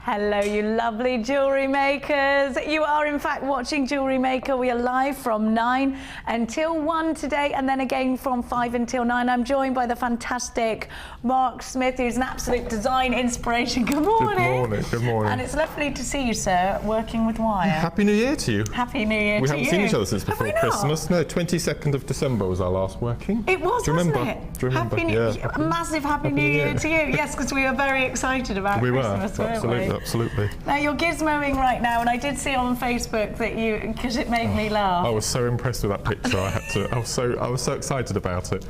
Hello, you lovely jewellery makers. You are in fact watching Jewellery Maker. We are live from 9 until 1 today, and then again from 5 until 9. I'm joined by the fantastic Mark Smith, who's an absolute design inspiration. Good morning. Good morning, good morning. And it's lovely to see you, sir, working with wire. Happy New Year to you. Happy New Year to you. We haven't seen each other since before Have we not? Christmas. No, 22nd of December was our last working. It was, Do you remember? wasn't it? Do you remember? Massive Happy New Year to you. Yes, because we were very excited about Christmas, weren't we? Absolutely. Now you're gizmoing right now, and I did see on Facebook that you, because it made me laugh. I was so impressed with that picture. I was so excited about it.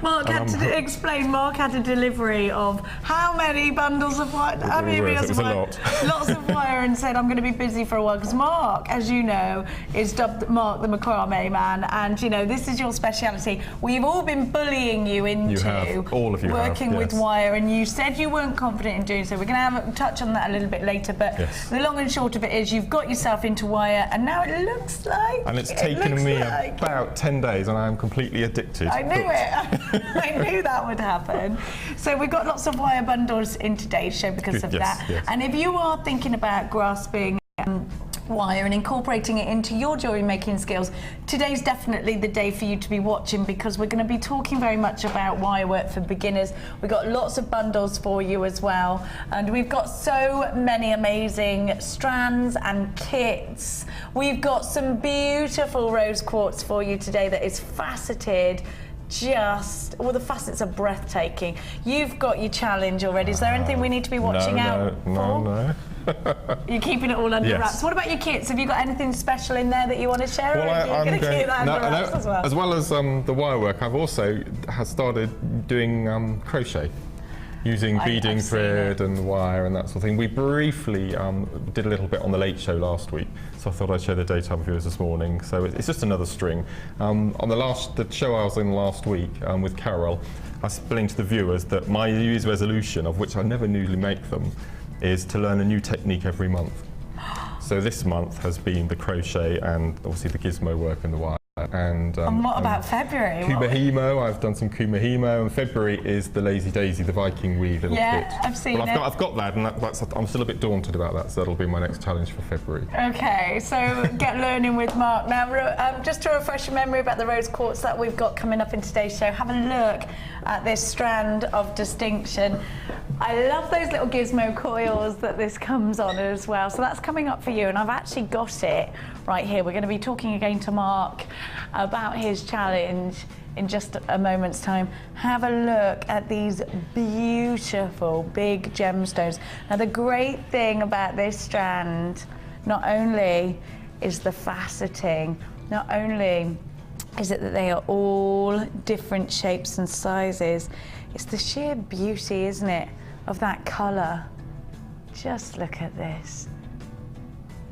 Mark had to explain. Mark had a delivery of how many bundles of wire? It was a lot. Lots of wire, and said I'm going to be busy for a while because Mark, as you know, is dubbed Mark the macrame man, and you know this is your speciality. We've all been bullying you into all of you working with yes. wire, and you said you weren't confident in doing so. We're going to have a touch on that a little bit later, but yes. The long and short of it is you've got yourself into wire, and now it looks like. And it's taken me about 10 days, and I am completely addicted. I knew it. I knew that would happen. So we've got lots of wire bundles in today's show because of that. Yes. And if you are thinking about grasping wire and incorporating it into your jewellery making skills, today's definitely the day for you to be watching, because we're going to be talking very much about wire work for beginners. We've got lots of bundles for you as well, and we've got so many amazing strands and kits. We've got some beautiful rose quartz for you today that is faceted. All the facets are breathtaking. You've got your challenge already. Is there anything we need to be watching out for? No. You're keeping it all under yes. wraps. What about your kits? Have you got anything special in there that you want to share? Well, or are you going to keep that under wraps as well? As well as the wire work, I've also started doing crochet. Using beading thread and wire and that sort of thing. We briefly did a little bit on the Late Show last week, so I thought I'd share the daytime viewers this morning. So it's just another string. On the show I was in last week with Carol, I explained to the viewers that my New Year's resolution, of which I never usually make them, is to learn a new technique every month. So this month has been the crochet and obviously the gizmo work and the wire. And what about February? Kumahimo, I've done some Kumahimo, and February is the Lazy Daisy, the Viking weave little kit. Yeah, I've seen it. I've got that, and I'm still a bit daunted about that, so that'll be my next challenge for February. Okay, so get learning with Mark. Now, just to refresh your memory about the rose quartz that we've got coming up in today's show, have a look at this strand of distinction. I love those little gizmo coils that this comes on as well. So that's coming up for you, and I've actually got it right here. We're going to be talking again to Mark about his challenge in just a moment's time. Have a look at these beautiful big gemstones. Now the great thing about this strand, not only is the faceting, not only is it that they are all different shapes and sizes, it's the sheer beauty, isn't it, of that colour. Just look at this.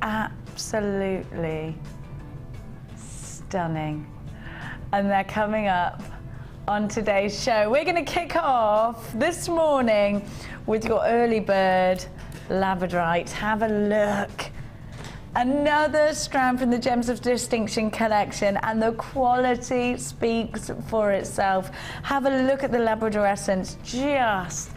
Absolutely stunning. And they're coming up on today's show. We're going to kick off this morning with your early bird Labradorite. Have a look. Another strand from the Gems of Distinction collection, and the quality speaks for itself. Have a look at the Labrador essence, just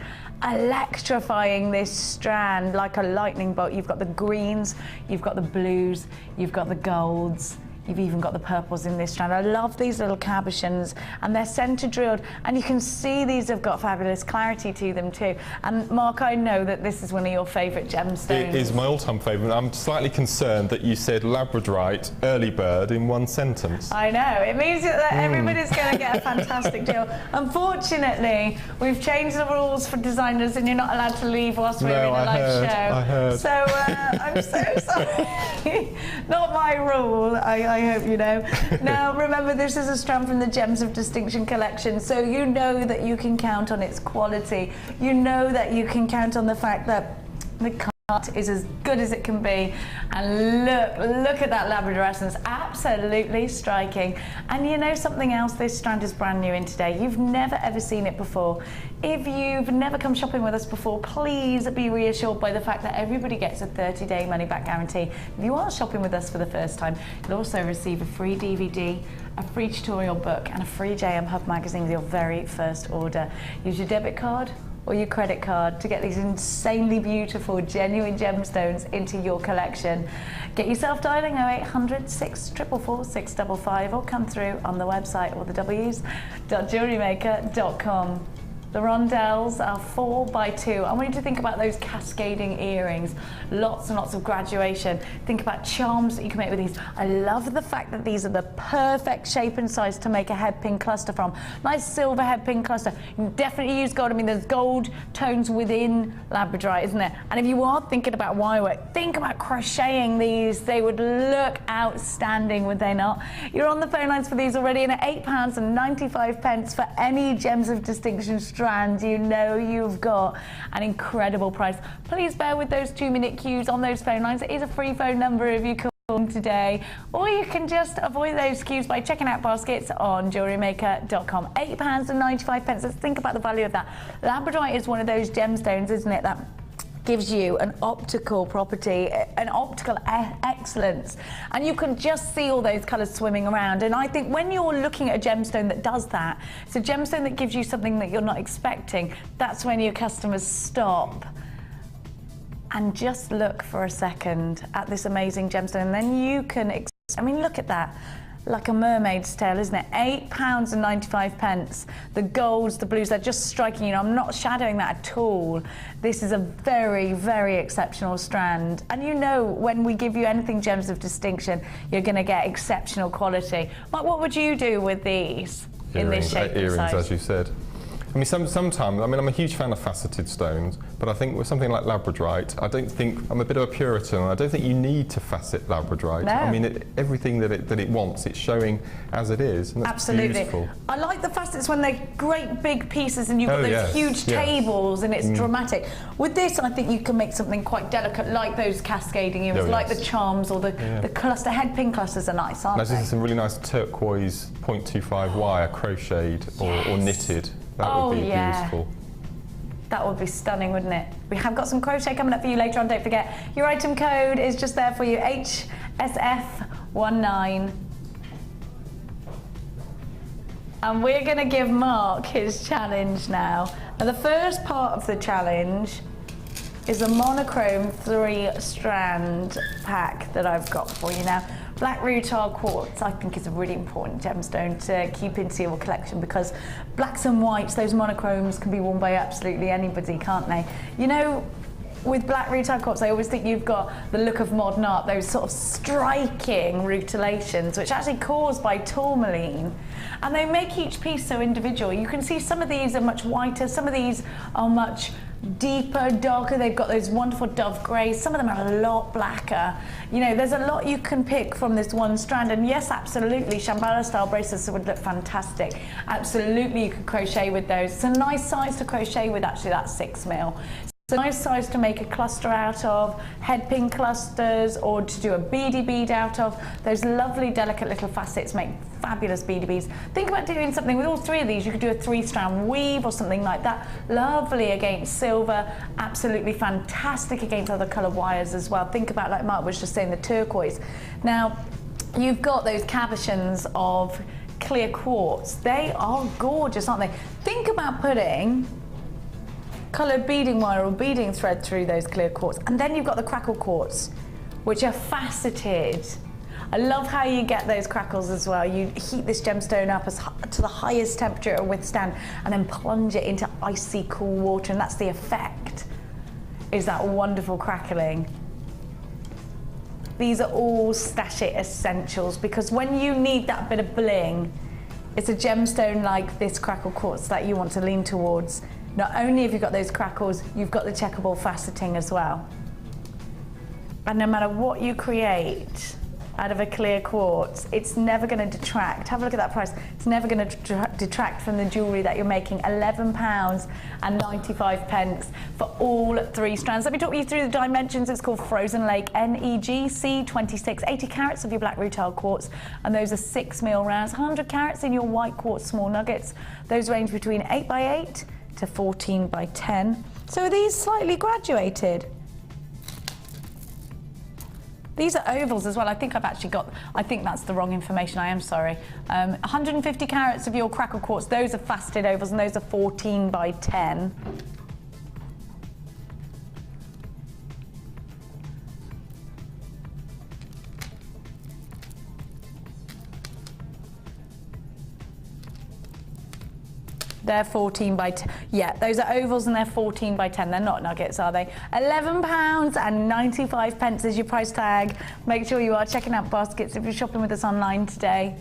electrifying this strand like a lightning bolt. You've got the greens, you've got the blues, you've got the golds, you've even got the purples in this strand. I love these little cabochons, and they're center drilled, and you can see these have got fabulous clarity to them too. And Mark, I know that this is one of your favourite gemstones. It is my all-time favourite. I'm slightly concerned that you said Labradorite, early bird in one sentence. I know, it means that everybody's going to get a fantastic deal. Unfortunately, we've changed the rules for designers, and you're not allowed to leave whilst we're in a live show. I heard. So I'm so sorry. Not my rule. I hope you know. Now, remember, this is a strand from the Gems of Distinction collection, so you know that you can count on its quality. You know that you can count on the fact that the cut is as good as it can be. And look at that Labrador essence, absolutely striking. And you know something else, this strand is brand new in today. You've never ever seen it before. If you've never come shopping with us before, please be reassured by the fact that everybody gets a 30-day money-back guarantee. If you are shopping with us for the first time, you'll also receive a free DVD, a free tutorial book, and a free JM Hub magazine with your very first order. Use your debit card or your credit card to get these insanely beautiful, genuine gemstones into your collection. Get yourself dialing 0800 644 655 or come through on the website or the w's.jewellerymaker.com. The rondelles are 4x2. I want you to think about those cascading earrings, lots and lots of graduation. Think about charms that you can make with these. I love the fact that these are the perfect shape and size to make a head pin cluster from. Nice silver head pin cluster. You can definitely use gold. I mean, there's gold tones within Labradorite, isn't there? And if you are thinking about wire work, think about crocheting these. They would look outstanding, would they not? You're on the phone lines for these already, and at £8.95 for any Gems of Distinction strand, you know you've got an incredible price. Please bear with those 2-minute queues on those phone lines. It is a free phone number if you call today, or you can just avoid those queues by checking out baskets on jewellerymaker.com. £8.95. Let's think about the value of that. Labradorite is one of those gemstones, isn't it, that gives you an optical property, an optical excellence, and you can just see all those colours swimming around. And I think when you're looking at a gemstone that does that, it's a gemstone that gives you something that you're not expecting. That's when your customers stop and just look for a second at this amazing gemstone, and then you can, I mean, look at that. Like a mermaid's tail, isn't it? £8.95. The golds, the blues, they're just striking. You know, I'm not shadowing that at all. This is a very, very exceptional strand. And you know, when we give you anything Gems of Distinction, you're going to get exceptional quality. But what would you do with these in this shape and earrings, size? as you said. I mean, sometimes, I mean, I'm a huge fan of faceted stones, but I think with something like Labradorite, I don't think, I'm a bit of a Puritan, and I don't think you need to facet Labradorite. No. I mean, everything that it wants, it's showing as it is, and that's beautiful. I like the facets when they're great big pieces and you've got those huge tables and it's dramatic. With this, I think you can make something quite delicate, like those cascading earrings, like the charms or the cluster. Head pin clusters are nice, aren't they? There's some really nice turquoise 0.25 wire crocheted or knitted. That would be beautiful. That would be stunning, wouldn't it? We have got some crochet coming up for you later on. Don't forget, your item code is just there for you, HSF19. And we're going to give Mark his challenge now. Now, the first part of the challenge is a monochrome 3-strand pack that I've got for you now. Black rutile quartz, I think, is a really important gemstone to keep into your collection, because blacks and whites, those monochromes, can be worn by absolutely anybody, can't they? You know, with black rutile quartz, I always think you've got the look of modern art, those sort of striking rutilations, which are actually caused by tourmaline. And they make each piece so individual. You can see some of these are much whiter, some of these are much deeper, darker. They've got those wonderful dove greys. Some of them are a lot blacker. You know, there's a lot you can pick from this one strand. And yes, absolutely, Shambhala style bracelets would look fantastic. Absolutely, you could crochet with those. It's a nice size to crochet with, actually, that's 6 mil. It's a nice size to make a cluster out of, head pin clusters, or to do a beady bead out of. Those lovely, delicate little facets make fabulous beady beads. Think about doing something with all 3 of these. You could do a 3-strand weave or something like that. Lovely against silver, absolutely fantastic against other colour wires as well. Think about, like Mark was just saying, the turquoise. Now, you've got those cabochons of clear quartz. They are gorgeous, aren't they? Think about putting coloured beading wire or beading thread through those clear quartz, and then you've got the crackle quartz, which are faceted. I love how you get those crackles as well. You heat this gemstone up to the highest temperature it will withstand, and then plunge it into icy cool water, and that's the effect, is that wonderful crackling. These are all stash it essentials, because when you need that bit of bling, it's a gemstone like this crackle quartz that you want to lean towards. Not only have you got those crackles, you've got the checkable faceting as well. And no matter what you create out of a clear quartz, it's never going to detract. Have a look at that price. It's never going to detract from the jewellery that you're making. £11.95 for all 3 strands. Let me talk you through the dimensions. It's called Frozen Lake NEGC 26, 80 carats of your black rutile quartz, and those are 6 mil rounds. 100 carats in your white quartz small nuggets. Those range between 8x8 to 14x10. So are these slightly graduated? These are ovals as well. I think that's the wrong information. I am sorry. 150 carats of your crackle quartz. Those are faceted ovals, and those are 14x10. They're 14 by 10. Yeah, those are ovals and they're 14 by 10. They're not nuggets, are they? £11.95 is your price tag. Make sure you are checking out baskets if you're shopping with us online today.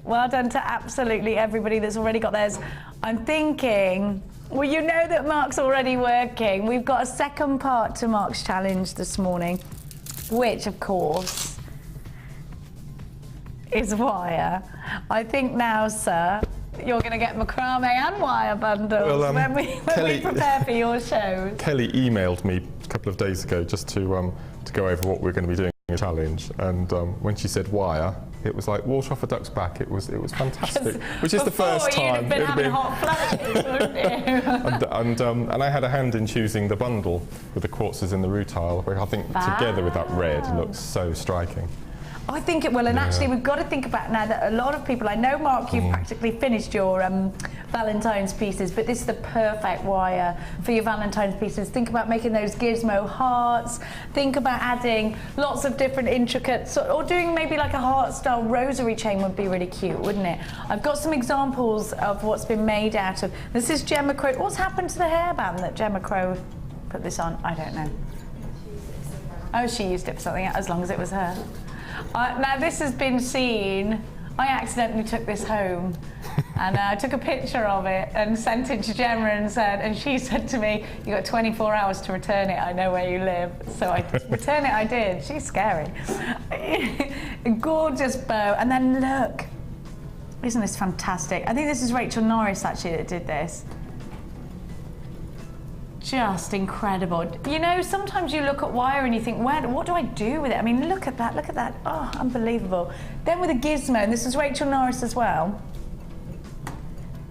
Well done to absolutely everybody that's already got theirs. I'm thinking, well, you know that Mark's already working. We've got a second part to Mark's challenge this morning, which, of course, is wire. I think now, sir, you're going to get macrame and wire bundles when we prepare for your shows. Kelly emailed me a couple of days ago just to go over what we're going to be doing in a challenge, and when she said wire, it was like water off a duck's back. It was fantastic, which is the first time. You'd have been having hot flashes, wouldn't you? and I had a hand in choosing the bundle with the quartzes and the rutile, which I think together with that red looks so striking. I think it will, and actually we've got to think about now that a lot of people, I know Mark, you've practically finished your Valentine's pieces, but this is the perfect wire for your Valentine's pieces. Think about making those Gizmo hearts, think about adding lots of different intricate, or doing maybe like a heart style rosary chain would be really cute, wouldn't it? I've got some examples of what's been made out of, this is Gemma Crow. What's happened to the hairband that Gemma Crow put this on? I don't know. Oh, she used it for something, as long as it was her. Now this has been seen, I accidentally took this home and I took a picture of it and sent it to Gemma and she said to me, you got 24 hours to return it, I know where you live. So return it I did, she's scary. A gorgeous bow, and then look, isn't this fantastic? I think this is Rachel Norris actually that did this. Just incredible. You know, sometimes you look at wire and you think, what do I do with it? I mean, look at that. Oh, unbelievable. Then with a Gizmo, and this is Rachel Norris as well.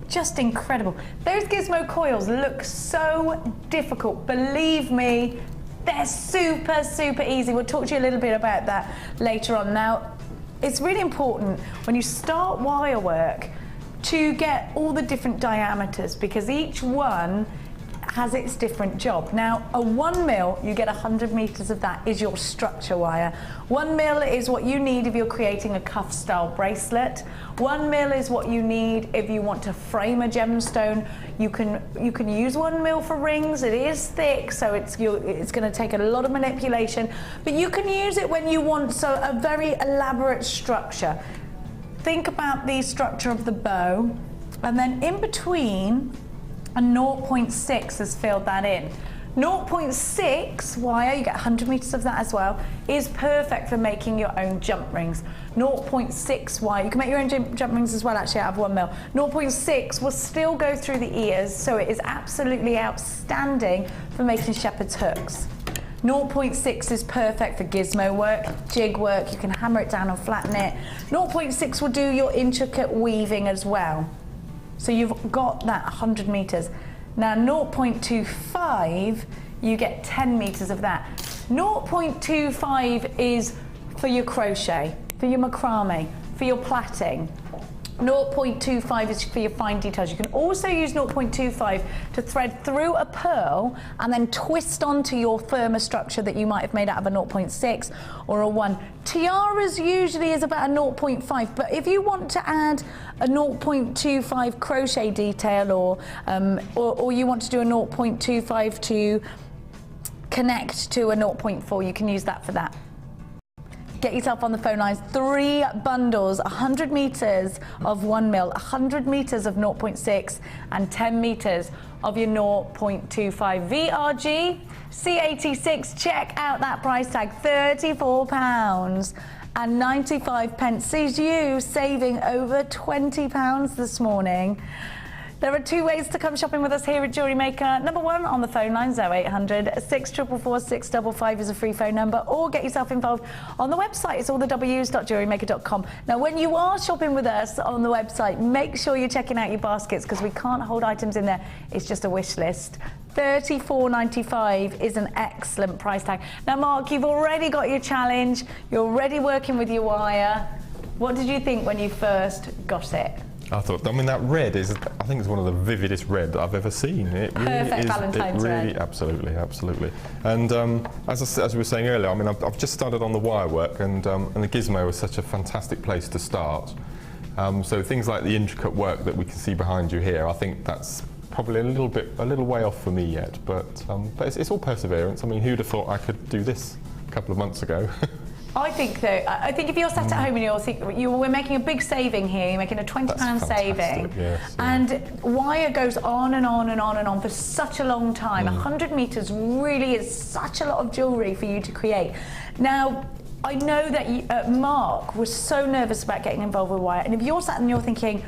Just incredible. Those Gizmo coils look so difficult. Believe me, they're super, super easy. We'll talk to you a little bit about that later on. Now, it's really important when you start wire work to get all the different diameters, because each one has its different job. Now, a 1 mil, you get 100 meters of that is your structure wire. 1 mil is what you need if you're creating a cuff style bracelet. 1 mil is what you need if you want to frame a gemstone. You can use 1 mil for rings. It is thick, so it's going to take a lot of manipulation, but you can use it when you want a very elaborate structure. Think about the structure of the bow, and then in between, a 0.6 has filled that in. 0.6 wire, you get 100 meters of that as well, is perfect for making your own jump rings. 0.6 wire, you can make your own jump rings as well actually out of 1 mil. 0.6 will still go through the ears, so it is absolutely outstanding for making shepherd's hooks. 0.6 is perfect for gizmo work, jig work, you can hammer it down and flatten it. 0.6 will do your intricate weaving as well. So you've got that 100 meters. Now 0.25, you get 10 meters of that. 0.25 is for your crochet, for your macrame, for your plaiting. 0.25 is for your fine details. You can also use 0.25 to thread through a pearl and then twist onto your firmer structure that you might have made out of a 0.6 or a 1. Tiaras usually is about a 0.5, but if you want to add a 0.25 crochet detail or you want to do a 0.25 to connect to a 0.4, you can use that for that. Get yourself on the phone lines. 3 bundles, 100 meters of 1 mil, 100 meters of 0.6, and 10 meters of your 0.25 VRG C86. Check out that price tag, £34 and 95 pence. Sees you saving over £20 this morning. There are 2 ways to come shopping with us here at Jewellery Maker. Number 1, on the phone line, 0800 644 655 is a free phone number, or get yourself involved on the website. It's all the w's.jewellerymaker.com. Now, when you are shopping with us on the website, make sure you're checking out your baskets, because we can't hold items in there. It's just a wish list. $34.95 is an excellent price tag. Now, Mark, you've already got your challenge. You're already working with your wire. What did you think when you first got it? I mean, that red is, I think it's one of the vividest red I've ever seen. It really Perfect is, Valentine's red. Absolutely, absolutely. And as we were saying earlier, I mean, I've just started on the wire work, and the Gizmo was such a fantastic place to start. So things like the intricate work that we can see behind you here, I think that's probably a little way off for me yet, but it's all perseverance. I mean, who'd have thought I could do this a couple of months ago? I think though, I think if you're sat at home and we're making a big saving here, you're making a £20 saving, yes, and wire goes on and on and on and on for such a long time. 100 metres really is such a lot of jewellery for you to create. Now, I know that Mark was so nervous about getting involved with wire, and if you're sat and you're thinking,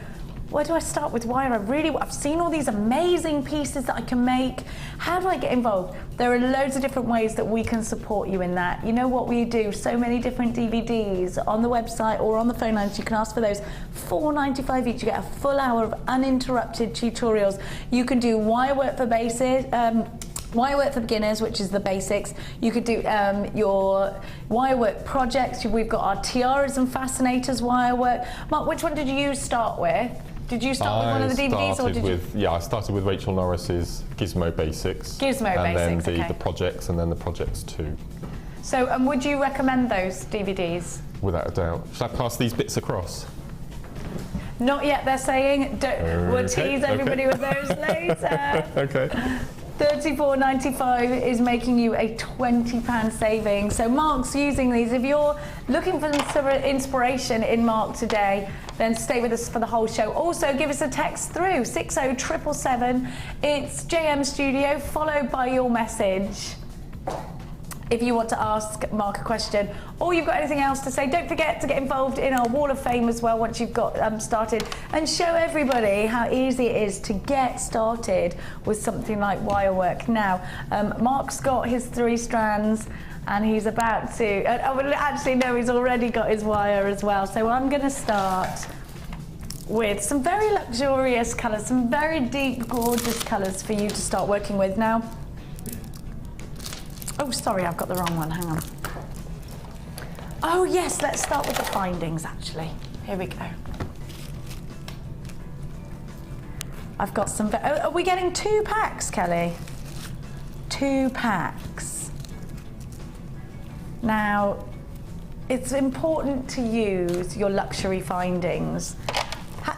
where do I start with wire? I've seen all these amazing pieces that I can make. How do I get involved? There are loads of different ways that we can support you in that. You know what we do? So many different DVDs on the website or on the phone lines. You can ask for those. $4.95 each. You get a full hour of uninterrupted tutorials. You can do wire work for basics. Wire work for beginners, which is the basics. You could do your wire work projects. We've got our tiaras and fascinators wire work. Mark, which one did you start with? Did you start with one of the DVDs, or did you? Yeah, I started with Rachel Norris's Gizmo Basics. And then the projects, and then the projects too. So, and would you recommend those DVDs? Without a doubt. Should I pass these bits across? Not yet, they're saying. We'll tease everybody with those later. Okay. $34.95 is making you a £20 saving. So Mark's using these. If you're looking for some inspiration in Mark today, then stay with us for the whole show. Also, give us a text through 60777. It's JM Studio, followed by your message. If you want to ask Mark a question, or you've got anything else to say, don't forget to get involved in our Wall of Fame as well once you've got started, and show everybody how easy it is to get started with something like wire work. Now, Mark's got his 3 strands, and he's about to, actually no, he's already got his wire as well. So I'm going to start with some very luxurious colours, some very deep, gorgeous colours for you to start working with. Now, oh, sorry, I've got the wrong one, hang on. Oh yes, let's start with the findings actually. Here we go. I've got some, are we getting 2 packs, Kelly? 2 packs. Now, it's important to use your luxury findings.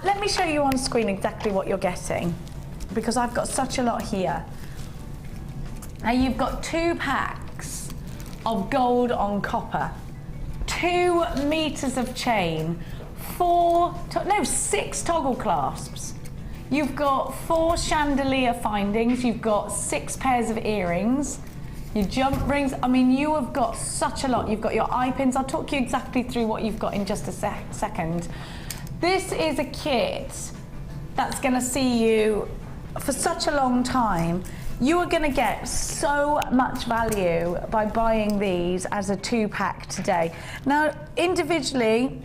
Let me show you on screen exactly what you're getting, because I've got such a lot here. Now you've got 2 packs of gold on copper, 2 meters of chain, 6 toggle clasps. You've got 4 chandelier findings, you've got 6 pairs of earrings, your jump rings. I mean, you have got such a lot. You've got your eye pins. I'll talk you exactly through what you've got in just a second. This is a kit that's going to see you for such a long time. You are going to get so much value by buying these as a 2-pack today. Now, individually,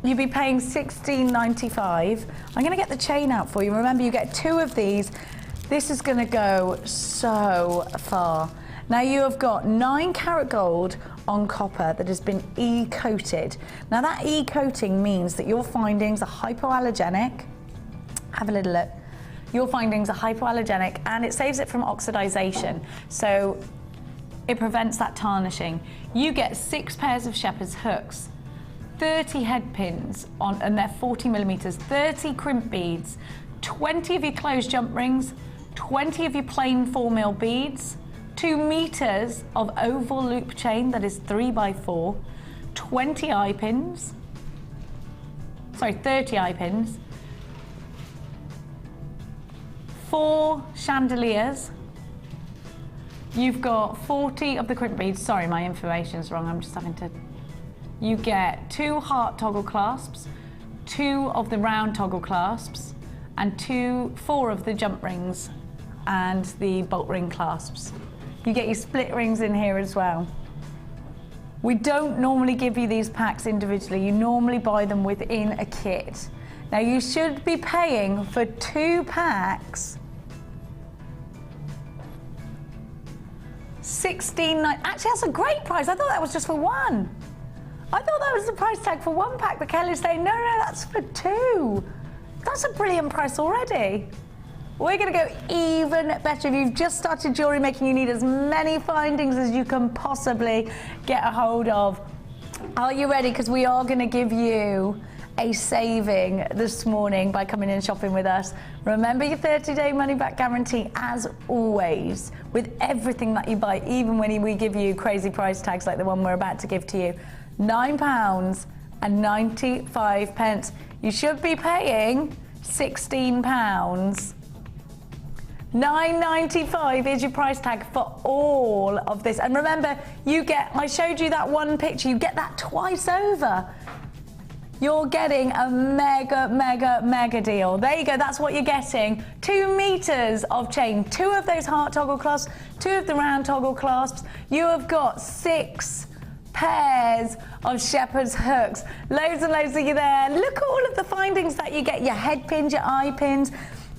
you'll be paying $16.95. I'm going to get the chain out for you. Remember, you get 2 of these. This is going to go so far. Now, you have got 9-carat gold on copper that has been e-coated. Now, that e-coating means that your findings are hypoallergenic. Have a little look. Your findings are hypoallergenic, and it saves it from oxidization. So it prevents that tarnishing. You get 6 pairs of shepherd's hooks, 30 head pins on, and they're 40 millimeters, 30 crimp beads, 20 of your closed jump rings, 20 of your plain 4mm beads, 2 meters of oval loop chain that is 3x4, 20 eye pins, 30 eye pins, 4 chandeliers. You've got 40 of the crimp beads. Sorry, my information's wrong. I'm just having to. You get 2 heart toggle clasps, 2 of the round toggle clasps, and 4 of the jump rings and the bolt ring clasps. You get your split rings in here as well. We don't normally give you these packs individually. You normally buy them within a kit. Now, you should be paying for 2 packs $16.99. Actually, that's a great price. I thought that was just for 1. I thought that was the price tag for 1 pack, but Kelly's saying, no, that's for 2. That's a brilliant price already. We're going to go even better. If you've just started jewellery making, you need as many findings as you can possibly get a hold of. Are you ready? Because we are going to give you a saving this morning by coming in shopping with us. Remember your 30-day money-back guarantee, as always, with everything that you buy, even when we give you crazy price tags like the one we're about to give to you. £9.95. You should be paying £16. £9.95 is your price tag for all of this. And remember, I showed you that one picture, you get that twice over. You're getting a mega, mega, mega deal. There you go, that's what you're getting. 2 meters of chain, 2 of those heart toggle clasps, 2 of the round toggle clasps. You have got 6 pairs of shepherd's hooks. Loads and loads of you there. Look at all of the findings that you get, your head pins, your eye pins.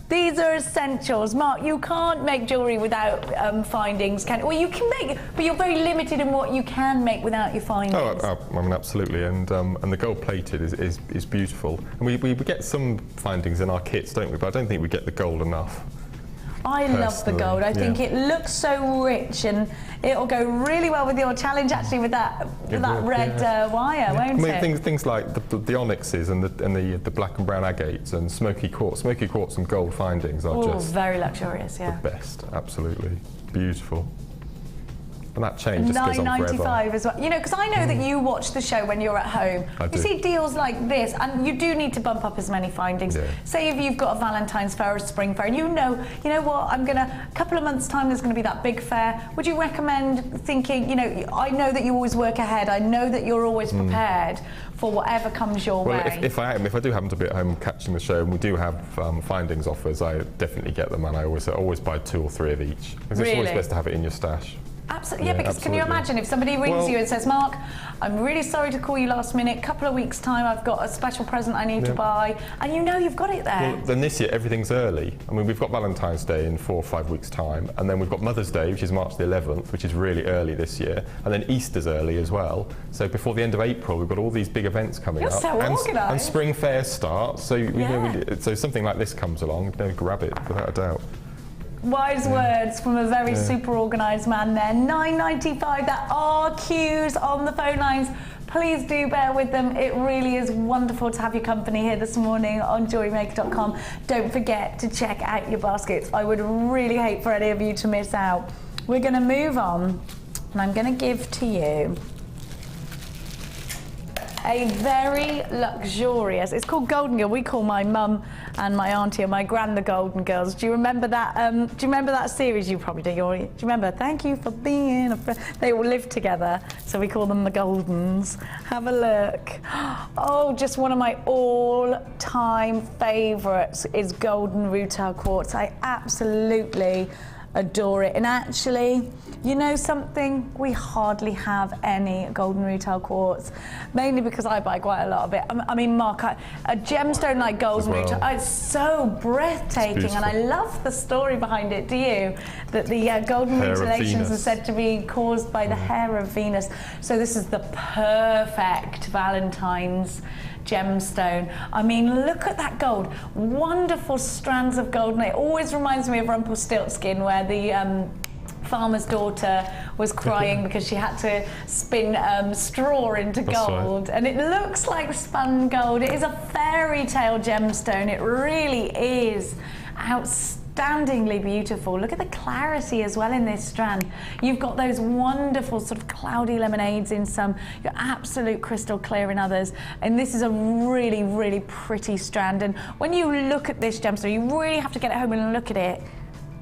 These are essentials. Mark, you can't make jewellery without findings, can you? Well, you can make, but you're very limited in what you can make without your findings. I mean, absolutely, and the gold-plated is beautiful. And we get some findings in our kits, don't we? But I don't think we get the gold enough. I love the gold. I think it looks so rich, and it'll go really well with your challenge. Actually, with that red wire, won't it? Things like the onyxes and the black and brown agates and smoky quartz and gold findings are just very luxurious. Yeah, the best. Absolutely beautiful. And that chain just goes on forever. £9.95 as well. You know, because I know that you watch the show when you're at home. You see deals like this, and you do need to bump up as many findings. Yeah. Say if you've got a Valentine's fair or a spring fair, and you know what, a couple of months' time there's going to be that big fair. Would you recommend thinking, I know that you always work ahead. I know that you're always prepared for whatever comes your way. If I do happen to be at home catching the show, and we do have findings offers, I definitely get them, and I always buy 2 or 3 of each. Because it's always best to have it in your stash. Absolutely, yeah, because can you imagine if somebody rings you and says, Mark, I'm really sorry to call you last minute, couple of weeks' time, I've got a special present I need to buy, and you've got it there. Well, then this year, everything's early. I mean, we've got Valentine's Day in 4 or 5 weeks' time, and then we've got Mother's Day, which is March the 11th, which is really early this year, and then Easter's early as well. So before the end of April, we've got all these big events coming up. You're so organised. And spring fairs start, so, so something like this comes along, grab it, without a doubt. Wise words from a very super organised man there. £9.95. There are queues on the phone lines. Please do bear with them. It really is wonderful to have your company here this morning on jewellerymaker.com. Don't forget to check out your baskets. I would really hate for any of you to miss out. We're going to move on, and I'm going to give to you a very luxurious, it's called Golden Girl. We call my mum and my auntie and my gran the Golden Girls. Do you remember that? Do you remember that series? You probably do. Do you remember? Thank you for being a friend. They all live together, so we call them the Goldens. Have a look. Oh, just one of my all-time favourites is golden rutile quartz. I absolutely adore it. And actually, you know something? We hardly have any golden rutile quartz, mainly because I buy quite a lot of it. I mean, Mark, a gemstone like golden rutile, it's so breathtaking, and I love the story behind it. Do you? That the golden rutilations are said to be caused by the hair of Venus. So this is the perfect Valentine's gemstone. I mean, look at that gold. Wonderful strands of gold, and it always reminds me of Rumpelstiltskin, where the farmer's daughter was crying because she had to spin straw into gold. And it looks like spun gold. It is a fairy tale gemstone. It really is outstandingly beautiful. Look at the clarity as well in this strand. You've got those wonderful sort of cloudy lemonades in some, your absolute crystal clear in others, and this is a really, really pretty strand. And when you look at this gemstone, you really have to get it home and look at it.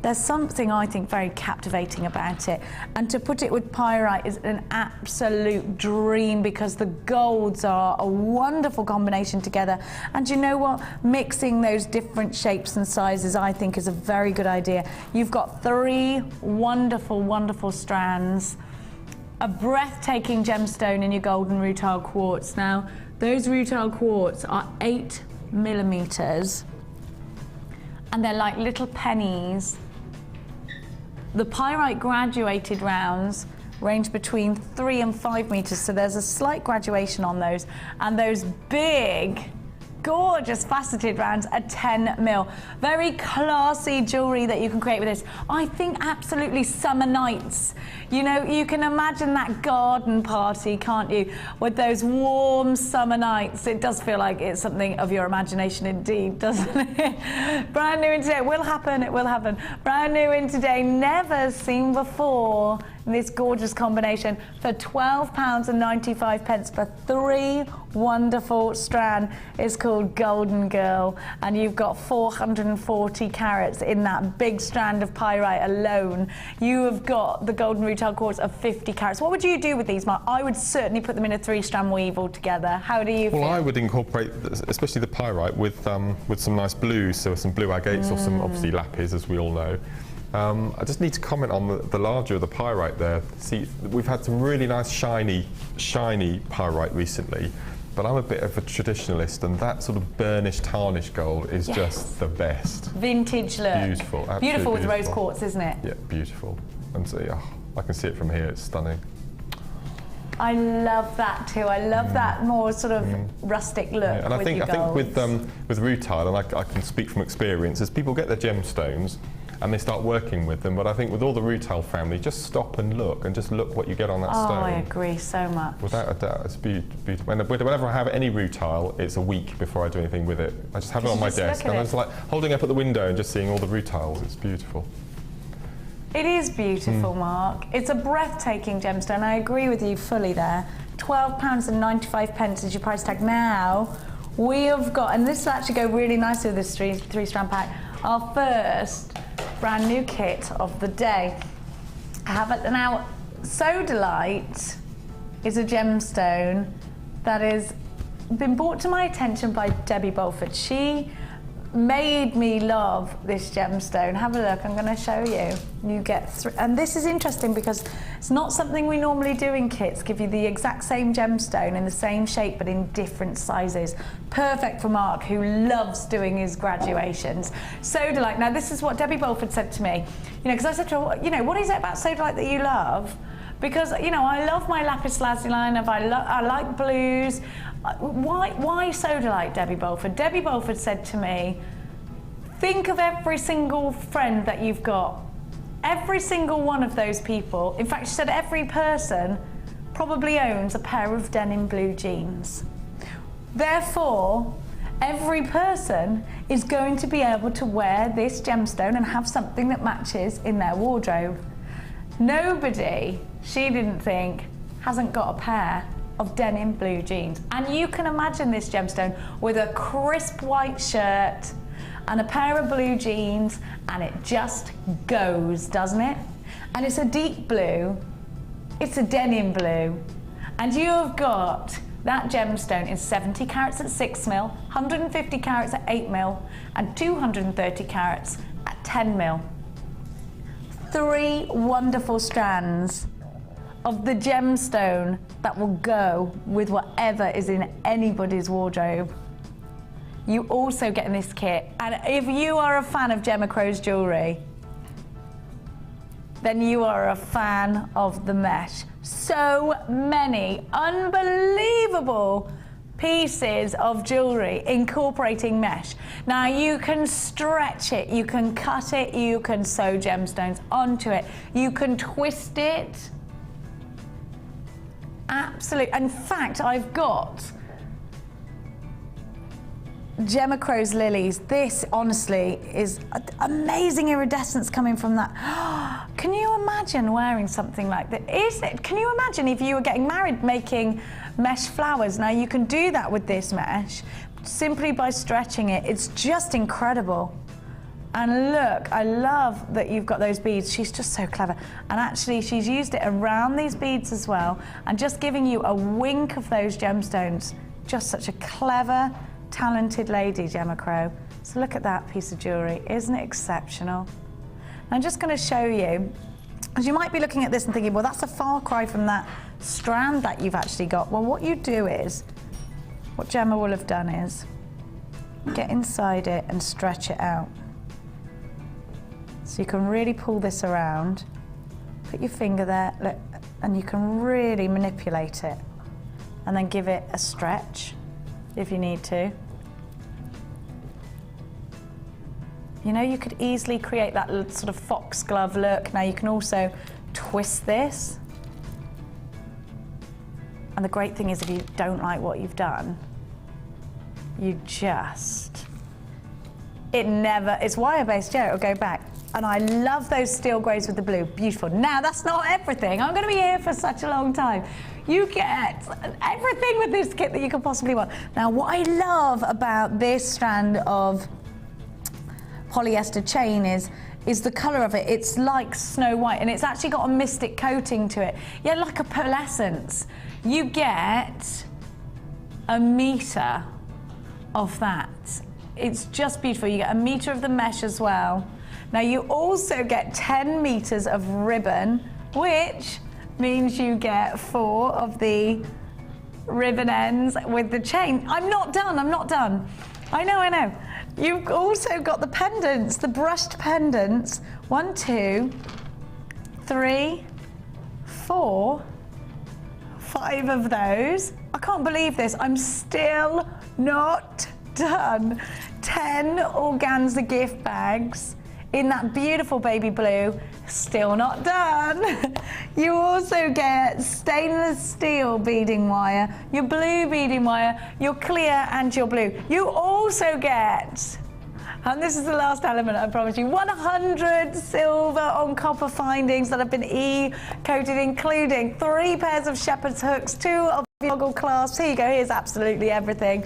There's something I think very captivating about it, and to put it with pyrite is an absolute dream, because the golds are a wonderful combination together. And you know what? Mixing those different shapes and sizes I think is a very good idea. You've got 3 wonderful, wonderful strands, a breathtaking gemstone in your golden rutile quartz. Now, those rutile quartz are 8 millimeters, and they're like little pennies. The pyrite graduated rounds range between 3 and 5 meters, so there's a slight graduation on those. And those big gorgeous faceted rounds are 10 mil. Very classy jewellery that you can create with this. I think absolutely summer nights. You know, you can imagine that garden party, can't you? With those warm summer nights. It does feel like it's something of your imagination indeed, doesn't it? Brand new in today, it will happen, it will happen. Brand new in today, never seen before. This gorgeous combination for £12.95 for 3 wonderful strand. It's called Golden Girl, and you've got 440 carats in that big strand of pyrite alone. You have got the golden rutile quartz of 50 carats. What would you do with these, Mark? I would certainly put them in a 3-strand weave altogether. How do you feel? Well, I would incorporate, especially the pyrite, with some nice blues, so some blue agates or some obviously lapis, as we all know. I just need to comment on the larger of the pyrite there. See, we've had some really nice shiny pyrite recently, but I'm a bit of a traditionalist, and that sort of burnished tarnished gold is just the best. Vintage look. Beautiful, absolutely beautiful with beautiful. rose quartz, isn't it? Yeah, beautiful. And so, yeah, I can see it from here, it's stunning. I love that too. I love that more sort of rustic look. Yeah, and I think with rutile, and I can speak from experience, as people get their gemstones and they start working with them, but I think with all the rutile family, just stop and look what you get on that stone. Oh, I agree so much. Without a doubt, it's beautiful. Whenever I have any rutile, it's a week before I do anything with it. I just have it on my desk, and I'm just like holding up at the window and just seeing all the rutiles. It's beautiful. It is beautiful, Mark. It's a breathtaking gemstone. I agree with you fully there. £12.95 is your price tag. Now, we have got, and this will actually go really nicely with this three-strand pack, our first brand new kit of the day. I have it now. Sodalite is a gemstone that has been brought to my attention by Debbie Bolford. She made me love this gemstone. Have a look, I'm going to show you. You get through, and this is interesting because it's not something we normally do in kits, give you the exact same gemstone in the same shape but in different sizes. Perfect for Mark, who loves doing his graduations. Sodalite, now this is what Debbie Bolford said to me, you know, because I said to her, you know, what is it about Sodalite that you love? Because, you know, I love my lapis lazuli line, I like blues. Why Sodalite, Debbie Bolford? Debbie Bolford said to me, think of every single friend that you've got. Every single one of those people, in fact, she said every person probably owns a pair of denim blue jeans. Therefore, every person is going to be able to wear this gemstone and have something that matches in their wardrobe. Nobody, she didn't think, hasn't got a pair of denim blue jeans. And you can imagine this gemstone with a crisp white shirt and a pair of blue jeans, and it just goes, doesn't it? And it's a deep blue, it's a denim blue, and you've got that gemstone in 70 carats at 6 mil, 150 carats at 8 mil, and 230 carats at 10 mil. 3 wonderful strands of the gemstone that will go with whatever is in anybody's wardrobe. You also get in this kit, and if you are a fan of Gemma Crow's jewellery, then you are a fan of the mesh. So many unbelievable pieces of jewellery incorporating mesh. Now you can stretch it, you can cut it, you can sew gemstones onto it, you can twist it. Absolutely. In fact, I've got Gemma Crow's lilies. This honestly is amazing iridescence coming from that. Can you imagine wearing something like that? Can you imagine if you were getting married making mesh flowers? Now you can do that with this mesh simply by stretching it. It's just incredible. And look, I love that you've got those beads. She's just so clever. And actually she's used it around these beads as well, and just giving you a wink of those gemstones. Just such a clever, talented lady, Gemma Crow. So look at that piece of jewellery. Isn't it exceptional? I'm just going to show you, because you might be looking at this and thinking, well, that's a far cry from that strand that you've actually got. Well, what you do is, what Gemma will have done is, get inside it and stretch it out. So you can really pull this around, put your finger there, look, and you can really manipulate it. And then give it a stretch, if you need to. You know, you could easily create that sort of foxglove look. Now you can also twist this. And the great thing is if you don't like what you've done, you just, it's wire-based, yeah, it'll go back. And I love those steel greys with the blue, beautiful. Now that's not everything. I'm gonna be here for such a long time. You get everything with this kit that you could possibly want. Now what I love about this strand of polyester chain is the colour of it. It's like snow white, and it's actually got a mystic coating to it. Yeah, like a pearlescence. You get a metre of that. It's just beautiful. You get a metre of the mesh as well. Now you also get 10 meters of ribbon, which means you get 4 of the ribbon ends with the chain. I'm not done. I know. You've also got the pendants, the brushed pendants. 1, 2, 3, 4, 5 of those. I can't believe this. I'm still not done. 10 organza gift bags in that beautiful baby blue. Still not done. You also get stainless steel beading wire, your blue beading wire, your clear and your blue. You also get, and this is the last element, I promise you, 100 silver on copper findings that have been E-coated, including 3 pairs of shepherd's hooks, 2 of goggle clasps. Here you go, here's absolutely everything.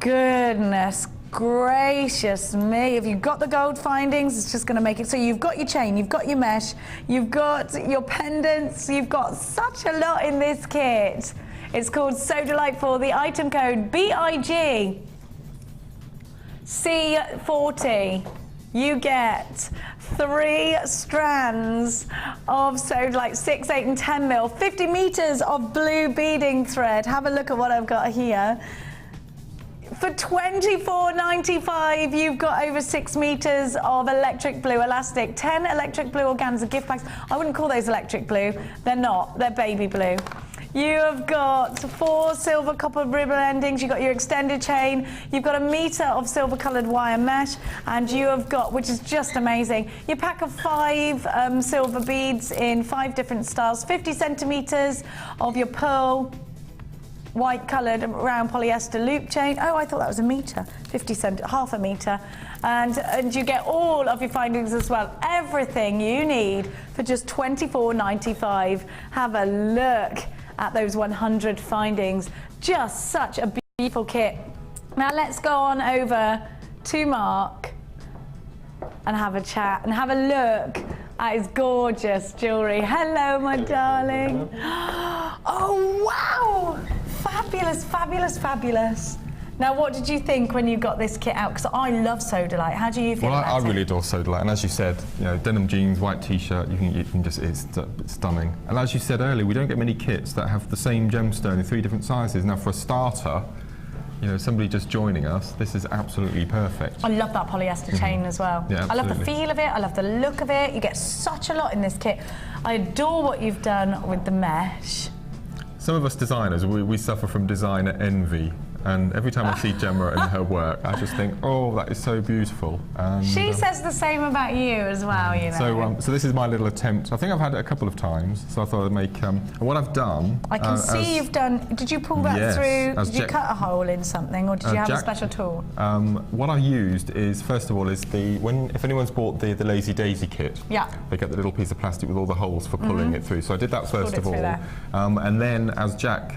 Goodness gracious me. If you've got the gold findings, it's just going to make it. So you've got your chain, you've got your mesh, you've got your pendants, you've got such a lot in this kit. It's called Sodalite for the item code BIG C40. You get 3 strands of Sodalite, 6, 8 and 10 mil, 50 meters of blue beading thread. Have a look at what I've got here. For $24.95, you've got over 6 meters of electric blue elastic, 10 electric blue organza gift bags. I wouldn't call those electric blue. They're not. They're baby blue. You have got 4 silver copper ribbon endings. You've got your extended chain. You've got a meter of silver coloured wire mesh, and you have got, which is just amazing, your pack of 5 silver beads in 5 different styles, 50 centimeters of your pearl white coloured round polyester loop chain. Oh, I thought that was a metre, half a metre. And you get all of your findings as well. Everything you need for just $24.95. Have a look at those 100 findings. Just such a beautiful kit. Now let's go on over to Mark and have a chat and have a look at his gorgeous jewellery. Hello, my darling. Oh, wow. Fabulous, fabulous, fabulous. Now, what did you think when you got this kit out? Because I love Sodalite. How do you feel about it? Well, I really adore Sodalite, and as you said, you know, denim jeans, white t-shirt, you can just, it's stunning. And as you said earlier, we don't get many kits that have the same gemstone in 3 different sizes. Now, for a starter, you know, somebody just joining us, this is absolutely perfect. I love that polyester chain as well. Yeah, I love the feel of it, I love the look of it. You get such a lot in this kit. I adore what you've done with the mesh. Some of us designers, we suffer from designer envy. And every time I see Gemma and her work, I just think, oh, that is so beautiful. And, she says the same about you as well, you know. So this is my little attempt. I think I've had it a couple of times, so I thought I'd make. And what I've done. I can see you've done. Did you pull that through? Did you cut a hole in something, or did you have a special tool? What I used is, first of all, is if anyone's bought the Lazy Daisy kit, they get the little piece of plastic with all the holes for pulling it through. So I did that first of all, and then as Jack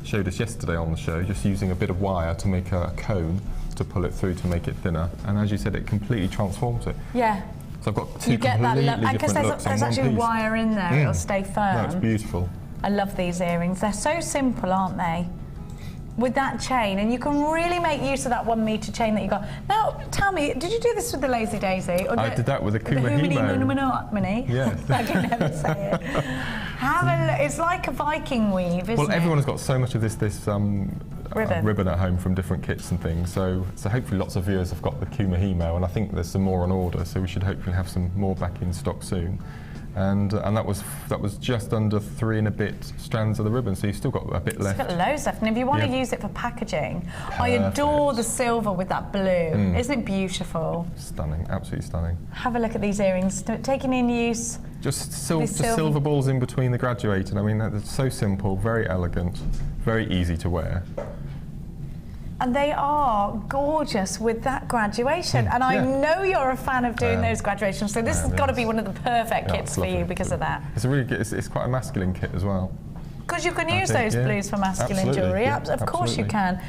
showed us yesterday on the show, just using a bit of wire to make a cone to pull it through to make it thinner, and as you said, it completely transforms it. Yeah. So I've got 2 you get completely that look, different looks there's on actually one piece. wire in there, it'll stay firm. That's beautiful. I love these earrings. They're so simple, aren't they? With that chain, and you can really make use of that 1 meter chain that you got. Now, tell me, did you do this with the Lazy Daisy? Or I did that with the Kumahimo. Yes. I can never say it. Have a look. It's like a Viking weave, isn't it? Well, everyone has got so much of this ribbon at home from different kits and things. So hopefully lots of viewers have got the Kumahimo, and I think there's some more on order. So we should hopefully have some more back in stock soon. and that was just under 3 and a bit strands of the ribbon, so you've still got a bit left. You've got loads left, and if you want to use it for packaging, I adore the silver with that blue. Isn't it beautiful? Stunning, absolutely stunning. Have a look at these earrings, taking in use. Just silver balls in between the graduated. I mean, that's so simple, very elegant, very easy to wear. And they are gorgeous with that graduation. And I know you're a fan of doing those graduations, so this has got to be one of the perfect kits for you because of that. It's a really good, it's quite a masculine kit as well. Because you can use those blues for masculine jewellery. Yeah, of course you can.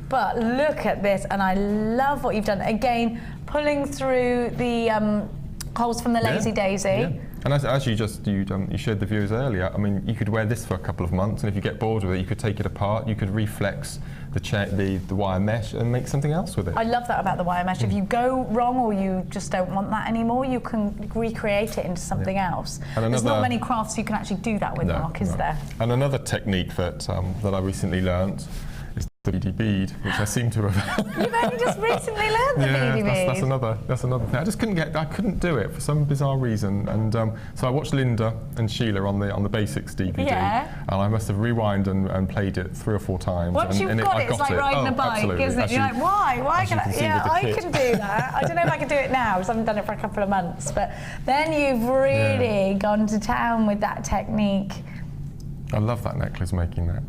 But look at this, and I love what you've done. Again, pulling through the holes from the Lazy Daisy. Yeah. And as you showed the viewers earlier, I mean, you could wear this for a couple of months, and if you get bored with it, you could take it apart, you could reflex the wire mesh and make something else with it. I love that about the wire mesh. If you go wrong or you just don't want that anymore, you can recreate it into something else. There's not many crafts you can actually do that with, Mark, is there? And another technique that I recently learnt is the beady bead, which I seem to have. You've only just recently learned the beady bead. That's another thing. I couldn't do it for some bizarre reason, and so I watched Linda and Sheila on the Basics DVD, and I must have rewind and played it 3 or 4 times. Once you've got it, it's like riding a bike, isn't it? You're like, why can I? Yeah, I can do that. I don't know if I can do it now because I haven't done it for a couple of months, but then you've really gone to town with that technique. I love that necklace, making that.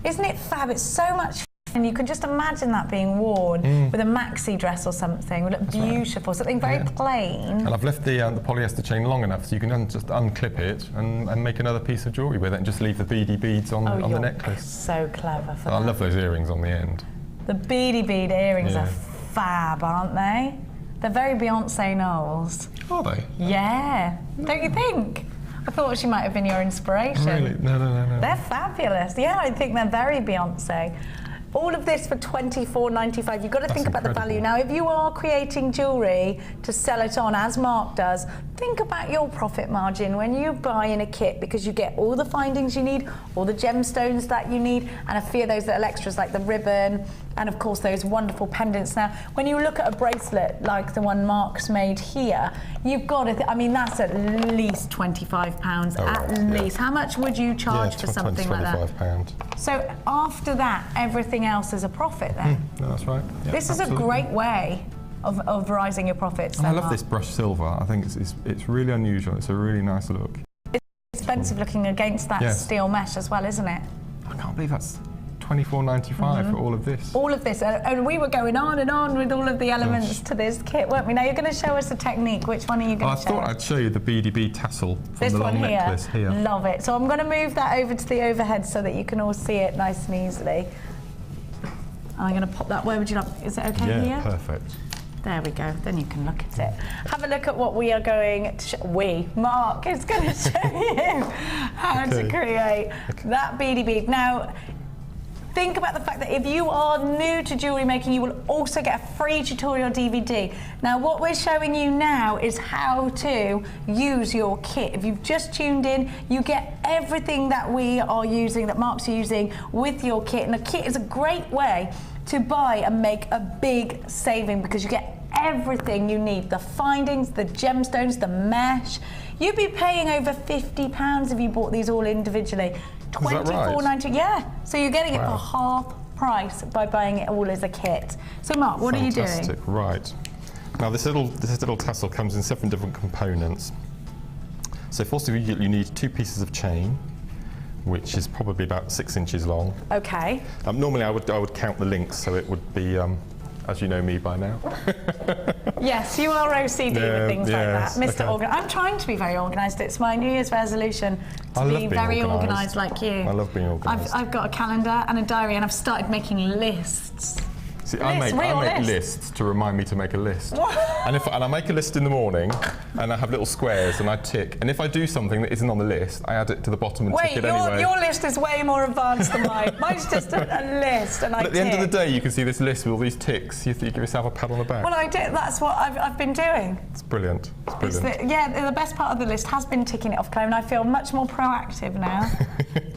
Isn't it fab? It's so much fun. And you can just imagine that being worn with a maxi dress or something. It would look beautiful, something very plain. And I've left the polyester chain long enough so you can just unclip it and make another piece of jewellery with it and just leave the beady beads on the necklace. So clever for that. I love those earrings on the end. The beady bead earrings are fab, aren't they? They're very Beyonce Knowles. Are they? Yeah. Don't you think? I thought she might have been your inspiration. Really? No. They're fabulous. Yeah, I think they're very Beyonce. All of this for $24.95. You've got to think about the value. Now, if you are creating jewellery to sell it on, as Mark does, think about your profit margin when you buy in a kit, because you get all the findings you need, all the gemstones that you need, and a few of those little extras like the ribbon, and of course those wonderful pendants. Now, when you look at a bracelet like the one Mark's made here, you've got to, I mean, that's at least £25, at least. How much would you charge for something like that? £25. So after that, everything else is a profit then. No, that's right. Yeah, this is a great way of rising your profits. And I love this brushed silver. I think it's really unusual. It's a really nice look. It's expensive looking against that steel mesh as well, isn't it? I can't believe that's £24.95 for all of this. All of this, and we were going on and on with all of the elements to this kit, weren't we? Now you're going to show us a technique. Which one are you going to show? I thought I'd show you the beady bead tassel from the long necklace here. Love it. So I'm going to move that over to the overhead so that you can all see it nice and easily. I'm going to pop that. Where would you like? Is it okay here? Yeah, perfect. There we go. Then you can look at it. Have a look at what we are going to show. Mark is going to show you how to create that beady bead. Now, think about the fact that if you are new to jewellery making, you will also get a free tutorial DVD. Now, what we're showing you now is how to use your kit. If you've just tuned in, you get everything that we are using, that Mark's using with your kit. And a kit is a great way to buy and make a big saving because you get everything you need. The findings, the gemstones, the mesh. You'd be paying over £50 if you bought these all individually. $24.90, yeah. So you're getting it for half price by buying it all as a kit. So Mark, what are you doing? Fantastic, right. Now this little tassel comes in 7 different components. So first of all, you need 2 pieces of chain, which is probably about 6 inches long. Okay. Normally I would count the links, so it would be, as you know me by now. Yes, you are OCD with things like that, Mr. I'm trying to be very organised. It's my New Year's resolution to be very organised like you. I love being organised. I've got a calendar and a diary, and I've started making lists. See, I make lists to remind me to make a list. and I make a list in the morning, and I have little squares, and I tick. And if I do something that isn't on the list, I add it to the bottom and tick it anyway. Your list is way more advanced than mine. Mine's just a list, and I tick. At the end of the day, you can see this list with all these ticks. You give yourself a pat on the back. Well, I did. That's what I've been doing. It's brilliant. It's brilliant. The best part of the list has been ticking it off, Claire, and I feel much more proactive now.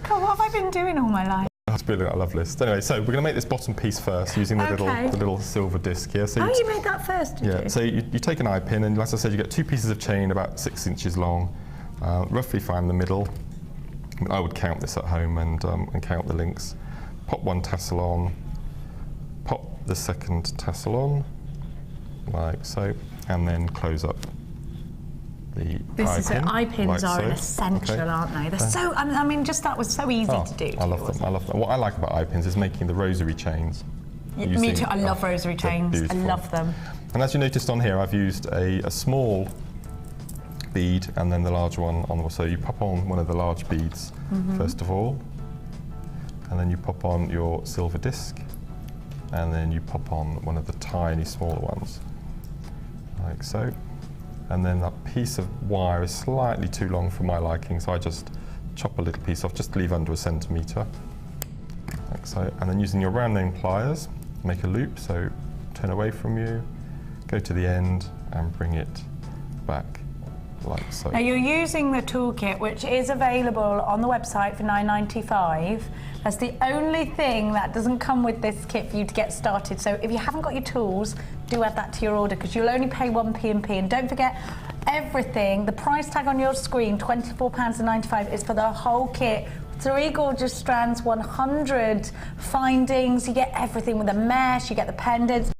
God, what have I been doing all my life? That's brilliant, I love lists. Anyway, so we're going to make this bottom piece first using the little silver disc here. So you made that first, did you? So you take an eye pin, and as I said, you get 2 pieces of chain about 6 inches long, roughly find the middle. I would count this at home and count the links. Pop one tassel on, pop the second tassel on, like so, and then close up the eye pins are so. an essential, okay. aren't they? They're so, I mean, just that was so easy to do. I love them, I love them. What I like about eye pins is making the rosary chains. Me too, I love rosary chains, I love them. And as you noticed on here, I've used a small bead and then the large one on. So you pop on one of the large beads first of all, and then you pop on your silver disc, and then you pop on one of the tiny smaller ones, like so. And then that piece of wire is slightly too long for my liking, so I just chop a little piece off, just leave under a centimetre, like so. And then using your round name pliers, make a loop, so turn away from you, go to the end and bring it back, like so. Now you're using the toolkit, which is available on the website for $9.95. That's the only thing that doesn't come with this kit for you to get started. So if you haven't got your tools, do add that to your order, because you'll only pay 1p&p. And don't forget, everything, the price tag on your screen, £24.95, is for the whole kit. 3 gorgeous strands, 100 findings, you get everything with the mesh, you get the pendants,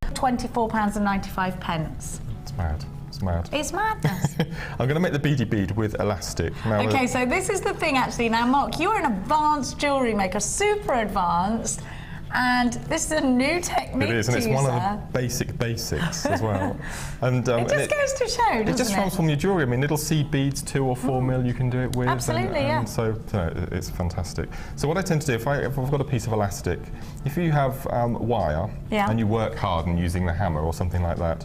£24.95. It's mad. It's mad. It's madness. I'm going to make the beady bead with elastic. Now okay, so this is the thing actually. Now, Mark, you're an advanced jewellery maker, super advanced, and this is a new technique. It is, and it's one of the basics as well. And it just goes to show, doesn't it? It just transforms your jewellery. I mean, little seed beads, 2 or 4 mil, you can do it with. Absolutely, yeah. And so it's fantastic. So what I tend to do, if I've got a piece of elastic, if you have wire and you work hard and using the hammer or something like that,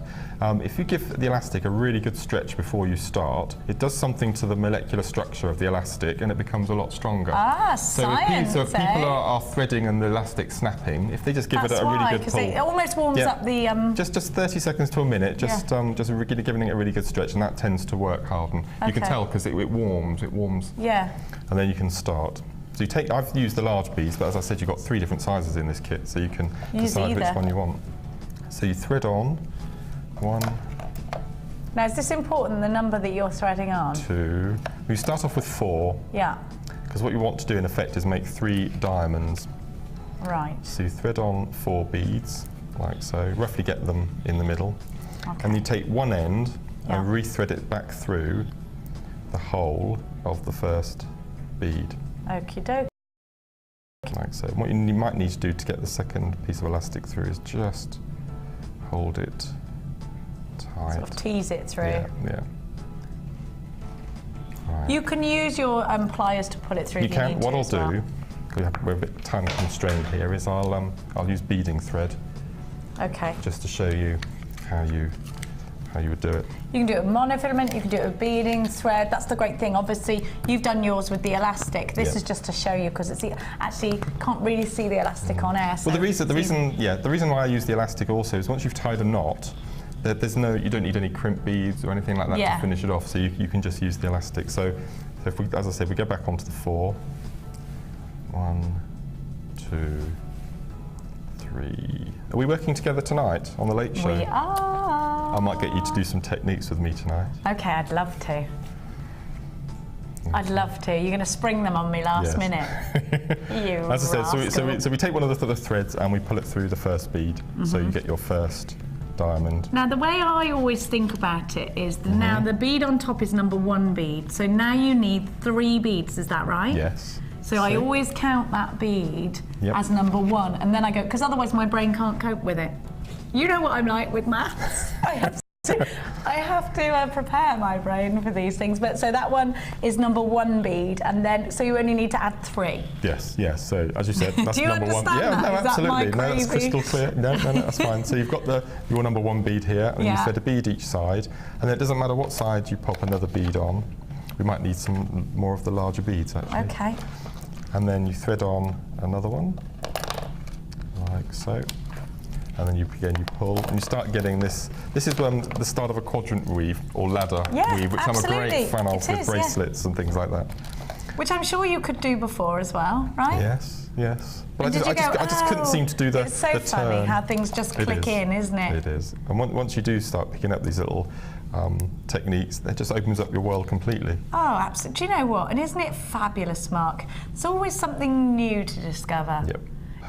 if you give the elastic a really good stretch before you start, it does something to the molecular structure of the elastic and it becomes a lot stronger. Science, so if people are threading and the elastic snapping, if they just give it a really good pull. It almost warms up the... Just 30 seconds to a minute, just really giving it a really good stretch, and that tends to work harden. You can tell because it warms. Yeah. And then you can start. So you take, I've used the large beads, but as I said, you've got 3 different sizes in this kit, so you can decide which one you want. So you thread on 1. Now, is this important, the number that you're threading on? 2. We start off with 4. Yeah. Because what you want to do in effect is make 3 diamonds. Right. So you thread on 4 beads, like so, roughly get them in the middle. Okay. And you take one end and rethread it back through the whole of the first bead. Okie doke. Like so. What you might need to do to get the second piece of elastic through is just hold it tight. Sort of tease it through. Yeah. Right. You can use your pliers to pull it through. You can. What I'll do, we're a bit time constrained here, is I'll use beading thread. Okay. Just to show you how you would do it. You can do it with monofilament, you can do it with beading thread. That's the great thing. Obviously, you've done yours with the elastic. This is just to show you, because it's actually can't really see the elastic on air. So well, the reason why I use the elastic also is once you've tied a knot, you don't need any crimp beads or anything like that to finish it off. So you can just use the elastic. So if we, as I said, we go back onto the 4. 1, 2, 3. Are we working together tonight on the late show? We are. I might get you to do some techniques with me tonight. Okay, I'd love to. I'd love to. You're going to spring them on me last minute. You As I said, so we take one of the threads and we pull it through the first bead, so you get your first diamond. Now, the way I always think about it is now the bead on top is number 1 bead, so now you need 3 beads. Is that right? Yes. So I always count that bead as number 1, and then I go, because otherwise my brain can't cope with it. You know what I'm like with maths. I have to prepare my brain for these things. But so that one is number 1 bead, and then so you only need to add 3. Yes. So as you said, that's Do you number 1. understand Yeah, that? no, Is absolutely. That no, that's crystal clear. No, that's fine. So you've got your number 1 bead here, and you thread a bead each side, and it doesn't matter what side you pop another bead on. We might need some more of the larger beads actually. Okay. And then you thread on another one, like so. And then you pull, and you start getting this. This is the start of a quadrant weave or ladder weave, which I'm a great fan of with bracelets and things like that. Which I'm sure you could do before as well, right? Yes. But I just couldn't seem to do the It's so funny how things just click in, isn't it? It is. And once you do start picking up these little techniques, that just opens up your world completely. Oh, absolutely. Do you know what? And isn't it fabulous, Mark? There's always something new to discover. Yep.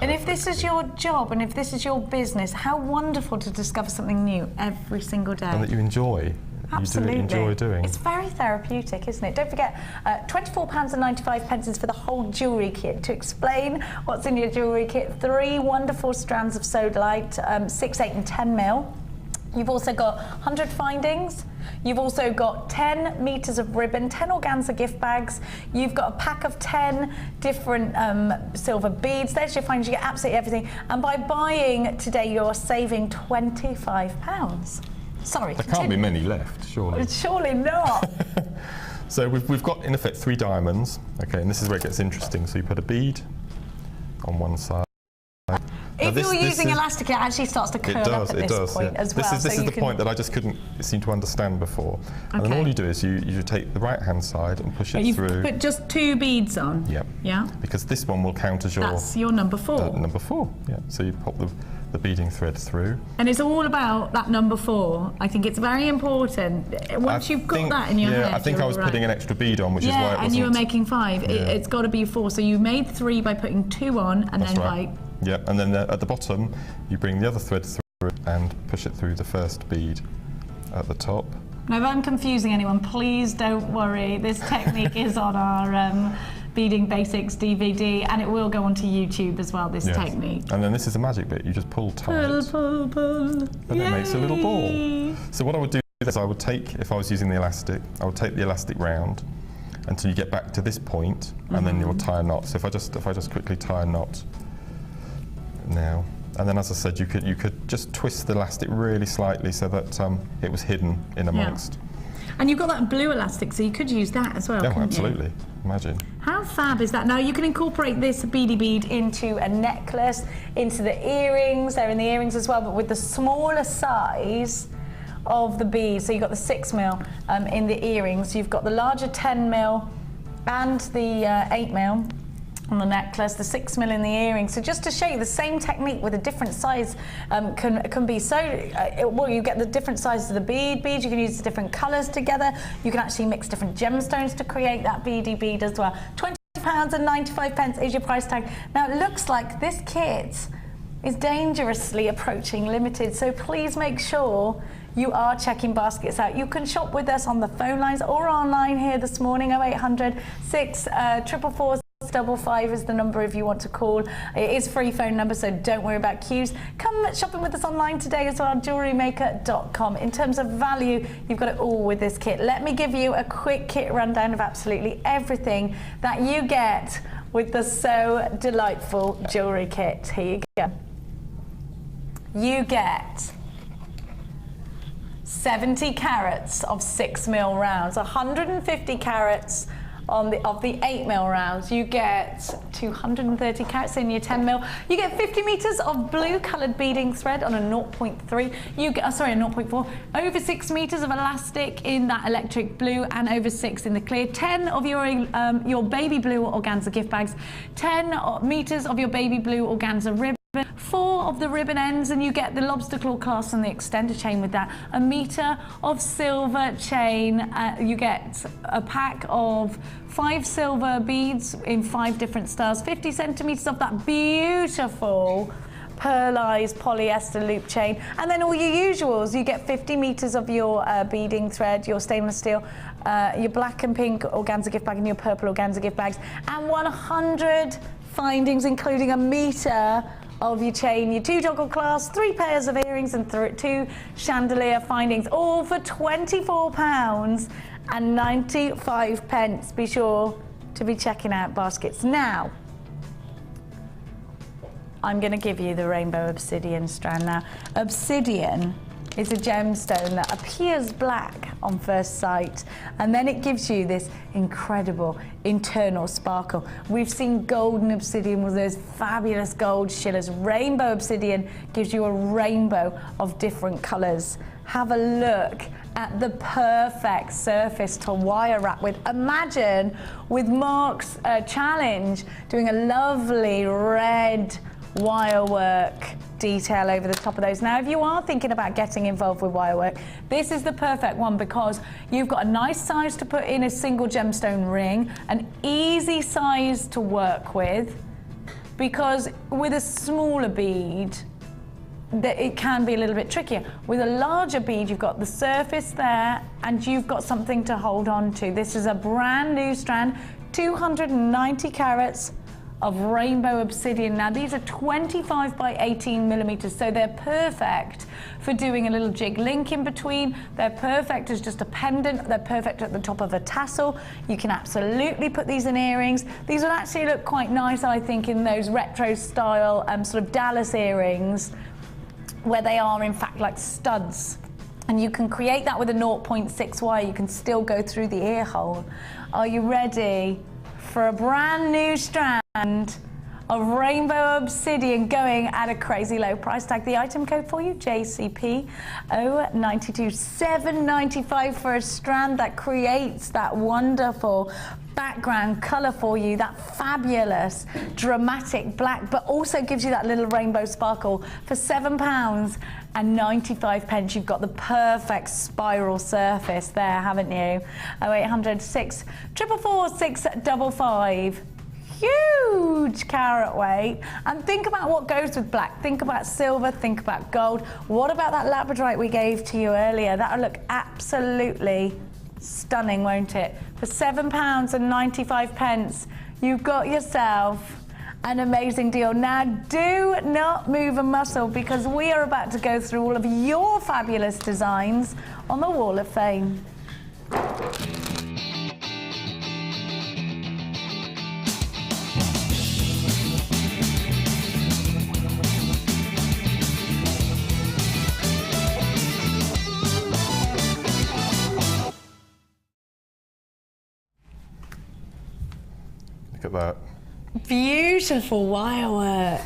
And if this is your job and if this is your business, how wonderful to discover something new every single day. And that you enjoy. Absolutely. You enjoy doing. It's very therapeutic, isn't it? Don't forget, £24.95 is for the whole jewellery kit. To explain what's in your jewellery kit, 3 wonderful strands of Sodalite, 6, 8 and 10 mil. You've also got 100 findings. You've also got 10 meters of ribbon, 10 organza gift bags. You've got a pack of 10 different silver beads. There's your findings. You get absolutely everything. And by buying today, you're saving £25. Sorry. There can't be many left, surely. Surely not. So we've got, in effect, 3 diamonds. Okay, and this is where it gets interesting. So you put a bead on one side. If you're using elastic, it actually starts to curl up at this point as well. This is the point that I just couldn't seem to understand before. And then all you do is you take the right-hand side and push it through. Put just 2 beads on. Yep. Yeah. Because this one will count as your... That's your number 4. Number 4, yeah. So you pop the beading thread through. And it's all about that number 4. I think it's very important. Once you've got that in your head, I think I was putting an extra bead on, which is why it wasn't... and you were making 5. It's got to be 4. So you made 3 by putting 2 on, and then by... Yeah, and then at the bottom, you bring the other thread through and push it through the first bead at the top. Now, if I'm confusing anyone, please don't worry. This technique is on our Beading Basics DVD, and it will go onto YouTube as well, this technique. And then this is the magic bit. You just pull tight. Pull. And it makes a little ball. So what I would do is I would take, if I was using the elastic, I would take the elastic round until you get back to this point, and then you'll tie a knot. So if I just quickly tie a knot now, and then as I said, you could just twist the elastic really slightly so that it was hidden in amongst. Yeah. And you've got that blue elastic, so you could use that as well. Yeah, absolutely. Imagine. How fab is that? Now you can incorporate this beady bead into a necklace, into the earrings. They're in the earrings as well, but with the smaller size of the bead. So you've got the 6 mil in the earrings. You've got the larger 10 mil and the 8 mil. On the necklace, the 6 mil in the earring. So just to show you, the same technique with a different size can be so, well, you get the different sizes of the beads, you can use the different colours together, you can actually mix different gemstones to create that beady bead as well. £20.95 is your price tag. Now it looks like this kit is dangerously approaching limited, so please make sure you are checking baskets out. You can shop with us on the phone lines or online here this morning. 0800 644 55 is the number if you want to call. It is free phone number, so don't worry about queues. Come shopping with us online today as well, jewellerymaker.com. In terms of value, you've got it all with this kit. Let me give you a quick kit rundown of absolutely everything that you get with the So Delightful jewellery kit. Here you go. You get 70 carats of 6 mil rounds, 150 carats of the 8 mil rounds. You get 230 carats in your 10 mil. You get 50 meters of blue colored beading thread on a 0.3. You get, sorry, a 0.4. Over 6 meters of elastic in that electric blue, and over 6 in the clear. 10 of your baby blue organza gift bags. 10 meters of your baby blue organza ribbon. 4 of the ribbon ends, and you get the lobster claw clasp and the extender chain with that. A meter of silver chain. You get a pack of 5 silver beads in 5 different styles. 50 centimeters of that beautiful pearlized polyester loop chain, and then all your usuals. You get 50 meters of your beading thread, your stainless steel, your black and pink organza gift bag, and your purple organza gift bags, and 100 findings, including a meter of your chain, your 2 joggle clasps, 3 pairs of earrings, and 2 chandelier findings, all for £24.95. Be sure to be checking out baskets. Now, I'm going to give you the rainbow obsidian strand. Now, obsidian is a gemstone that appears black on first sight, and then it gives you this incredible internal sparkle. We've seen golden obsidian with those fabulous gold shillers. Rainbow obsidian gives you a rainbow of different colors. Have a look at the perfect surface to wire wrap with. Imagine with Mark's challenge doing a lovely red wire work detail over the top of those. Now, if you are thinking about getting involved with wire work, this is the perfect one because you've got a nice size to put in a single gemstone ring, an easy size to work with, because with a smaller bead, it can be a little bit trickier. With a larger bead, you've got the surface there and you've got something to hold on to. This is a brand new strand, 290 carats of rainbow obsidian. Now these are 25 by 18 millimeters, so they're perfect for doing a little jig link in between. They're perfect as just a pendant. They're perfect at the top of a tassel. You can absolutely put these in earrings. These would actually look quite nice, I think, in those retro style sort of Dallas earrings, where they are in fact like studs. And you can create that with a 0.6 wire. You can still go through the ear hole. Are you ready for a brand new strand of rainbow obsidian going at a crazy low price tag? The item code for you, JCP 092, $7.95 for a strand that creates that wonderful background colour for you, that fabulous dramatic black, but also gives you that little rainbow sparkle for £7.95. You've got the perfect spiral surface there, haven't you? 0800 644 655. Huge carat weight. And think about what goes with black. Think about silver, think about gold. What about that Labradorite we gave to you earlier? That'll look absolutely stunning, won't it? For £7.95, you've got yourself an amazing deal. Now, do not move a muscle because we are about to go through all of your fabulous designs on the Wall of Fame. Look at that. Beautiful wire work.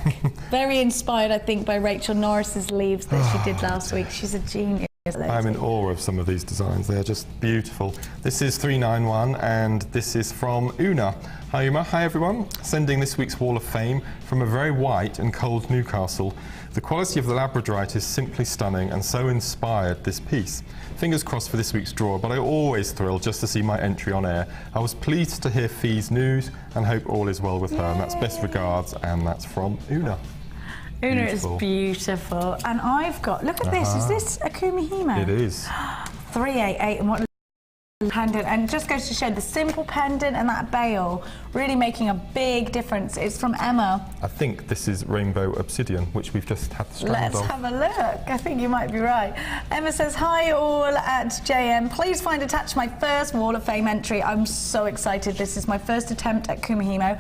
Very inspired, I think, by Rachel Norris's leaves that she did last week. She's a genius. I'm in awe of some of these designs. They're just beautiful. This is 391 and this is from Una. Hi Uma, hi everyone. Sending this week's Wall of Fame from a very white and cold Newcastle. The quality of the Labradorite is simply stunning and so inspired this piece. Fingers crossed for this week's draw, but I always thrill just to see my entry on air. I was pleased to hear Fee's news and hope all is well with her. And that's best regards, and that's from Una. Una is beautiful. And I've got, look at this, is this a Kumihimo? It is. 388, and what pendant, and just goes to show the simple pendant and that bail really making a big difference. It's from Emma. I think this is rainbow obsidian, which we've just had the strand of. Let's have a look. I think you might be right. Emma says, hi all at JM. Please find attached my first Wall of Fame entry. I'm so excited. This is my first attempt at Kumihimo.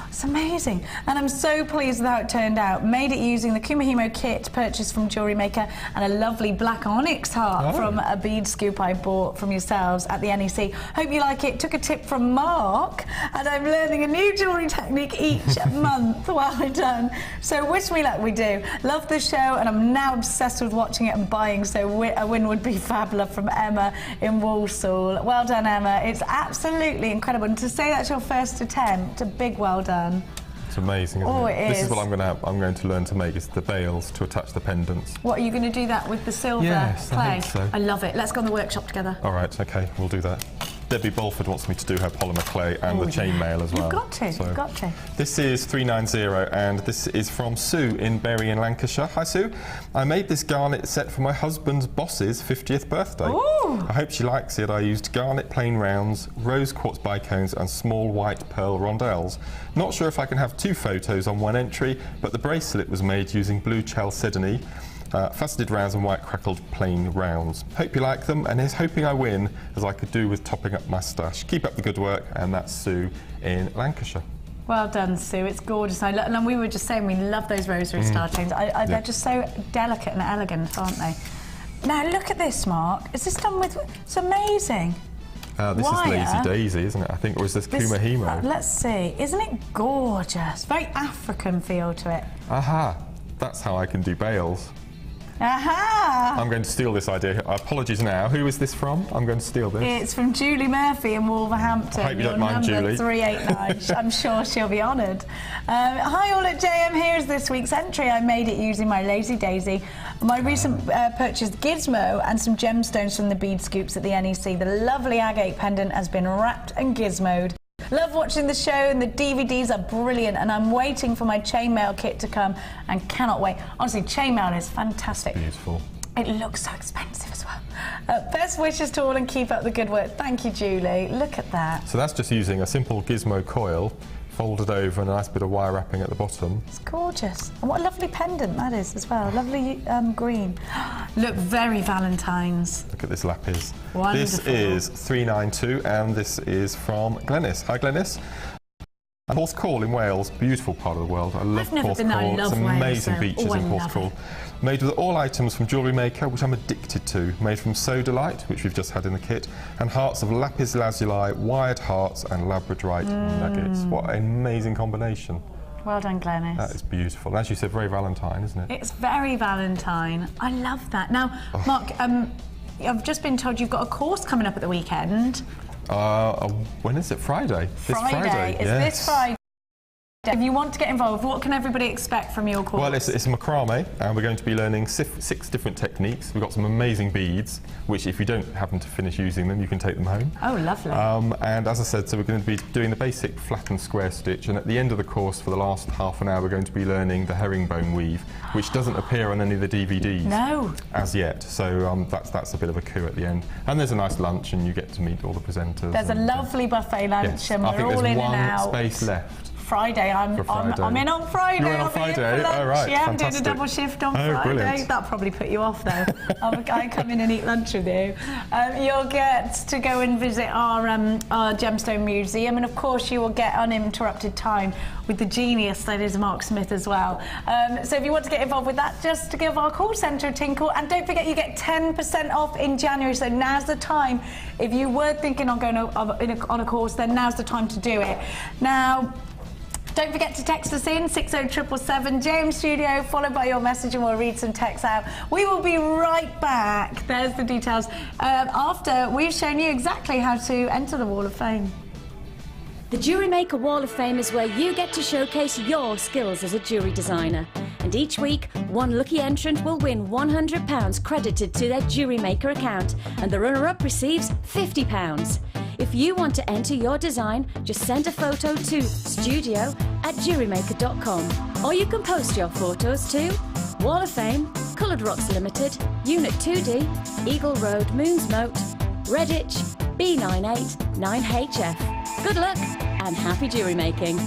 It's amazing. And I'm so pleased with how it turned out. Made it using the Kumihimo kit purchased from Jewellery Maker and a lovely black onyx heart from a bead scoop I bought from yourselves at the NEC. Hope you like it. Took a tip from Mark, and I'm learning a new jewellery technique each month while we're done. So wish me luck, we do. Love the show, and I'm now obsessed with watching it and buying, so a win would be fabulous from Emma in Walsall. Well done, Emma. It's absolutely incredible. And to say that's your first attempt, a big well done. It's amazing, isn't it? It is. This is what I'm going to learn to make, is the bails to attach the pendants. What, are you going to do that with the silver clay? I think so. I love it. Let's go on the workshop together. All right, okay, we'll do that. Debbie Bolford wants me to do her polymer clay and the chainmail as well. You've got to, so you've got to. This is 390 and this is from Sue in Bury in Lancashire. Hi Sue. I made this garnet set for my husband's boss's 50th birthday. Ooh. I hope she likes it. I used garnet plain rounds, rose quartz bicones and small white pearl rondelles. Not sure if I can have two photos on one entry, but the bracelet was made using blue chalcedony, faceted rounds and white crackled plain rounds. Hope you like them, and is hoping I win, as I could do with topping up my stash. Keep up the good work, and that's Sue in Lancashire. Well done, Sue. It's gorgeous. And we were just saying we love those rosary star chains. They're just so delicate and elegant, aren't they? Now look at this, Mark. Is this done with? It's amazing. This is Lazy Daisy, isn't it? I think, or is this Kumihimo? Let's see. Isn't it gorgeous? Very African feel to it. Aha! That's how I can do bails. Aha! I'm going to steal this idea. Apologies now. Who is this from? I'm going to steal this. It's from Julie Murphy in Wolverhampton. I hope you don't mind, Julie. 389. I'm sure she'll be honoured. Hi all at JM, here's this week's entry. I made it using my Lazy Daisy. My recent purchase Gizmo and some gemstones from the bead scoops at the NEC. The lovely agate pendant has been wrapped and gizmoed. Love watching the show and the DVDs are brilliant, and I'm waiting for my chainmail kit to come and cannot wait. Honestly, chainmail is fantastic. Beautiful. It looks so expensive as well. Best wishes to all and keep up the good work. Thank you, Julie. Look at that. So that's just using a simple Gizmo coil, folded over and a nice bit of wire wrapping at the bottom. It's gorgeous. And what a lovely pendant that is as well. Lovely green. Look, very Valentine's. Look at this lapis. Wonderful. This is 392 and this is from Glenys. Hi Glenys. Porthcawl in Wales, beautiful part of the world. I love Porthcawl. It's amazing beaches in Porthcawl. Made with all items from Jewellery Maker, which I'm addicted to. Made from Sodalite, which we've just had in the kit, and hearts of lapis lazuli, wired hearts, and Labradorite nuggets. What an amazing combination. Well done, Glenys. That is beautiful. And as you said, very Valentine, isn't it? It's very Valentine. I love that. Now, Mark, I've just been told you've got a course coming up at the weekend. When is it? Friday? This Friday. It's this Friday. If you want to get involved, what can everybody expect from your course? Well, it's macrame, and we're going to be learning 6 different techniques. We've got some amazing beads, which if you don't happen to finish using them, you can take them home. Oh, lovely. And as I said, so we're going to be doing the basic flat and square stitch, and at the end of the course, for the last half an hour, we're going to be learning the herringbone weave, which doesn't appear on any of the DVDs. No. As yet. So that's a bit of a coup at the end. And there's a nice lunch, and you get to meet all the presenters. There's a lovely buffet lunch, yes, and we're all in and out. I think there's one space left. Friday. I'm in on Friday. You're in on Friday? Oh, right. Yeah, fantastic. I'm doing a double shift on Friday. Brilliant. That'll probably put you off though. I come in and eat lunch with you. You'll get to go and visit our Gemstone Museum, and of course you will get uninterrupted time with the genius that is Mark Smith as well. So if you want to get involved with that, just to give our call centre a tinkle, and don't forget you get 10% off in January, so now's the time. If you were thinking on going on a course, then now's the time to do it. Now, don't forget to text us in 60777 JM Studio, followed by your message, and we'll read some texts out. We will be right back. There's the details. After we've shown you exactly how to enter the Wall of Fame. The Jewellery Maker Wall of Fame is where you get to showcase your skills as a jewellery designer. And each week, one lucky entrant will win £100 credited to their Jewellery Maker account, and the runner-up receives £50. If you want to enter your design, just send a photo to studio@jewellerymaker.com, or you can post your photos to Wall of Fame, Coloured Rocks Limited, Unit 2D, Eagle Road, Moonsmote, Redditch, B98 9HF. Good luck and happy jewellery making.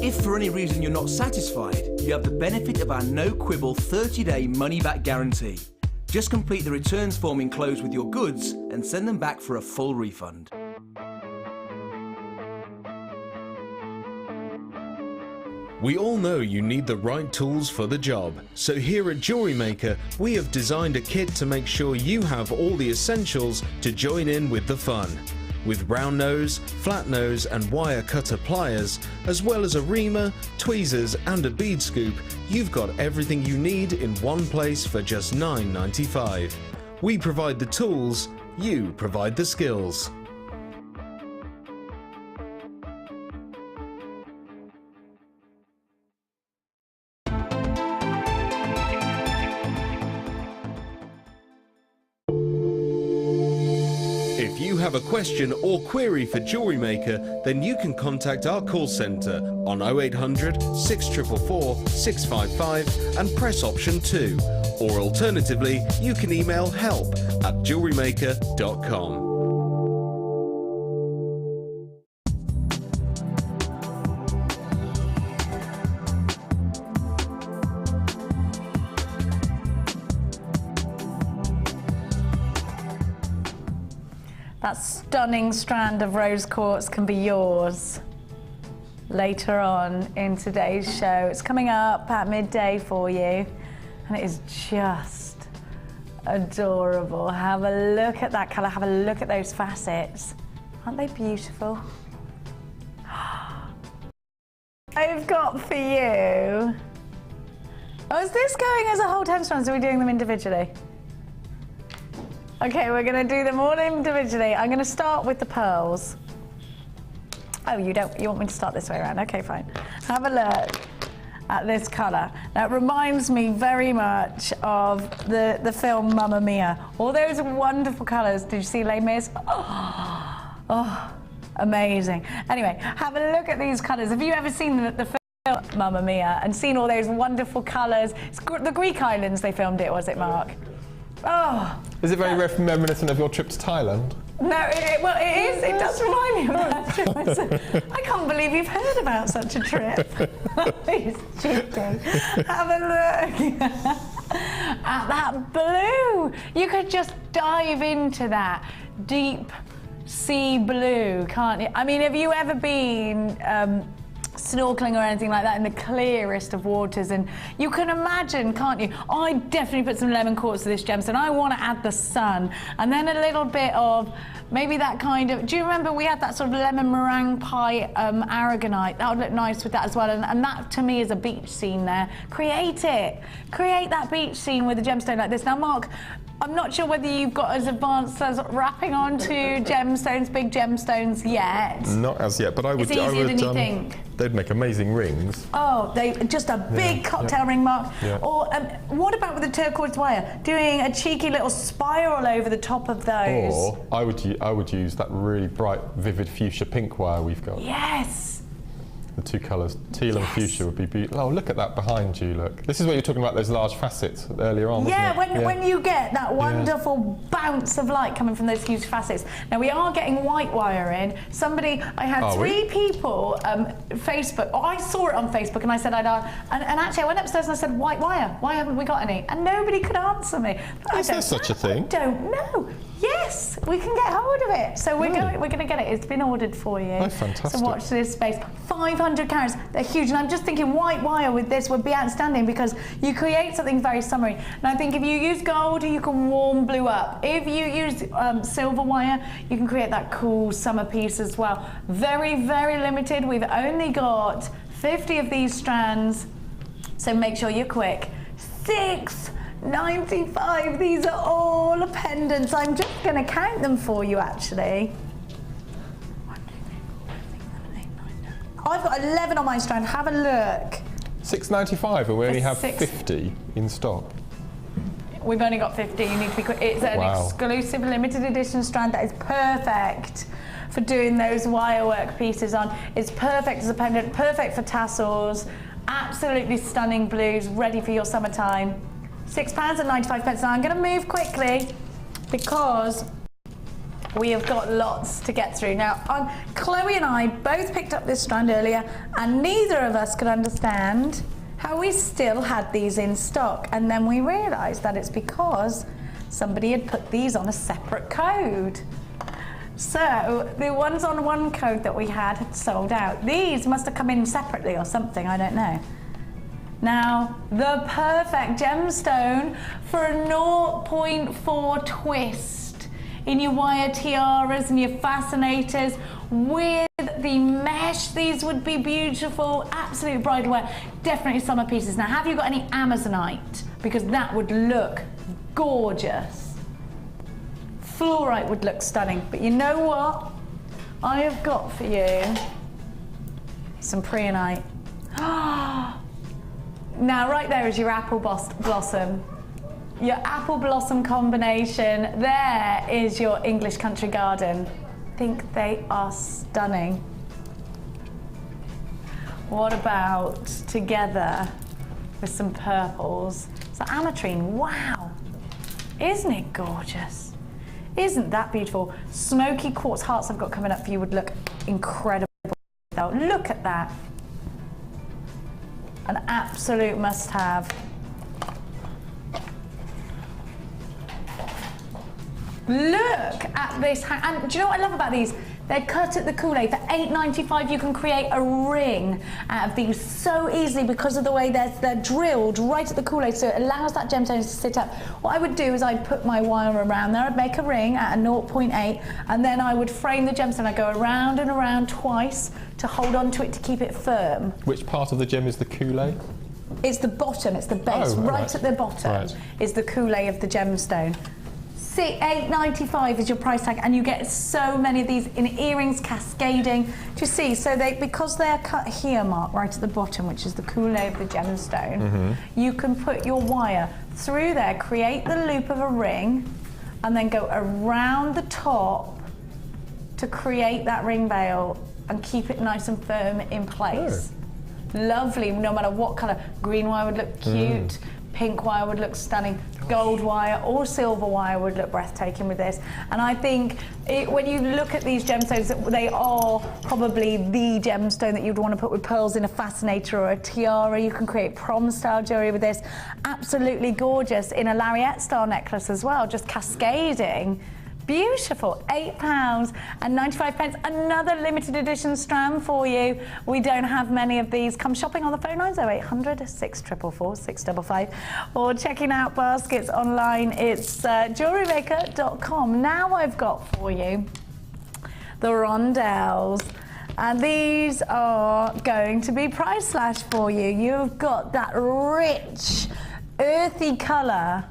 If for any reason you're not satisfied, you have the benefit of our no-quibble 30-day money-back guarantee. Just complete the returns form enclosed with your goods and send them back for a full refund. We all know you need the right tools for the job, so here at Jewellery Maker we have designed a kit to make sure you have all the essentials to join in with the fun. With round nose, flat nose and wire cutter pliers, as well as a reamer, tweezers and a bead scoop, you've got everything you need in one place for just $9.95. We provide the tools, you provide the skills. If you have a question or query for Jewellery Maker, then you can contact our call centre on 0800 6444 655 and press option 2. Or alternatively, you can email help@jewellerymaker.com. That stunning strand of rose quartz can be yours later on in today's show. It's coming up at midday for you, and it is just adorable. Have a look at that colour, have a look at those facets. Aren't they beautiful? I've got for you. Oh, is this going as a whole 10 strands? Or are we doing them individually? Okay, we're going to do them all individually. I'm going to start with the pearls. Oh, you want me to start this way around? Okay, fine. Have a look at this colour. That reminds me very much of the film Mamma Mia. All those wonderful colours. Did you see Les Mis? Oh, amazing. Anyway, have a look at these colours. Have you ever seen the film Mamma Mia and seen all those wonderful colours? It's the Greek islands they filmed it, was it, Mark? Oh. Is it very reminiscent of your trip to Thailand? No, well, it is. It does remind me of that trip. I can't believe you've heard about such a trip. He's cheeky. Have a look at that blue. You could just dive into that deep sea blue, can't you? I mean, have you ever been snorkeling or anything like that in the clearest of waters? And you can imagine, can't you? I definitely put some lemon quartz to this gemstone. I want to add the sun and then a little bit of maybe that kind of, do you remember we had that sort of lemon meringue pie aragonite? That would look nice with that as well. And that to me is a beach scene there. Create it. Create that beach scene with a gemstone like this. Now, Mark, I'm not sure whether you've got as advanced as wrapping onto gemstones, big gemstones yet. Not as yet, but I would. It's easier than you think. They'd make amazing rings. Oh, they just a big cocktail ring, Mark. Yeah. Or what about with the turquoise wire? Doing a cheeky little spiral over the top of those. Or I would use that really bright, vivid fuchsia pink wire we've got. Yes. The two colours, teal and fuchsia, would be beautiful. Oh, look at that behind you, look. This is what you're talking about, those large facets earlier on, Yeah, wasn't it? when you get that wonderful bounce of light coming from those huge facets. Now, we are getting white wire in. I had three people, Facebook, I saw it on Facebook and I said, and actually I went upstairs and I said, white wire, why haven't we got any? And nobody could answer me. Is there such a thing? I don't know. Yes, we can get hold of it. So we're going to get it. It's been ordered for you. Oh, fantastic. So watch this space. 500 carats, they're huge. And I'm just thinking white wire with this would be outstanding because you create something very summery. And I think if you use gold, you can warm blue up. If you use silver wire, you can create that cool summer piece as well. Very, very limited. We've only got 50 of these strands. So make sure you're quick. $6.95. These are all pendants. I'm just going to count them for you, actually. 1, 2, 3, 4, 5, 6, 7, 8, 9, 10. I've got 11 on my strand. Have a look. $6.95, and we only have 50 in stock. We've only got 50. You need to be quick. It's an exclusive limited edition strand that is perfect for doing those wire work pieces on. It's perfect as a pendant, perfect for tassels. Absolutely stunning blues, ready for your summertime. £6.95. Now I'm going to move quickly because we have got lots to get through. Now, Chloe and I both picked up this strand earlier and neither of us could understand how we still had these in stock. And then we realised that it's because somebody had put these on a separate code. So the ones on one code that we had sold out. These must have come in separately or something, I don't know. Now, the perfect gemstone for a 0.4 twist in your wire tiaras and your fascinators with the mesh. These would be beautiful, absolute bridal wear, definitely summer pieces. Now, have you got any Amazonite? Because that would look gorgeous. Fluorite would look stunning, but you know what? I have got for you some preonite. Now, right there is your apple blossom. Your apple blossom combination. There is your English country garden. I think they are stunning. What about together with some purples? So Ametrine, wow. Isn't it gorgeous? Isn't that beautiful? Smoky quartz hearts I've got coming up for you would look incredible. Look at that. An absolute must-have. Look at this, and do you know what I love about these? They're cut at the Kool-Aid. For $8.95 you can create a ring out of these so easily because of the way they're drilled right at the Kool-Aid, so it allows that gemstone to sit up. What I would do is I'd put my wire around there, I'd make a ring at a 0.8, and then I would frame the gemstone. I'd go around and around twice to hold on to it to keep it firm. Which part of the gem is the Kool-Aid? It's the bottom, it's the base. Oh, right at the bottom is the Kool-Aid of the gemstone. $8.95 is your price tag, and you get so many of these in earrings, cascading. Do you see? So because they're cut here, Mark, right at the bottom, which is the Kool-Aid of the gemstone, you can put your wire through there, create the loop of a ring, and then go around the top to create that ring veil and keep it nice and firm in place. Oh. Lovely, no matter what colour. Green wire would look cute. Pink wire would look stunning, gold wire or silver wire would look breathtaking with this. And I think when you look at these gemstones, they are probably the gemstone that you'd want to put with pearls in a fascinator or a tiara. You can create prom style jewellery with this. Absolutely gorgeous in a lariat style necklace as well, just cascading. Beautiful, £8.95. Another limited edition strand for you. We don't have many of these. Come shopping on the phone lines 0800 644 655 or checking out baskets online. It's jewellerymaker.com. Now I've got for you the rondelles. And these are going to be price slash for you. You've got that rich, earthy colour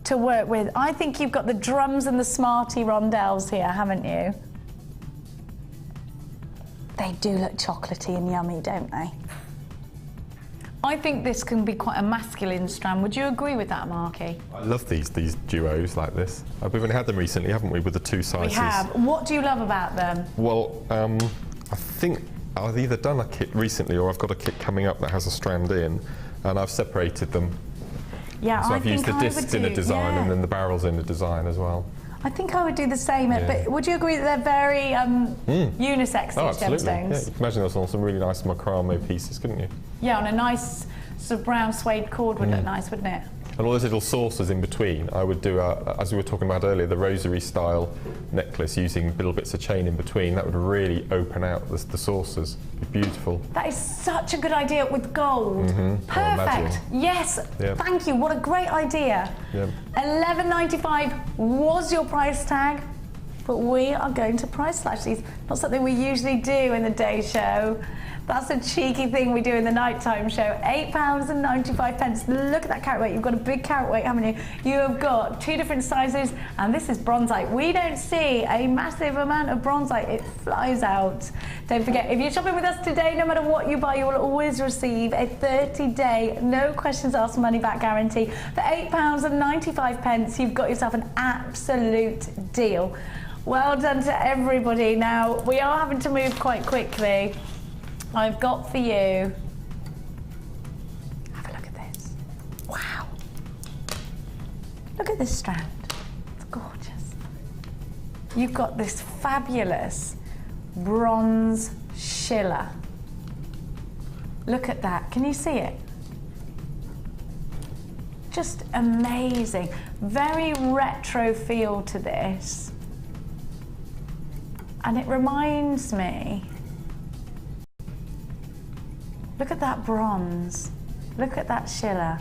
to work with. I think you've got the drums and the smarty rondelles here, haven't you? They do look chocolatey and yummy, don't they? I think this can be quite a masculine strand. Would you agree with that, Marky? I love these duos like this. We've only had them recently, haven't we, with the two sizes? We have. What do you love about them? Well, I think I've either done a kit recently or I've got a kit coming up that has a strand in, and I've separated them. Yeah, so I've used the discs in a design and then the barrels in a design as well. I think I would do the same, but would you agree that they're very unisex, these gemstones? Yeah, you can imagine those on some really nice macrame pieces, couldn't you? Yeah, on a nice sort of brown suede cord would look nice, wouldn't it? And all those little saucers in between, I would do, as we were talking about earlier, the rosary style necklace using little bits of chain in between. That would really open out the saucers. It'd be beautiful. That is such a good idea with gold. Perfect. Yes. Yep. Thank you. What a great idea. Yep. $11.95 was your price tag, but we are going to price slash these. Not something we usually do in the day show. That's a cheeky thing we do in the nighttime show. £8.95. Look at that carat weight. You've got a big carat weight, haven't you? You have got two different sizes, and this is bronzite. We don't see a massive amount of bronzite. It flies out. Don't forget, if you're shopping with us today, no matter what you buy, you will always receive a 30-day, no questions asked, money-back guarantee. For £8.95, you've got yourself an absolute deal. Well done to everybody. Now, we are having to move quite quickly. I've got for you, have a look at this. Wow. Look at this strand. It's gorgeous. You've got this fabulous bronze schiller. Look at that. Can you see it? Just amazing. Very retro feel to this. And it reminds me, look at that bronze. Look at that schiller.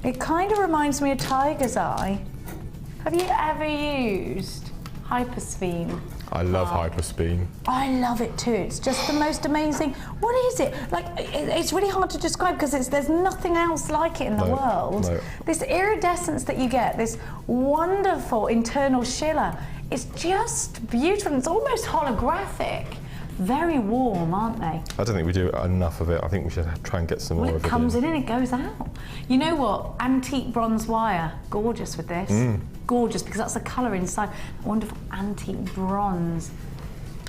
It kind of reminds me of tiger's eye. Have you ever used hyperspine? I love hyperspine. I love it too. It's just the most amazing. What is it? Like, it's really hard to describe because there's nothing else like it in the world. No. This iridescence that you get, this wonderful internal schiller, it's just beautiful. It's almost holographic. Very warm, aren't they? I don't think we do enough of it. I think we should try and get some more of it. It comes in and it goes out. You know what? Antique bronze wire. Gorgeous with this. Gorgeous, because that's the colour inside. Wonderful antique bronze.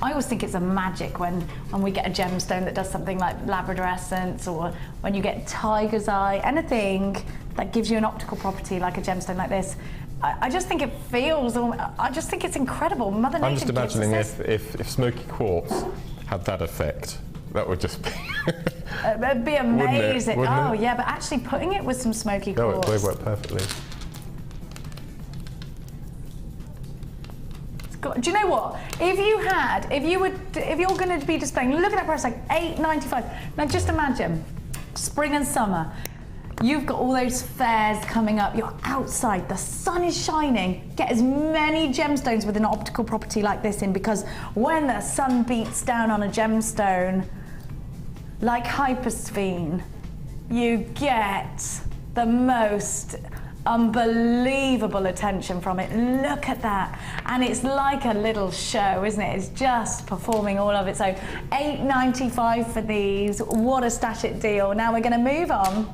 I always think it's a magic when we get a gemstone that does something like Labrador essence, or when you get tiger's eye, anything that gives you an optical property like a gemstone like this. I just think it feels, I just think it's incredible. Mother Nature. I'm just imagining if Smoky Quartz had that effect, that would just be... It'd be amazing. Wouldn't it? Yeah, but actually putting it with some Smoky Quartz. No, they work perfectly. It's Do you know what? If you're going to be displaying, look at that price, like $8.95. Now just imagine, spring and summer, you've got all those fairs coming up, you're outside, the sun is shining, get as many gemstones with an optical property like this in, because when the sun beats down on a gemstone, like hypersphene, you get the most unbelievable attention from it. Look at that. And it's like a little show, isn't it? It's just performing all of its own. $8.95 for these. What a stash it deal. Now we're going to move on.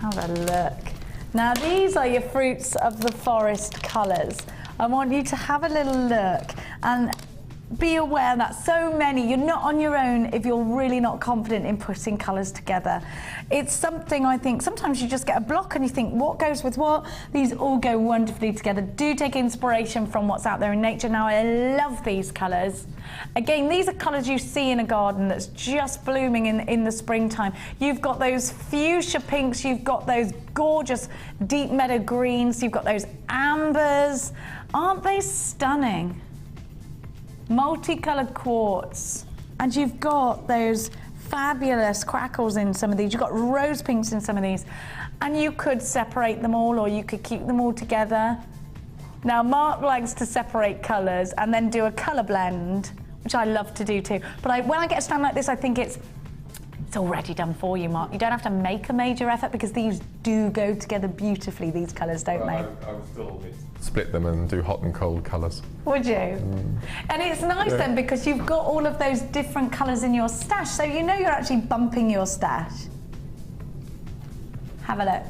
Have a look. Now these are your fruits of the forest colours. I want you to have a little look and be aware that so many, you're not on your own if you're really not confident in putting colours together. It's something, I think, sometimes you just get a block and you think, what goes with what? These all go wonderfully together. Do take inspiration from what's out there in nature. Now, I love these colours. Again, these are colours you see in a garden that's just blooming in the springtime. You've got those fuchsia pinks, you've got those gorgeous deep meadow greens, you've got those ambers. Aren't they stunning? Multicoloured quartz, and you've got those fabulous crackles in some of these. You've got rose pinks in some of these, and you could separate them all or you could keep them all together. Now Mark likes to separate colours and then do a colour blend, which I love to do too, but when I get a strand like this, I think it's already done for you, Mark. You don't have to make a major effort because these do go together beautifully, these colours, don't they? I would still split them and do hot and cold colours. Would you? And it's nice then because you've got all of those different colours in your stash, so you know you're actually bumping your stash. Have a look.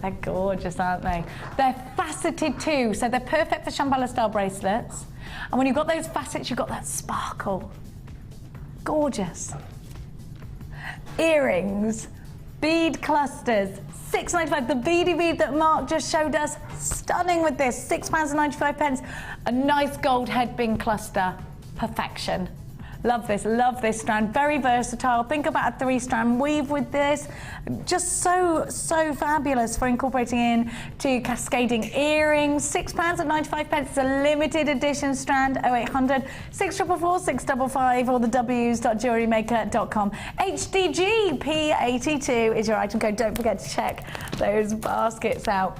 They're gorgeous, aren't they? They're faceted too, so they're perfect for Shambhala style bracelets. And when you've got those facets, you've got that sparkle. Gorgeous. Earrings, bead clusters, $6.95. The beady bead that Mark just showed us, stunning with this, £6.95. A nice gold head bing cluster, perfection. Love this strand, very versatile. Think about a 3-strand weave with this. Just so fabulous for incorporating in to cascading earrings. £6.95. It's a limited edition strand, 0800 644 655 or the w's.jewellerymaker.com. HDG P82 is your item code. Don't forget to check those baskets out.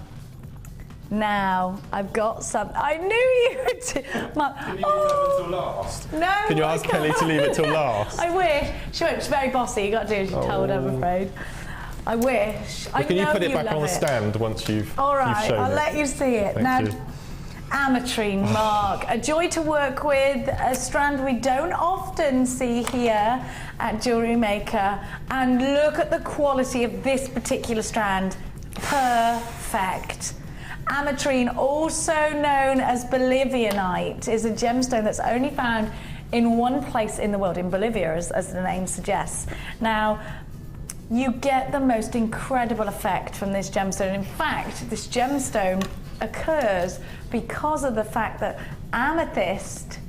Now, I've got some. I knew you would. Can you leave that until last? No. Can you ask Kelly to leave it till last? I wish. She's very bossy. You got to do as you're told, I'm afraid. I wish. Well, can you put it back on the stand once you've All right, shown I'll it? let you see it. Thank Now, you. Ametrine, Mark, a joy to work with, a strand we don't often see here at Jewellery Maker. And look at the quality of this particular strand. Perfect. Ametrine, also known as Bolivianite, is a gemstone that's only found in one place in the world, in Bolivia, as the name suggests. Now, you get the most incredible effect from this gemstone. In fact, this gemstone occurs because of the fact that amethyst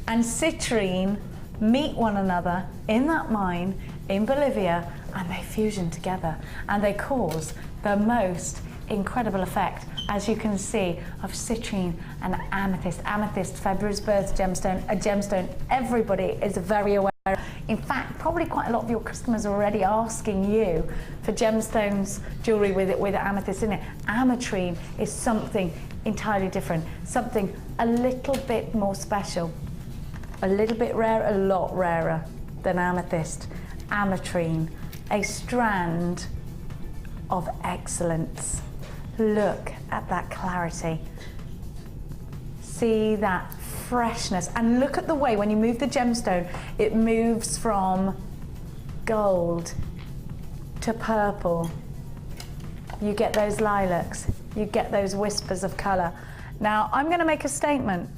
and citrine meet one another in that mine in Bolivia, and they fusion together, and they cause the most incredible effect, as you can see, of citrine and amethyst. Amethyst, February's birth gemstone, a gemstone everybody is very aware of. In fact, probably quite a lot of your customers are already asking you for gemstones, jewellery with amethyst in it. Ametrine is something entirely different, something a little bit more special, a little bit rare, a lot rarer than amethyst. Ametrine, a strand of excellence. Look at that clarity. See that freshness. And look at the way, when you move the gemstone, it moves from gold to purple. You get those lilacs. You get those whispers of colour. Now, I'm going to make a statement.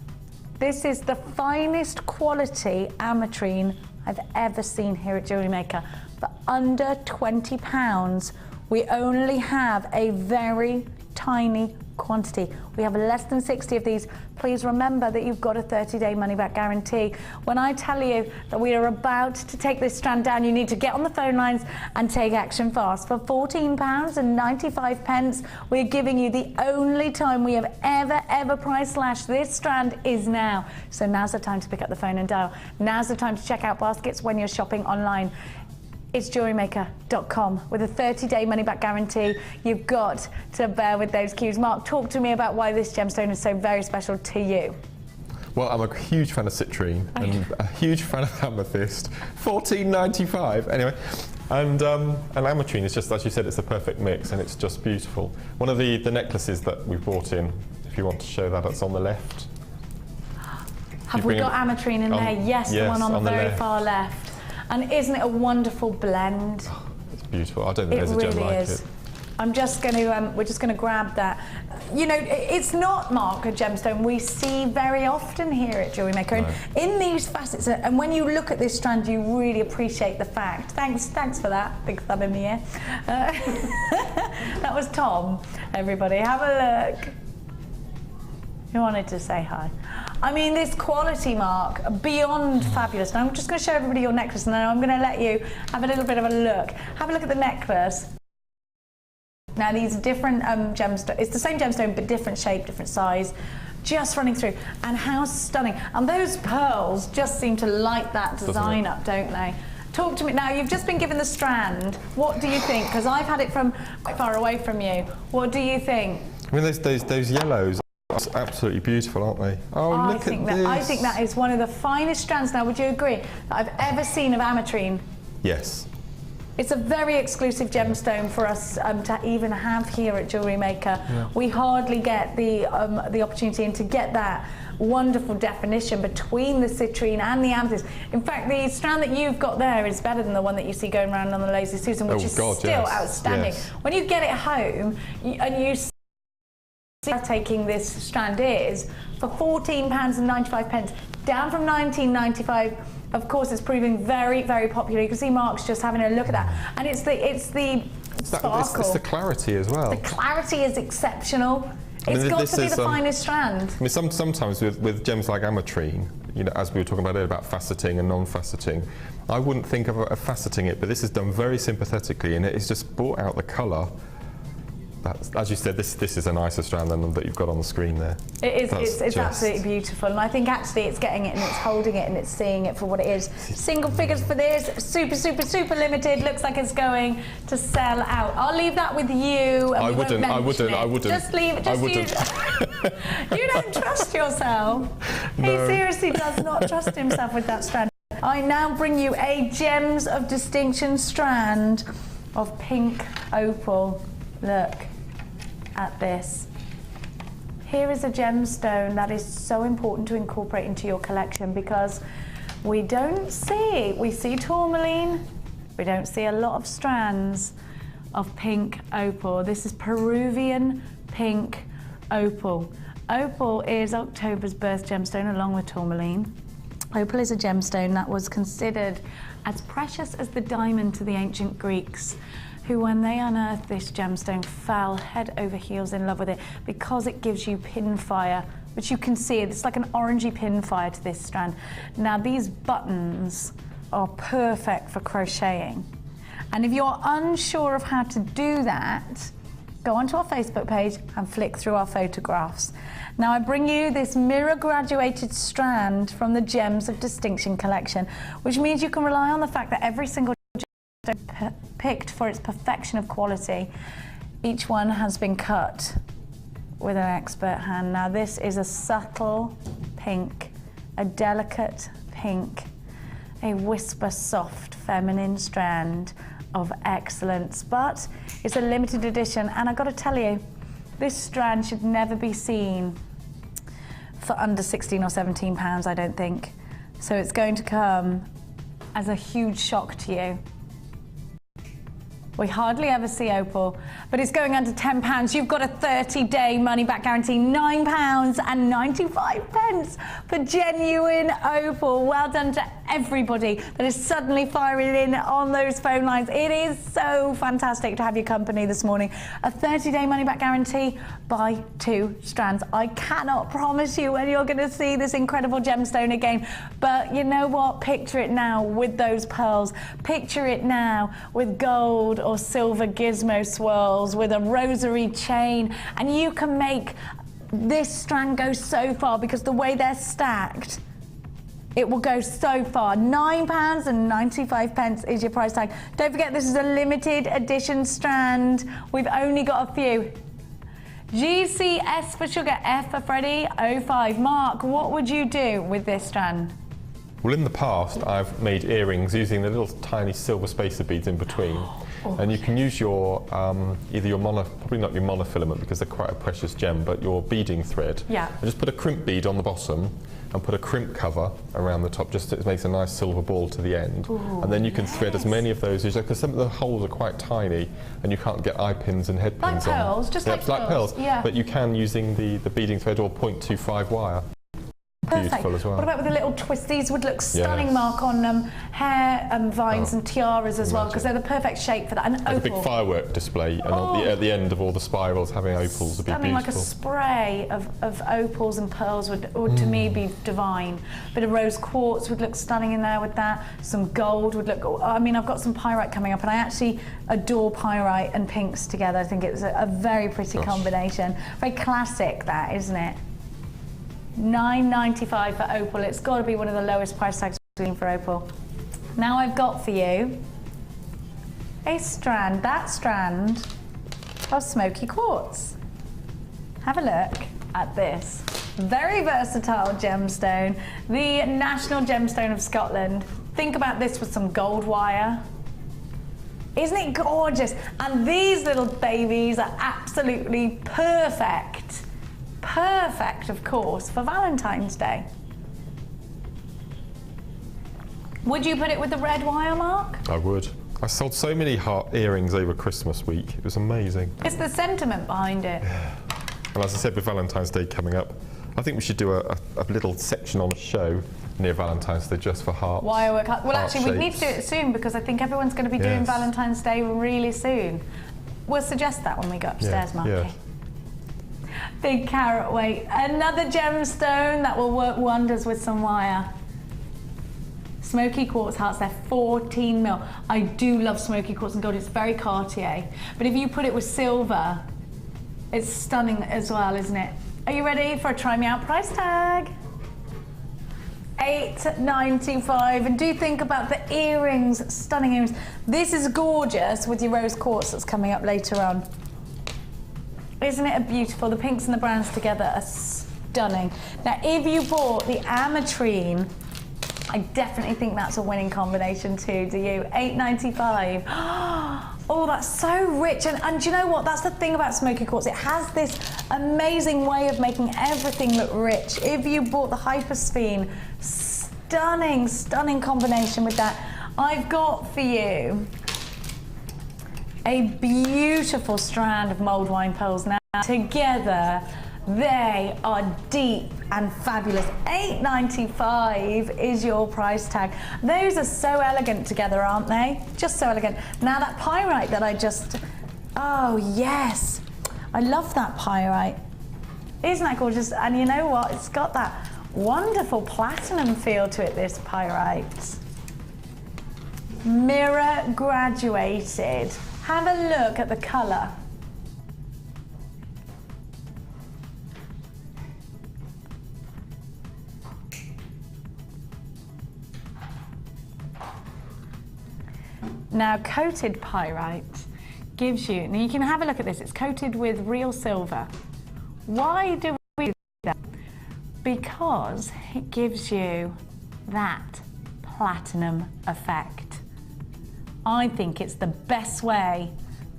This is the finest quality ametrine I've ever seen here at Jewellery Maker. For under £20, we only have a very tiny quantity. We have less than 60 of these. Please remember that you've got a 30-day money-back guarantee. When I tell you that we are about to take this strand down, you need to get on the phone lines and take action fast. For £14.95, we're giving you the only time we have ever price slashed this strand is now. So now's the time to pick up the phone and dial. Now's the time to check out baskets when you're shopping online. It's jewellerymaker.com with a 30-day money-back guarantee. You've got to bear with those cues. Mark, talk to me about why this gemstone is so very special to you. Well, I'm a huge fan of citrine and a huge fan of amethyst. $14.95 anyway. And ametrine is just, as you said, it's a perfect mix and it's just beautiful. One of the necklaces that we brought in, if you want to show that, it's on the left. Have we got ametrine in there? Yes, the one on the very far left. And isn't it a wonderful blend? Oh, it's beautiful. I don't think there's a gem like it. I'm just going to, we're just going to grab that. You know, it's not, Mark, a gemstone we see very often here at Jewellery Maker. And in these facets, and when you look at this strand, you really appreciate the fact. Thanks for that, big thumb in the air. That was Tom, everybody. Have a look. Who wanted to say hi? I mean, this quality, Mark, beyond fabulous. Now I'm just going to show everybody your necklace and then I'm going to let you have a little bit of a look. Have a look at the necklace. Now these are different gemstones. It's the same gemstone but different shape, different size. Just running through. And how stunning. And those pearls just seem to light that design up, don't they? Talk to me. Now, you've just been given the strand. What do you think? Because I've had it from quite far away from you. What do you think? I mean, those yellows. Absolutely beautiful, aren't they? Oh, look at this. I think that is one of the finest strands now, would you agree, that I've ever seen of ametrine? Yes. It's a very exclusive gemstone for us to even have here at Jewellery Maker. Yeah. We hardly get the opportunity and to get that wonderful definition between the citrine and the amethyst. In fact, the strand that you've got there is better than the one that you see going around on the Lazy Susan, which is still outstanding. Yes. When you get it home and you see how taking this strand is for £14.95, down from £19.95. Of course, it's proving very popular. You can see Mark's just having a look at that, and it's the sparkle. It's the clarity as well. The clarity is exceptional. It's got to be the finest strand. I mean, sometimes with gems like ametrine, you know, as we were talking about earlier about faceting and non-faceting, I wouldn't think of faceting it, but this is done very sympathetically, and it's just brought out the colour. As you said, this is a nicer strand than that you've got on the screen there. It is. It's absolutely beautiful, and I think actually it's getting it and it's holding it and it's seeing it for what it is. Single figures for this, super limited. Looks like it's going to sell out. I'll leave that with you. And I wouldn't. Just leave it. You don't trust yourself. No. He seriously does not trust himself with that strand. I now bring you a Gems of Distinction strand of pink opal. Look at this. Here is a gemstone that is so important to incorporate into your collection because we see tourmaline, we don't see a lot of strands of pink opal. This is Peruvian pink opal. Opal is October's birth gemstone along with tourmaline. Opal is a gemstone that was considered as precious as the diamond to the ancient Greeks, who, when they unearthed this gemstone, fell head over heels in love with it because it gives you pin fire, which you can see. It's like an orangey pin fire to this strand. Now, these buttons are perfect for crocheting. And if you're unsure of how to do that, go onto our Facebook page and flick through our photographs. Now, I bring you this mirror graduated strand from the Gems of Distinction collection, which means you can rely on the fact that every single picked for its perfection of quality. Each one has been cut with an expert hand. Now this is a subtle pink, a delicate pink, a whisper soft feminine strand of excellence, but it's a limited edition, and I've got to tell you, this strand should never be seen for under 16 or 17 pounds, I don't think. So it's going to come as a huge shock to you We hardly ever see opal, but it's going under £10. You've got a 30-day money-back guarantee, £9.95 for genuine opal. Well done to everybody that is suddenly firing in on those phone lines. It is so fantastic to have your company this morning. A 30-day money-back guarantee, buy 2 strands. I cannot promise you when you're going to see this incredible gemstone again, but you know what? Picture it now with those pearls. Picture it now with gold or silver gizmo swirls, with a rosary chain, and you can make this strand go so far because the way they're stacked, it will go so far. £9.95 is your price tag. Don't forget, this is a limited edition strand. We've only got a few. GCS for sugar, F for Freddie, 05. Mark, what would you do with this strand? Well, in the past, I've made earrings using the little tiny silver spacer beads in between. And you can use your, either your probably not your monofilament because they're quite a precious gem, but your beading thread. Yeah. And just put a crimp bead on the bottom and put a crimp cover around the top, just so it makes a nice silver ball to the end. Ooh, and then you can thread as many of those as you like, because some of the holes are quite tiny and you can't get eye pins and head pins on. Like pearls, just like pearls. Yeah. But you can using the beading thread or 0.25 wire. Perfect. Beautiful as well. What about with the little twists? These would look stunning, Yes. Mark, on hair vines and tiaras as well, because they're the perfect shape for that. And Like a big opal. firework display, and at the end of all the spirals having opals would be Stunning, beautiful. like a spray of opals and pearls would to me be divine. Bit of rose quartz would look stunning in there with that. Some gold would look. I mean, I've got some pyrite coming up, and I actually adore pyrite and pinks together. I think it's a very pretty combination. Very classic, that, isn't it? $9.95 for opal. It's got to be one of the lowest price tags we've seen for opal. Now I've got for you a strand, that strand of Smoky quartz. Have a look at this. Very versatile gemstone, the national gemstone of Scotland. Think about this with some gold wire. Isn't it gorgeous? And these little babies are absolutely perfect. Perfect, of course, for Valentine's Day. Would you put it with the red wire, Mark? I would. I sold so many heart earrings over Christmas week. It was amazing. It's the sentiment behind it. And as I said, with Valentine's Day coming up, I think we should do a little section on a show near Valentine's Day just for hearts. Wirework. Well, actually, we need to do shapes. it soon because I think everyone's going to be doing Valentine's Day really soon. We'll suggest that when we go upstairs, Mark. Yeah. Big carat weight. Another gemstone that will work wonders with some wire. Smoky quartz hearts, they're 14 mil. I do love smoky quartz and gold, it's very Cartier. But if you put it with silver, it's stunning as well, isn't it? Are you ready for a try me out price tag? $8.95, and do think about the earrings, stunning earrings. This is gorgeous with your rose quartz that's coming up later on. Isn't it beautiful? The pinks and the browns together are stunning. Now, if you bought the Ametrine, I definitely think that's a winning combination too, do you? $8.95. Oh, that's so rich. And do you know what? That's the thing about Smoky quartz. It has this amazing way of making everything look rich. If you bought the Hypersphere, stunning, stunning combination with that. I've got for you a beautiful strand of mulled wine pearls. Now, together, they are deep and fabulous. $8.95 is your price tag. Those are so elegant together, aren't they? Just so elegant. Now, that pyrite that I just... Oh, yes. I love that pyrite. Isn't that gorgeous? And you know what? It's got that wonderful platinum feel to it, this pyrite. Mirror graduated. Have a look at the colour. Now, coated pyrite gives you, now you can have a look at this, it's coated with real silver. Why do we do that? Because it gives you that platinum effect. I think it's the best way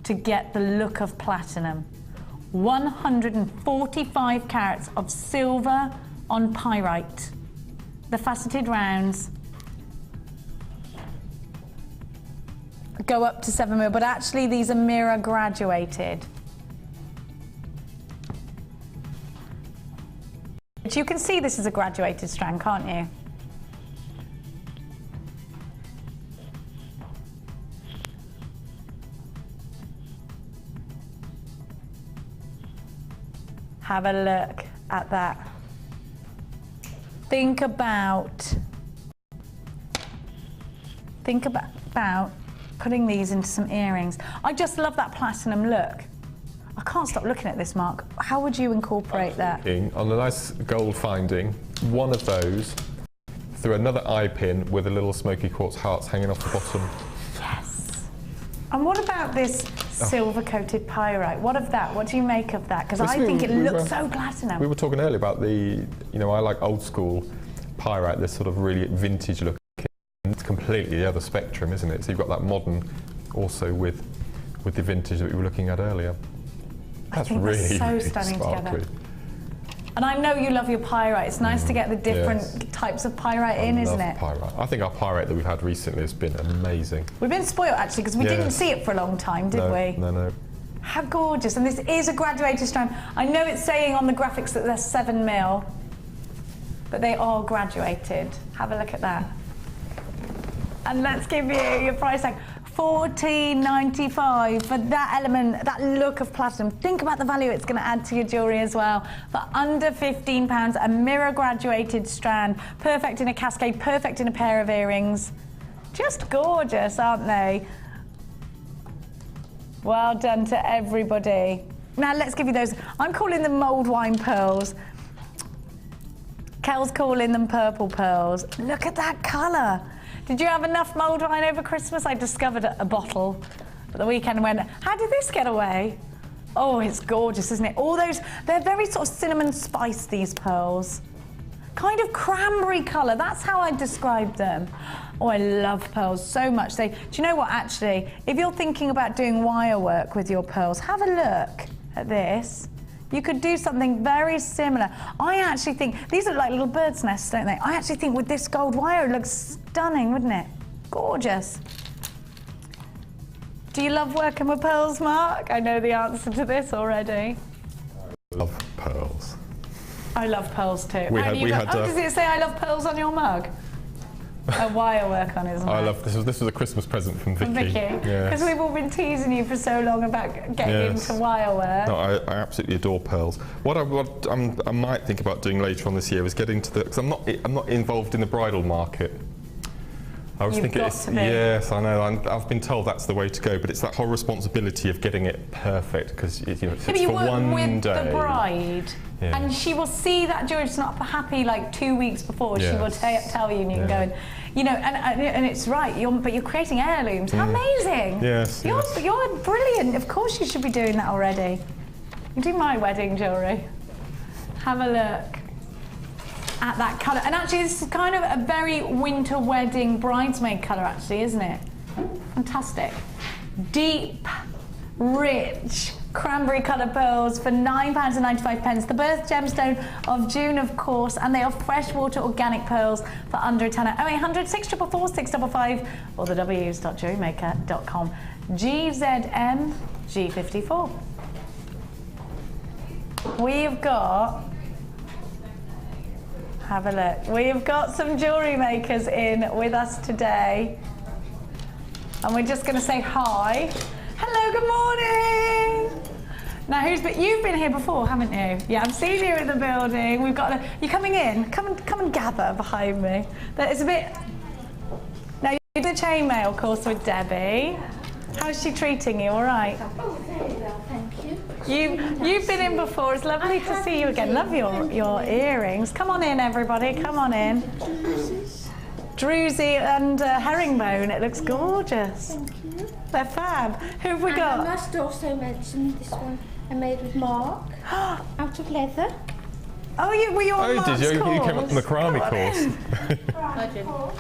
to get the look of platinum. 145 carats of silver on pyrite. The faceted rounds. go up to 7 mil, but actually these are mirror graduated. But you can see this is a graduated strand, can't you? Have a look at that. Think about putting these into some earrings. I just love that platinum look. I can't stop looking at this, Mark. How would you incorporate that? On a nice gold finding, one of those through another eye pin with a little smoky quartz hearts hanging off the bottom. Yes. And what about this silver-coated pyrite? What of that? What do you make of that? Because I think it looks so platinum. We were talking earlier about the, I like old school pyrite, this sort of really vintage look. It's completely the other spectrum, isn't it? So you've got that modern also with the vintage that we were looking at earlier. That's really so stunning sparkly. together. And I know you love your pyrite. It's nice to get the different types of pyrite in, isn't it? Pyrite. I think our pyrite that we've had recently has been amazing. We've been spoiled actually because we didn't see it for a long time, did we? No. How gorgeous. And this is a graduated strand. I know it's saying on the graphics that they're 7 mil, but they are graduated. Have a look at that. And let's give you your price tag. $14.95 for that element, that look of platinum. Think about the value it's going to add to your jewellery as well. For under £15, a mirror graduated strand, perfect in a cascade, perfect in a pair of earrings. Just gorgeous, aren't they? Well done to everybody. Now let's give you those. I'm calling them mulled wine pearls. Kel's calling them purple pearls. Look at that colour. Did you have enough mulled wine over Christmas? I discovered a bottle at the weekend and went, how did this get away? Oh, it's gorgeous, isn't it? All those, they're very sort of cinnamon spice, these pearls. Kind of cranberry colour, that's how I describe them. Oh, I love pearls so much. Do you know what, actually, if you're thinking about doing wire work with your pearls, have a look at this. You could do something very similar. I actually think, these are like little bird's nests, don't they? I actually think with this gold wire, it looks stunning, wouldn't it? Gorgeous. Do you love working with pearls, Mark? I know the answer to this already. I love pearls. I love pearls too. Does it say I love pearls on your mug? A wire work on his mug. I love this. This was a Christmas present from Vicky. Because we've all been teasing you for so long about getting into wire work. No, I absolutely adore pearls. What I might think about doing later on this year is getting to the, because I'm not involved in the bridal market. I was thinking, yes, I know. I've been told that's the way to go, but it's that whole responsibility of getting it perfect because it's for one day. The bride, and she will see that jewelry. It's not happy like 2 weeks before. She will tell you, and you can go and, and it's right. But you're creating heirlooms. How amazing! Yes, you're brilliant. Of course, you should be doing that already. You do my wedding jewelry. Have a look at that colour. And actually this is kind of a very winter wedding bridesmaid colour actually, isn't it? Fantastic. Deep, rich, cranberry coloured pearls for £9.95. The birth gemstone of June, of course, and they are freshwater organic pearls for under a tenner. 0800 644 655 or the w's.jewellerymaker.com. GZM G54. We've got, have a look. We've got some jewellery makers in with us today. And we're just going to say hi. Hello, good morning. Now, you've been here before, haven't you? Yeah, I've seen you in the building. We've got, you coming in? Come and gather behind me. It's a bit, now you did a chainmail course with Debbie. How's she treating you, all right? Oh, very well, thank you. You've been in before. It's lovely to see you again. Love your earrings. Come on in, everybody. Come on in. Druzy and herringbone. It looks gorgeous. Thank you. They're fab. Who have we got? I must also mention this one I made with Mark out of leather. Oh, were you on Mark's did you? course? You came up on the macrame course.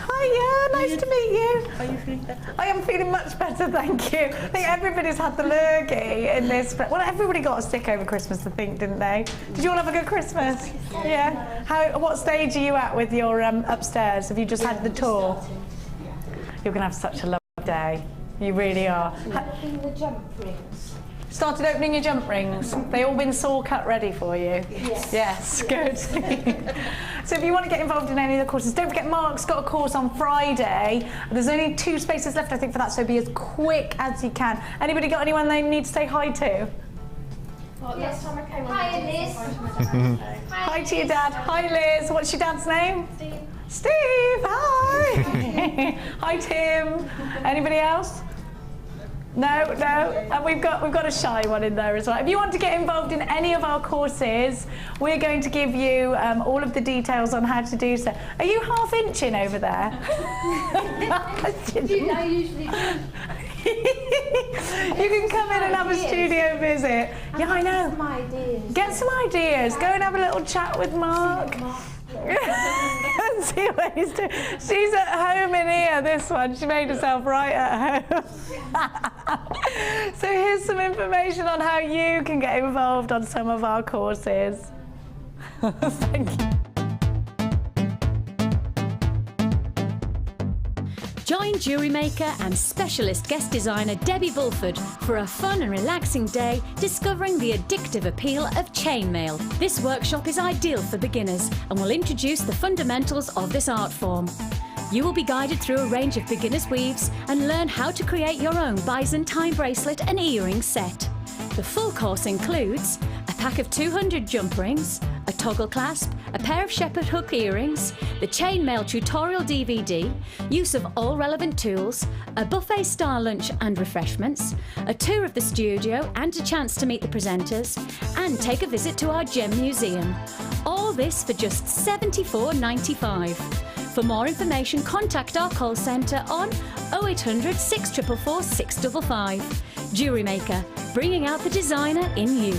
Hiya, nice to meet you. Are you feeling better? I am feeling much better, thank you. I think everybody's had the lurgy in this. Well, everybody got sick over Christmas, I think, didn't they? Did you all have a good Christmas? Yeah. What stage are you at with your upstairs? Have you just had the tour? You're going to have such a lovely day. You really are. Opening the jump rings. Started opening your jump rings. They all been saw cut ready for you? Yes. Yes, good. So if you want to get involved in any of the courses, don't forget Mark's got a course on Friday. There's only 2 spaces left, I think, for that, so be as quick as you can. Anybody got anyone they need to say hi to? Well, last time I came hi, Liz. Hi to your dad. Hi, Liz. What's your dad's name? Steve. Steve, hi. Hi, Tim. Anybody else? No. And we've got a shy one in there as well. If you want to get involved in any of our courses, we're going to give you all of the details on how to do so. Are you half inching over there? I usually do. You can come in and have a studio visit. Yeah, I know. Some ideas. Get some ideas. Go and have a little chat with Mark. See what he's doing. She's at home in here, this one. She made herself right at home. So here's some information on how you can get involved on some of our courses. Thank you. Join Jewellery Maker and specialist guest designer Debbie Bulford for a fun and relaxing day discovering the addictive appeal of chainmail. This workshop is ideal for beginners and will introduce the fundamentals of this art form. You will be guided through a range of beginner's weaves and learn how to create your own Byzantine bracelet and earring set. The full course includes a pack of 200 jump rings, a toggle clasp, a pair of shepherd hook earrings, the chainmail tutorial DVD, use of all relevant tools, a buffet-style lunch and refreshments, a tour of the studio and a chance to meet the presenters, and take a visit to our gem museum. All this for just $74.95. For more information, contact our call centre on 0800 644 655. Jewellery Maker, bringing out the designer in you.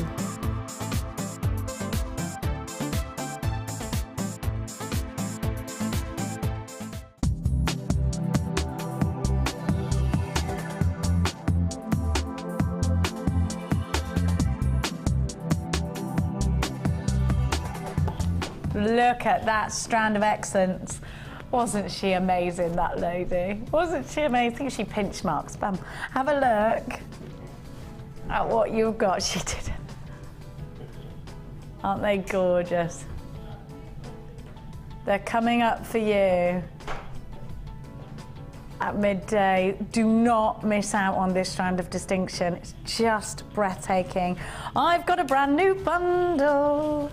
Look at that strand of excellence. Wasn't she amazing, that lady? Wasn't she amazing? I think she pinch marks. Bam. Have a look at what you've got. She didn't. Aren't they gorgeous? They're coming up for you at midday. Do not miss out on this strand of distinction. It's just breathtaking. I've got a brand new bundle.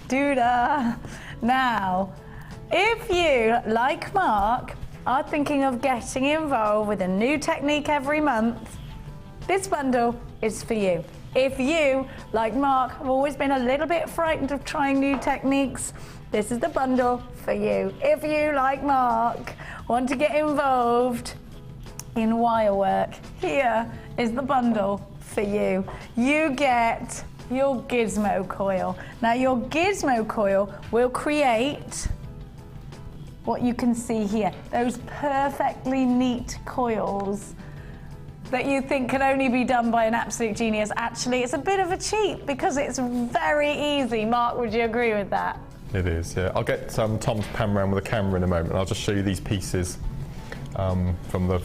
Doo-da. Now, if you, like Mark, are thinking of getting involved with a new technique every month, this bundle is for you. If you, like Mark, have always been a little bit frightened of trying new techniques, this is the bundle for you. If you, like Mark, want to get involved in wire work, here is the bundle for you. You get your Gizmo coil. Now, your Gizmo coil will create what you can see here, those perfectly neat coils that you think can only be done by an absolute genius. Actually, it's a bit of a cheat because it's very easy. Mark, would you agree with that? It is, yeah. I'll get Tom to pan around with a camera in a moment. I'll just show you these pieces from the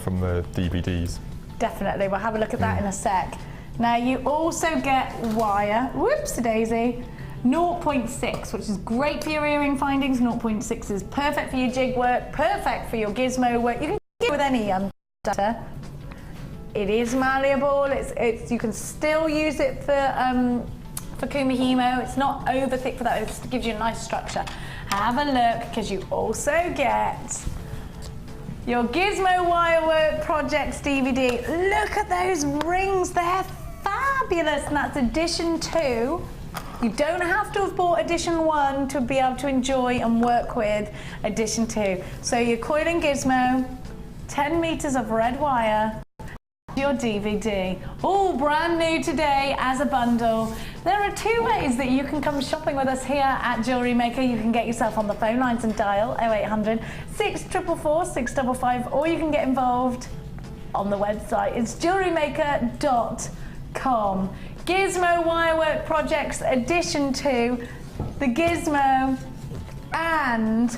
DVDs. Definitely, we'll have a look at that in a sec. Now, you also get wire, whoops-a-daisy, 0.6, which is great for your earring findings. 0.6 is perfect for your jig work, perfect for your gizmo work. You can get it with any data. It is malleable. It's you can still use it for kumihimo. It's not over thick for that. It gives you a nice structure. Have a look, because you also get your Gizmo Wirework Projects DVD. Look at those rings. They're fabulous, and that's edition 2. You don't have to have bought edition 1 to be able to enjoy and work with edition 2. So your coiling Gizmo, 10 meters of red wire, your DVD, all brand new today as a bundle. There are 2 ways that you can come shopping with us here at Jewellery Maker. You can get yourself on the phone lines and dial 0800 644 655, or you can get involved on the website. It's jewellerymaker.com. Gizmo Wirework Projects Edition 2, the Gizmo and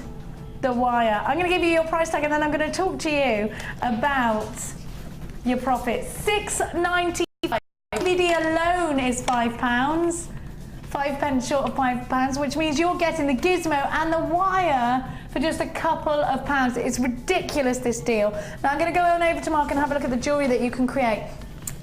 the wire. I'm going to give you your price tag, and then I'm going to talk to you about your profit. £6.95. DVD alone is £5. 5 pence short of £5, which means you're getting the gizmo and the wire for just a couple of pounds. It's ridiculous, this deal. Now I'm going to go on over to Mark and have a look at the jewellery that you can create.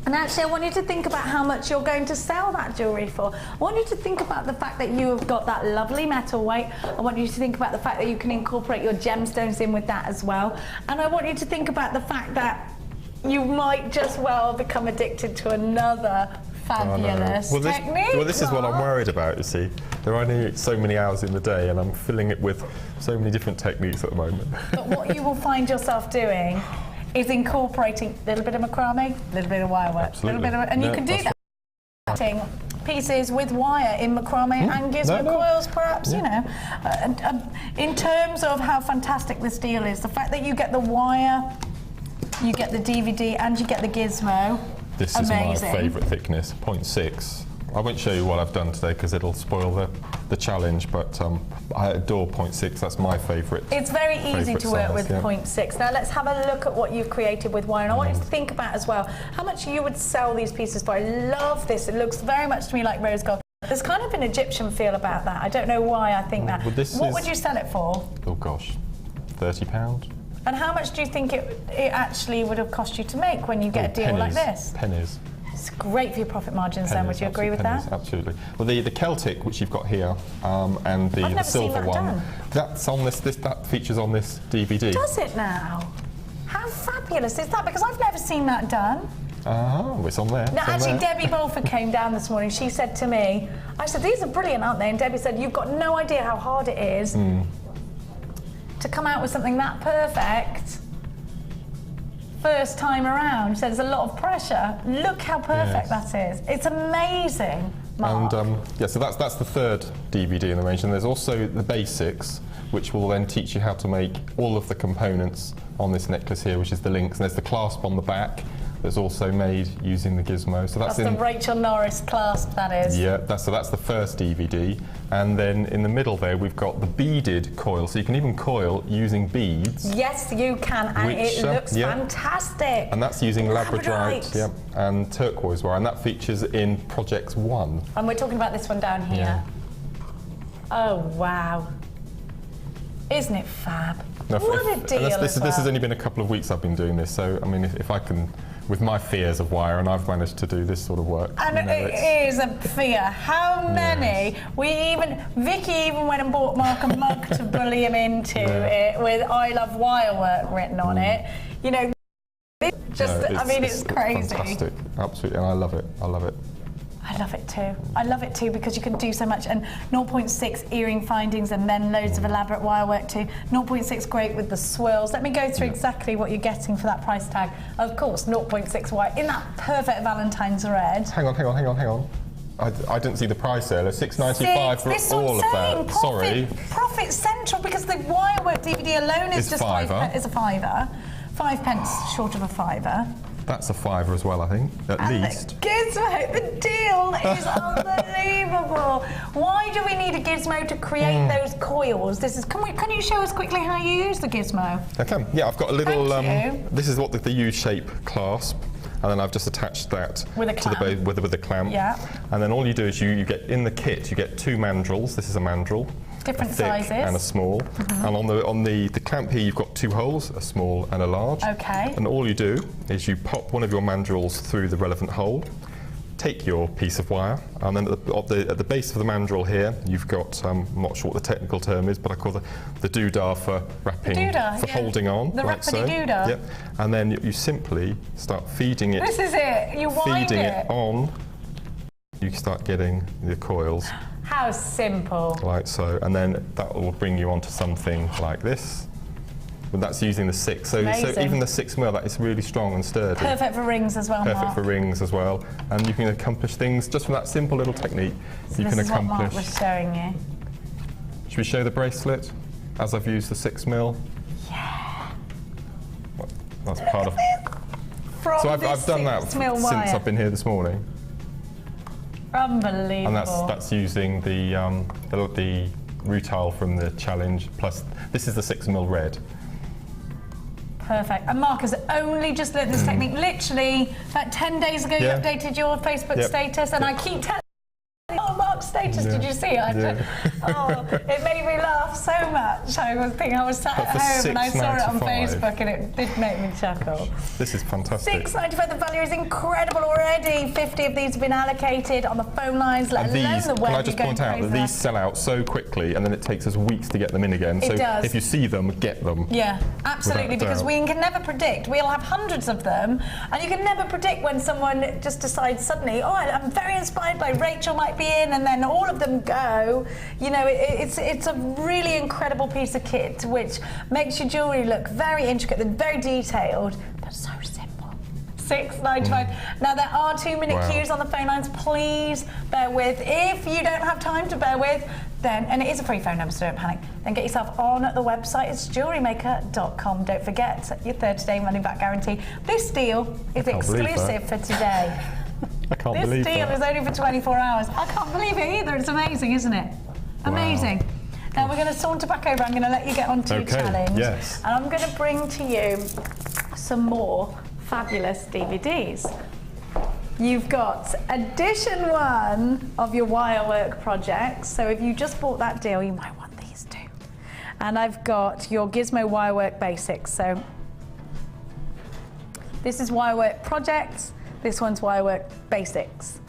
And actually, I want you to think about how much you're going to sell that jewellery for. I want you to think about the fact that you have got that lovely metal weight. I want you to think about the fact that you can incorporate your gemstones in with that as well. And I want you to think about the fact that you might just well become addicted to another fabulous technique. Well, this is what I'm worried about, you see. There are only so many hours in the day and I'm filling it with so many different techniques at the moment. But what you will find yourself doing is incorporating a little bit of macrame, a little bit of wire work, a little bit of, and you can do that. Cutting pieces with wire in macrame and gizmo coils, perhaps, you know. In terms of how fantastic this deal is, the fact that you get the wire, you get the DVD and you get the gizmo. This is my favourite thickness, 0.6. I won't show you what I've done today because it'll spoil the challenge, but I adore 0.6, that's my favourite. It's very easy to work with 0.6. Now let's have a look at what you've created with wire. And I want you to think about as well how much you would sell these pieces for. I love this, it looks very much to me like rose gold. There's kind of an Egyptian feel about that. I don't know why I think that. What would you sell it for? Oh gosh, £30. And how much do you think it actually would have cost you to make when you get a deal like this? Pennies. It's great for your profit margins then, would you agree with that? Absolutely. Well, the Celtic, which you've got here, and the silver one, that's on that features on this DVD. Does it now? How fabulous is that? Because I've never seen that done. Oh, it's on there. No, actually, Debbie Bolford came down this morning. She said to me, I said, these are brilliant, aren't they? And Debbie said, you've got no idea how hard it is to come out with something that perfect first time around. She said there's a lot of pressure. Look how perfect that is. It's amazing, Mark. And yeah, so that's the third DVD in the range, and there's also the basics, which will then teach you how to make all of the components on this necklace here, which is the links, and there's the clasp on the back that's also made using the gizmo. So that's the Rachel Norris clasp, that is. Yeah, that's the first DVD. And then in the middle there, we've got the beaded coil. So you can even coil using beads. Yes, you can, and it looks fantastic. And that's using Labradorite and turquoise wire, and that features in Projects 1. And we're talking about this one down here. Yeah. Oh, wow. Isn't it fab? No, what a deal. This has only been a couple of weeks I've been doing this, so I mean, if I can, with my fears of wire, and I've managed to do this sort of work. And it is a fear. How many? Vicky even went and bought Mark a mug to bully him into it with "I love wire work" written on it. You know, it's crazy. Fantastic, absolutely, and I love it. I love it. I love it too. I love it too because you can do so much. And 0.6 earring findings and then loads of elaborate wire work too. 0.6 great with the swirls. Let me go through exactly what you're getting for that price tag. Of course, 0.6 wire in that perfect Valentine's red. Hang on. I didn't see the price there. $6.95 for all of that. Sorry. Profit central because the wire work DVD alone is just is a fiver. 5 pence short of a fiver. That's a £5 as well, I think, at least. Gizmo, the deal is unbelievable. Why do we need a gizmo to create those coils? Can you show us quickly how you use the gizmo? I can. Yeah, I've got a little. This is what the U-shape clasp, and then I've just attached that with a clamp. Yeah. And then all you do is you get in the kit. You get 2 mandrels. This is a mandrel. Different a thick sizes. And a small. And on the clamp here, you've got 2 holes, a small and a large. Okay. And all you do is you pop one of your mandrels through the relevant hole, take your piece of wire, and then at the base of the mandrel here, you've got, I'm not sure what the technical term is, but I call the doodah for wrapping, for holding on. The like so. doodah. Yep. And then you simply start feeding it. This is it. You wind feeding it on. You start getting the coils. How simple. Like so, and then that will bring you onto something like this. But that's using the 6. So even the 6mm, that is really strong and sturdy. Perfect for rings as well, Mark. Perfect for rings as well. And you can accomplish things just from that simple little technique. So you can accomplish. What Mark was showing you. Should we show the bracelet as I've used the 6mm? Yeah. That's part of. So I've done that since I've been here this morning. Unbelievable. And that's using the rutile from the challenge, plus this is the 6mm red. Perfect. And Mark has only just learned this technique. Literally, about 10 days ago, you updated your Facebook status, and I keep telling you, oh, Mark's status, did you see it? Oh, it made me laugh so much. I was sat at home and I saw it on Facebook, and it did make me chuckle. This is fantastic. $6.95, the value is incredible already. 50 of these have been allocated on the phone lines, let alone the web. Can I just point out that these sell out so quickly, and then it takes us weeks to get them in again. So if you see them, get them. Yeah, absolutely, because we can never predict. We'll have hundreds of them, and you can never predict when someone just decides suddenly, oh, I'm very inspired by Rachel might be in, and then all of them go. You know, it's a really incredible piece of kit which makes your jewellery look very intricate and very detailed, but so simple. $6.95. Now there are 2-minute queues on the phone lines. Please bear with. If you don't have time to bear with, then, and it is a free phone number, so don't panic, then get yourself on the website. It's jewellerymaker.com. Don't forget your 30-day money-back guarantee. This deal is exclusive for today. I can't believe This deal is only for 24 hours. I can't believe it either. It's amazing, isn't it? Amazing. Wow. Now we're going to saunter back over. I'm going to let you get on to your challenge. Yes. And I'm going to bring to you some more fabulous DVDs. You've got edition 1 of your wirework projects. So if you just bought that deal, you might want these too. And I've got your Gizmo wirework basics. So this is wirework projects. This one's wirework basics.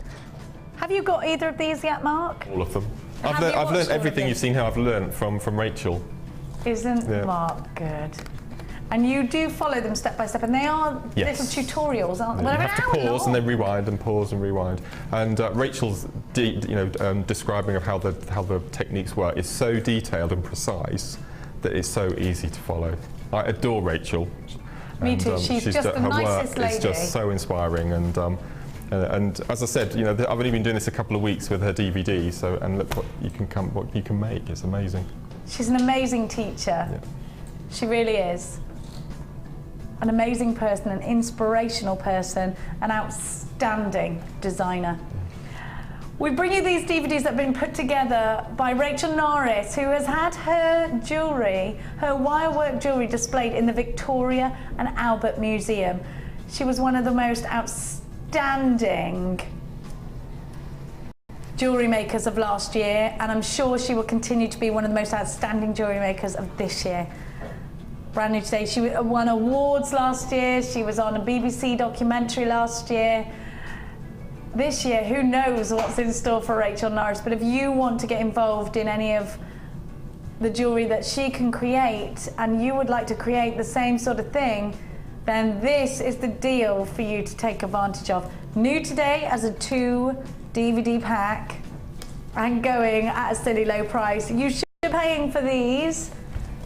Have you got either of these yet, Mark? All of them. I've learned everything you've seen here. I've learned from Rachel. Isn't Mark good? And you do follow them step by step, and they are little tutorials, aren't they? You have to pause and then rewind, and pause and rewind. And Rachel's, describing of how the techniques work is so detailed and precise that it's so easy to follow. I adore Rachel. Me too. She's just the nicest lady. It's just so inspiring, and as I said, I've only been doing this a couple of weeks with her DVD. So, and look what you can make. It's amazing. She's an amazing teacher. Yeah. She really is. An amazing person, an inspirational person, an outstanding designer. We bring you these DVDs that have been put together by Rachel Norris, who has had her jewellery, her wirework jewellery displayed in the Victoria and Albert Museum. She was one of the most outstanding jewellery makers of last year, and I'm sure she will continue to be one of the most outstanding jewellery makers of this year. Brand new today. She won awards last year. She was on a BBC documentary last year. This year, who knows what's in store for Rachel Norris, but if you want to get involved in any of the jewellery that she can create, and you would like to create the same sort of thing, then this is the deal for you to take advantage of. New today as a 2 DVD pack, and going at a silly low price. You should be paying for these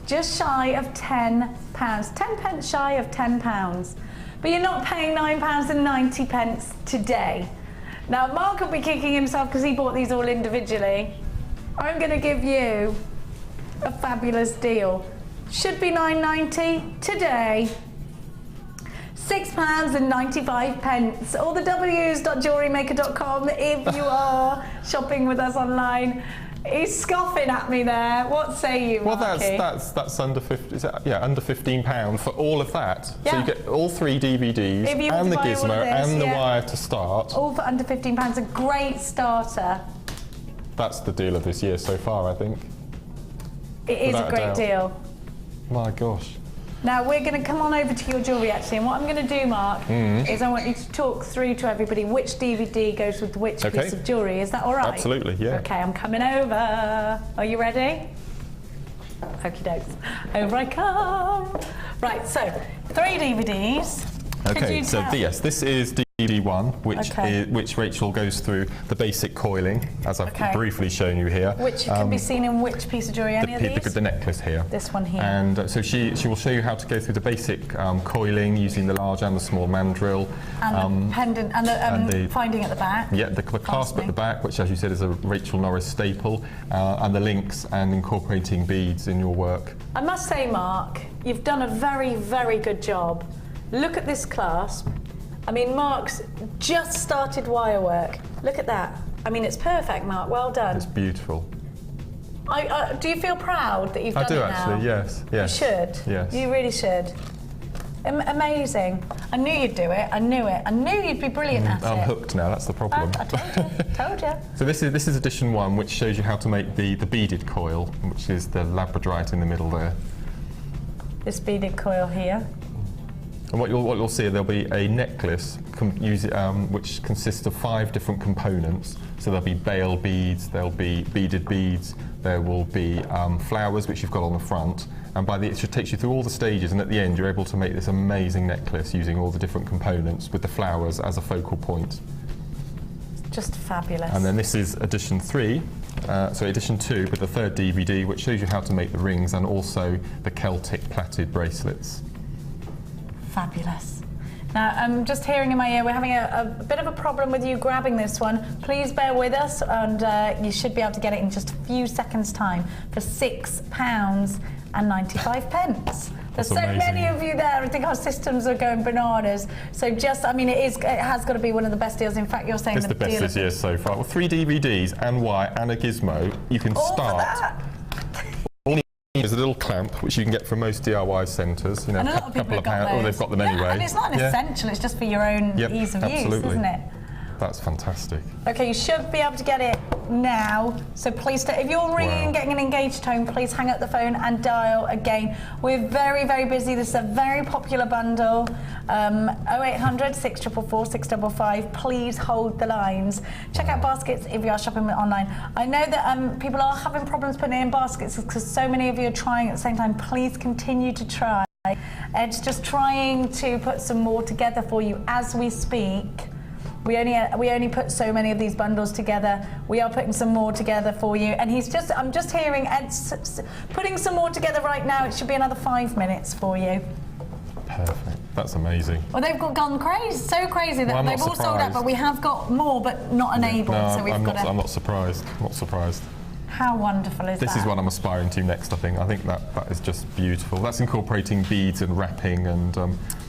just shy of £10, 10 pence shy of £10. But you're not paying £9.90 today. Now, Mark will be kicking himself because he bought these all individually. I'm going to give you a fabulous deal. Should be £9.90 today. £6.95. All the W's.jewellerymaker.com if you are shopping with us online. He's scoffing at me there. What say you, Marky? Well, that's under 50. Under £15 for all of that. Yeah. So you get all 3 DVDs and the Gizmo and the wire to start. All for under £15. A great starter. That's the deal of this year so far, I think. It is a great deal. My gosh. Now we're going to come on over to your jewellery actually, and what I'm going to do, Mark, is I want you to talk through to everybody which DVD goes with which piece of jewellery. Is that all right? Absolutely, yeah. Okay, I'm coming over. Are you ready? Okie dokes. Over I come. Right, so 3 DVDs. Okay, so this is DVD 1, which Rachel goes through the basic coiling, as I've briefly shown you here. Which can be seen in which piece of jewellery? Any of these? The necklace here. This one here. And so she will show you how to go through the basic coiling using the large and the small mandrel. And the pendant, and the finding at the back. Yeah, the clasp at the back, which as you said is a Rachel Norris staple, and the links and incorporating beads in your work. I must say, Mark, you've done a very, very good job. Look at this clasp. I mean, Mark's just started wire work. Look at that. I mean, it's perfect, Mark. Well done. It's beautiful. Do you feel proud that you've done it now? I do actually, yes. You should. Yes. You really should. Amazing. I knew you'd do it. I knew it. I knew you'd be brilliant at it. I'm hooked now, that's the problem. I told you. Told you. So this is edition 1, which shows you how to make the beaded coil, which is the Labradorite in the middle there. This beaded coil here. And what you'll see, there'll be a necklace which consists of 5 different components. So there'll be bale beads, there'll be beaded beads, there will be flowers which you've got on the front. And it just takes you through all the stages, and at the end you're able to make this amazing necklace using all the different components with the flowers as a focal point. Just fabulous. And then this is edition 3, so edition 2 with the 3rd DVD, which shows you how to make the rings and also the Celtic plaited bracelets. Fabulous. Now, I'm just hearing in my ear, we're having a bit of a problem with you grabbing this one. Please bear with us, and you should be able to get it in just a few seconds' time for £6.95. There's so many of you there. I think our systems are going bananas. So I mean, it has got to be one of the best deals. In fact, you're saying it's the best this year so far. Well, 3 DVDs and wire and a Gizmo. You can start. There's a little clamp which you can get from most DIY centres. You know, and a lot of people have got those. Oh, they've got them anyway. And it's not an essential. It's just for your own ease of use, isn't it? That's fantastic. Okay, you should be able to get it now. So please, if you're ringing and getting an engaged tone, please hang up the phone and dial again. We're very, very busy. This is a very popular bundle. 0800 644 655. Please hold the lines. Check out baskets if you are shopping online. I know that people are having problems putting it in baskets because so many of you are trying at the same time. Please continue to try. Ed's just trying to put some more together for you as we speak. We only put so many of these bundles together. We are putting some more together for you. And I'm just hearing Ed's putting some more together right now. It should be another 5 minutes for you. Perfect. That's amazing. Well, they've gone crazy, so crazy that they've all sold out, but we have got more, but not enabled. No, so I'm not surprised. Not surprised. How wonderful is that? This is what I'm aspiring to next, I think. I think that is just beautiful. That's incorporating beads and wrapping and...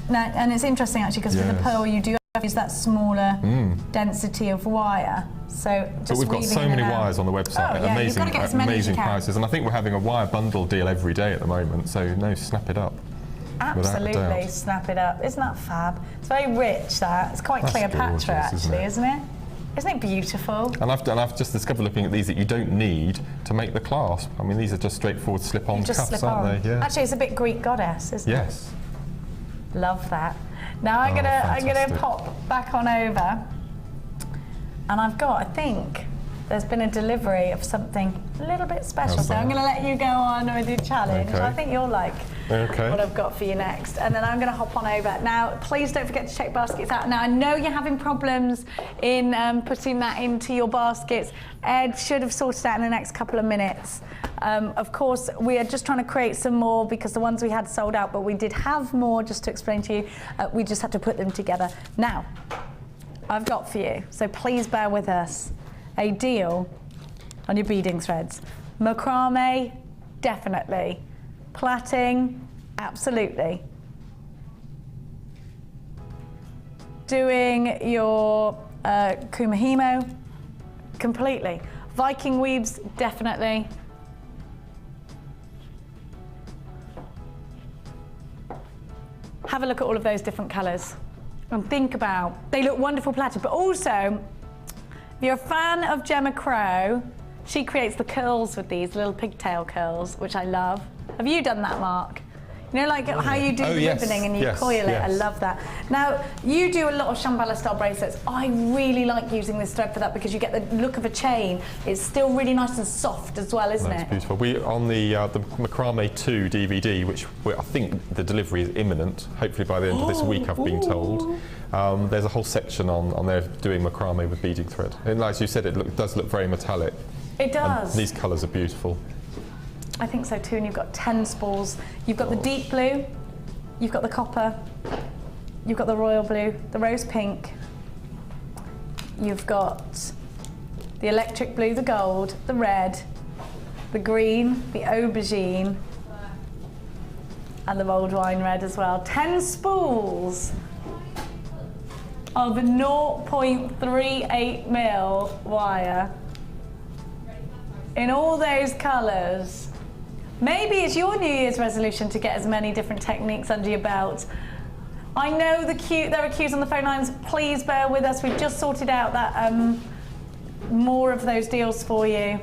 Now, and it's interesting, actually, because with the pearl, you do use that smaller density of wire. So just but we've got so many wires on the website at amazing prices, and I think we're having a wire bundle deal every day at the moment. So snap it up. Absolutely, snap it up. Isn't that fab? It's very rich. It's quite Cleopatra, actually, isn't it? Isn't it beautiful? And I've just discovered looking at these that you don't need to make the clasp. I mean, these are just straightforward slip-on cuffs, aren't they? Yeah. Actually, it's a bit Greek goddess, isn't it? Yes. Love that. Now I'm gonna pop back on over, and I think there's been a delivery of something a little bit special. So I'm gonna let you go on with your challenge. Okay. I think you'll like what I've got for you next, and then I'm gonna hop on over. Now, please don't forget to check baskets out. Now I know you're having problems in putting that into your baskets. Ed should have sorted out in the next couple of minutes. Of course, we are just trying to create some more because the ones we had sold out, but we did have more, just to explain to you. We just had to put them together. Now, I've got for you, so please bear with us, a deal on your beading threads. Macrame, definitely. Plaiting, absolutely. Doing your kumahimo, completely. Viking weaves, definitely. Have a look at all of those different colours and think about, they look wonderful plaited, but also, if you're a fan of Gemma Crow, she creates the curls with these little pigtail curls, which I love. Have you done that, Mark? You know, like how you do the ribboning and you coil it. I love that. Now, you do a lot of Shambhala style bracelets. I really like using this thread for that because you get the look of a chain. It's still really nice and soft as well, isn't it? That's beautiful. We on the Macrame 2 DVD, which I think the delivery is imminent. Hopefully by the end of this week, I've been told. There's a whole section on there doing macrame with beading thread. And like you said, it does look very metallic. It does. And these colours are beautiful. I think so too, and you've got 10 spools. You've got the deep blue, you've got the copper, you've got the royal blue, the rose pink, you've got the electric blue, the gold, the red, the green, the aubergine, and the mulled wine red as well. 10 spools of 0.38 mil wire in all those colours. Maybe it's your New Year's resolution to get as many different techniques under your belt I know there are queues on the phone lines. Please bear with us. We've just sorted out that more of those deals for you.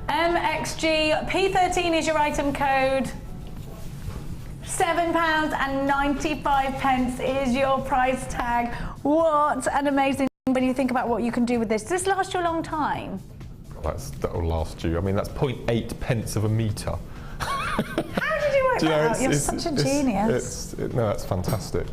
MXG P13 is your item code. £7.95 is your price tag. What an amazing thing when you think about what you can do with this. Does this last you a long time? That'll last you. I mean, that's 0.8 pence of a metre. How did you work that out? You're such a genius. No, that's fantastic.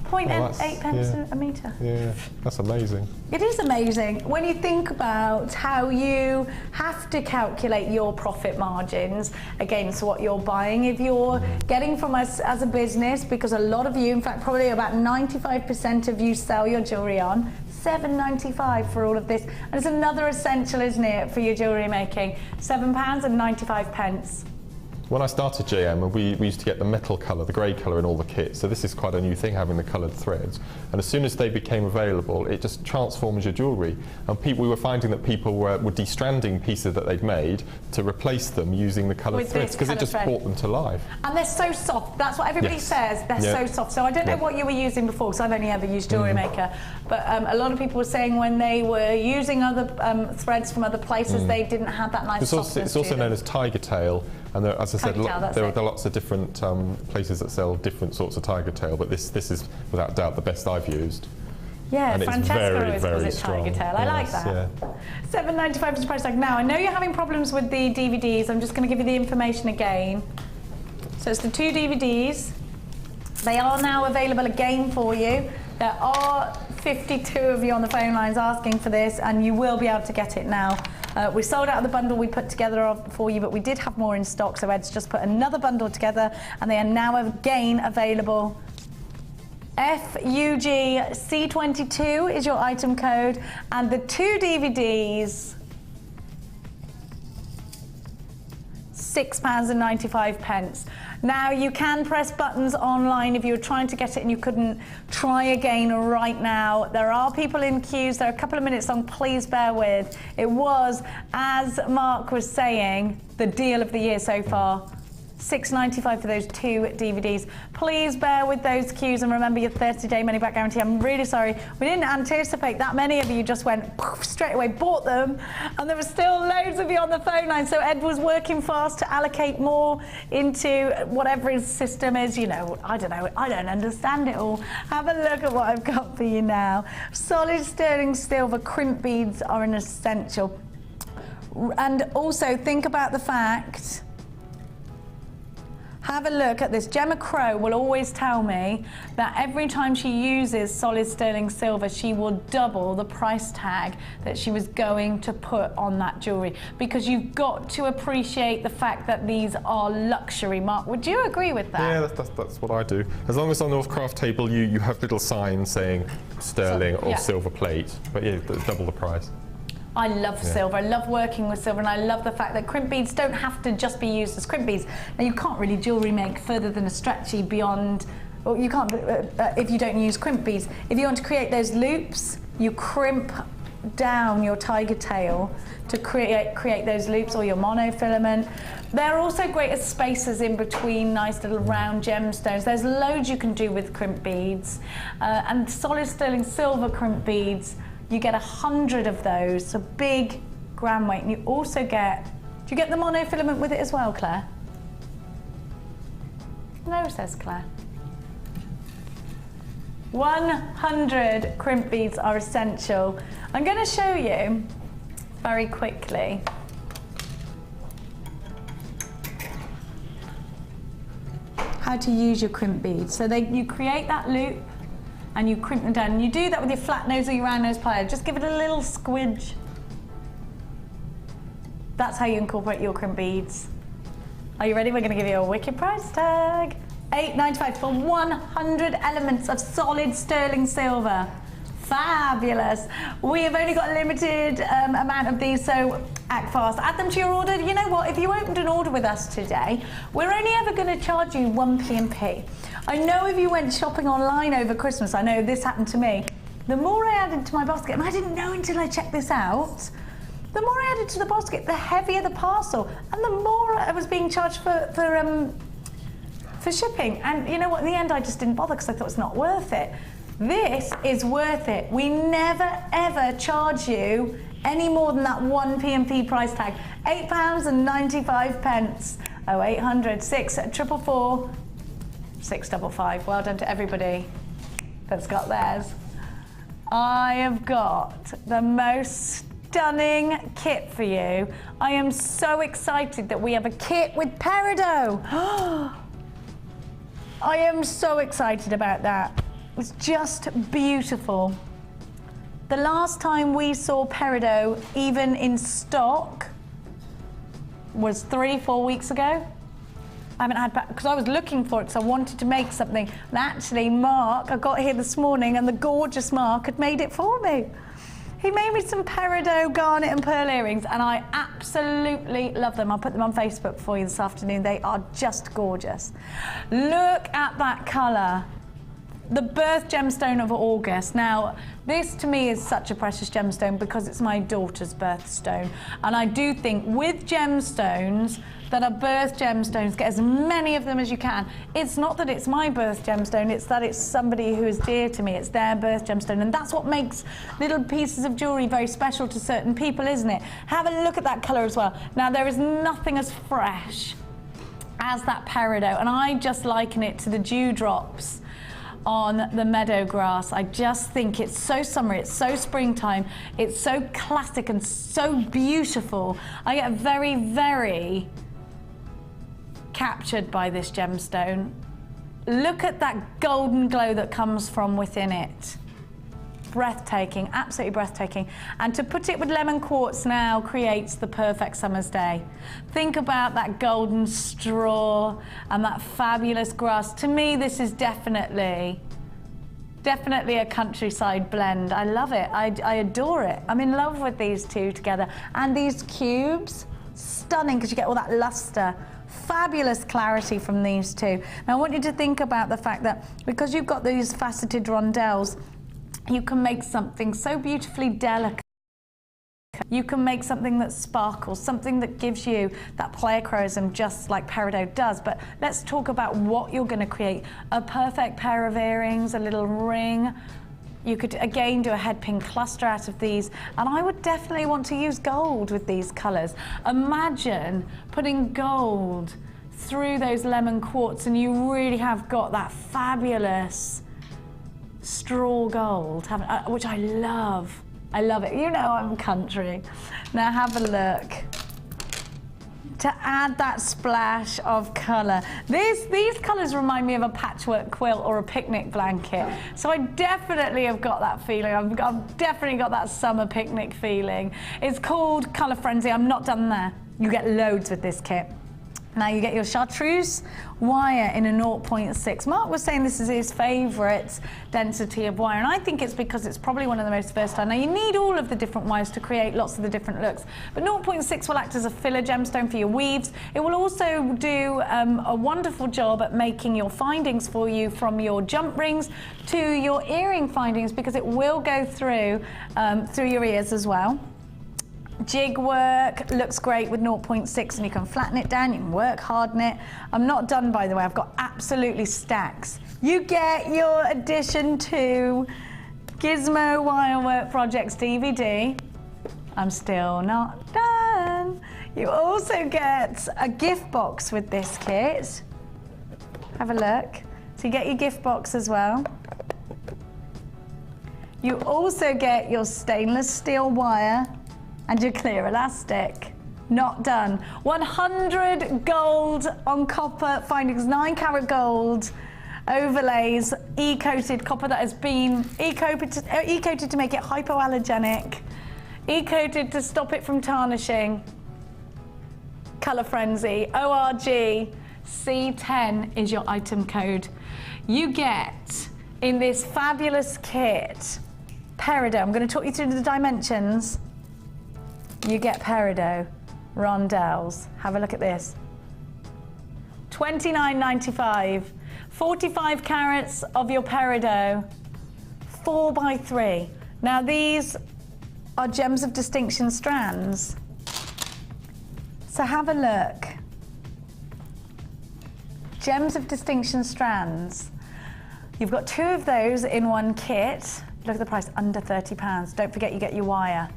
0.8 pence a metre. Yeah, that's amazing. It is amazing when you think about how you have to calculate your profit margins against what you're buying. If you're getting from us as a business, because a lot of you, in fact probably about 95% of you sell your jewellery on, £7.95 for all of this. And it's another essential, isn't it, for your jewellery making. £7.95. When I started JM, we used to get the metal colour, the grey colour in all the kits, so this is quite a new thing, having the coloured threads. And as soon as they became available, it just transforms your jewellery. And we were finding that people were de-stranding pieces that they'd made to replace them using the coloured threads, because it just brought them to life. And they're so soft, that's what everybody says, they're so soft. So I don't know what you were using before, because I've only ever used Jewellery Maker, but a lot of people were saying when they were using other threads from other places, they didn't have that nice softness. It's also known as tiger tail. And there, as I said, there are lots of different places that sell different sorts of tiger tail, but this is without doubt the best I've used. Yeah, and Francesca it's very, very strong. Tiger tail. I like that. Yeah. £7.95 is the price tag. Now, I know you're having problems with the DVDs. I'm just going to give you the information again. So it's the 2 DVDs. They are now available again for you. There are 52 of you on the phone lines asking for this, and you will be able to get it now. We sold out of the bundle we put together for you, but we did have more in stock, so Ed's just put another bundle together, and they are now again available. FUGC22 is your item code, and the 2 DVDs, £6.95. Now, you can press buttons online if you're trying to get it and you couldn't. Try again right now. There are people in queues. They're a couple of minutes long. Please bear with. It was, as Mark was saying, the deal of the year so far. £6.95 for those 2 DVDs. Please bear with those queues and remember your 30-day money-back guarantee. I'm really sorry. We didn't anticipate that many of you just went poof, straight away, bought them, and there were still loads of you on the phone line. So Ed was working fast to allocate more into whatever his system is. You know, I don't understand it all. Have a look at what I've got for you now. Solid sterling silver crimp beads are an essential. And also think about the fact, have a look at this. Gemma Crow will always tell me that every time she uses solid sterling silver, she will double the price tag that she was going to put on that jewellery, because you've got to appreciate the fact that these are luxury. Mark, would you agree with that? Yeah, that's what I do. As long as on the craft table you have little signs saying sterling or silver plate, but yeah, double the price. I love silver. I love working with silver, and I love the fact that crimp beads don't have to just be used as crimp beads. Now, you can't really jewellery make further than a stretchy beyond, or you can't if you don't use crimp beads. If you want to create those loops, you crimp down your tiger tail to create those loops, or your monofilament. They're also great as spacers in between nice little round gemstones. There's loads you can do with crimp beads, and solid sterling silver crimp beads. You get 100 of those, so big gram weight, and you also get, do you get the monofilament with it as well, Claire? No, says Claire. 100 crimp beads are essential. I'm going to show you very quickly how to use your crimp beads. So you create that loop, and you crimp them down. And you do that with your flat nose or your round nose plier. Just give it a little squidge. That's how you incorporate your crimp beads. Are you ready? We're going to give you a wicked price tag. £8.95 for 100 elements of solid sterling silver. Fabulous. We have only got a limited amount of these, so act fast. Add them to your order. You know what? If you opened an order with us today, we're only ever going to charge you 1p and p. I know if you went shopping online over Christmas, I know this happened to me. The more I added to my basket, and I didn't know until I checked this out, the more I added to the basket, the heavier the parcel, and the more I was being charged for shipping. And you know what, in the end I just didn't bother because I thought it's not worth it. This is worth it. We never ever charge you any more than that one P&P price tag. £8.95. 0800 644 655. Well done to everybody that's got theirs. I have got the most stunning kit for you. I am so excited that we have a kit with Peridot. I am so excited about that. It's just beautiful. The last time we saw Peridot even in stock was 3-4 weeks ago. I haven't had, because I was looking for it because I wanted to make something. And actually Mark, I got here this morning and the gorgeous Mark had made it for me. He made me some Peridot garnet and pearl earrings and I absolutely love them. I'll put them on Facebook for you this afternoon. They are just gorgeous. Look at that colour. The birth gemstone of August. Now, this to me is such a precious gemstone because it's my daughter's birthstone. And I do think with gemstones that are birth gemstones, get as many of them as you can. It's not that it's my birth gemstone, it's that it's somebody who is dear to me. It's their birth gemstone. And that's what makes little pieces of jewellery very special to certain people, isn't it? Have a look at that colour as well. Now, there is nothing as fresh as that Peridot. And I just liken it to the dewdrops on the meadow grass. I just think it's so summery, it's so springtime, it's so classic and so beautiful. I get very, very captured by this gemstone. Look at that golden glow that comes from within it. Breathtaking, absolutely breathtaking. And to put it with lemon quartz now creates the perfect summer's day. Think about that golden straw and that fabulous grass. To me, this is definitely a countryside blend. I love it, I adore it. I'm in love with these two together. And these cubes, stunning because you get all that luster. Fabulous clarity from these two. Now I want you to think about the fact that because you've got these faceted rondelles, you can make something so beautifully delicate. You can make something that sparkles, something that gives you that pleochroism just like Peridot does. But let's talk about what you're going to create. A perfect pair of earrings, a little ring. You could again do a head pin cluster out of these. And I would definitely want to use gold with these colours. Imagine putting gold through those lemon quartz and you really have got that fabulous straw gold, which I love. I love it. You know I'm country. Now have a look. To add that splash of colour. These colours remind me of a patchwork quilt or a picnic blanket. So I definitely have got that feeling. I've definitely got that summer picnic feeling. It's called Colour Frenzy. I'm not done there. You get loads with this kit. Now you get your chartreuse wire in a 0.6. Mark was saying this is his favourite density of wire, and I think it's because it's probably one of the most versatile. Now you need all of the different wires to create lots of the different looks, but 0.6 will act as a filler gemstone for your weaves. It will also do a wonderful job at making your findings for you, from your jump rings to your earring findings, because it will go through your ears as well. Jig work looks great with 0.6, and you can flatten it down, you can work harden it. I'm not done, by the way, I've got absolutely stacks. You get your addition to Gizmo Wirework Projects DVD. I'm still not done. You also get a gift box with this kit. Have a look. So you get your gift box as well. You also get your stainless steel wire and your clear elastic. Not done. 100 gold on copper findings, 9-carat gold overlays, e-coated copper that has been e-coated to make it hypoallergenic, e-coated to stop it from tarnishing. Colour Frenzy, ORG C10 is your item code. You get in this fabulous kit Peridot. I'm going to talk you through the dimensions. You get Peridot rondelles. Have a look at this. $29.95. 45 carats of your Peridot, 4x3. Now these our Gems of Distinction strands. So have a look. Gems of Distinction strands. You've got 2 of those in one kit. Look at the price, under £30. Don't forget you get your wire.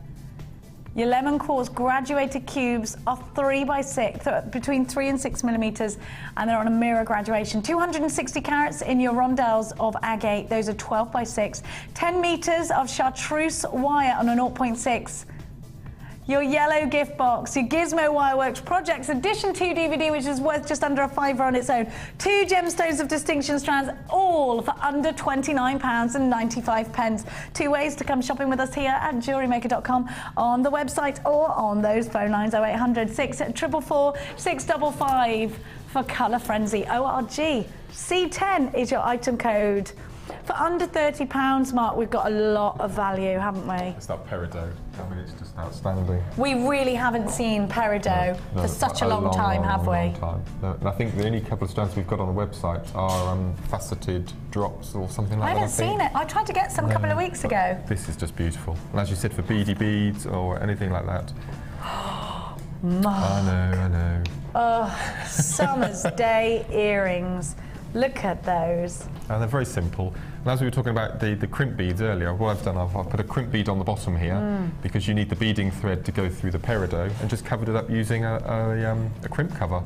Your lemon quartz graduated cubes are 3 by 6, between 3 and 6 millimeters, and they're on a mirror graduation. 260 carats in your rondelles of agate, those are 12 by 6. 10 meters of chartreuse wire on a 0.6. Your yellow gift box, your Gizmo Wireworks Projects Edition 2 DVD, which is worth just under a £5 on its own. 2 Gemstones of Distinction strands, all for under £29.95. 2 ways to come shopping with us here at jewellerymaker.com, on the website or on those phone lines, 0800 644 655 for Colour Frenzy. ORG C10 is your item code. For under £30, Mark, we've got a lot of value, haven't we? It's that Peridot. I mean, it's just outstanding. We really haven't seen Peridot for such a long time, have we? Long time. No, and I think the only couple of strands we've got on the website are faceted drops or something like that. I haven't seen it. I tried to get some a couple of weeks ago. This is just beautiful. And as you said, for beady beads or anything like that. Mark. I know. Oh, summer's day earrings. Look at those. And they're very simple. And as we were talking about the crimp beads earlier, what I've done, I've put a crimp bead on the bottom here because you need the beading thread to go through the peridot, and just covered it up using a crimp cover.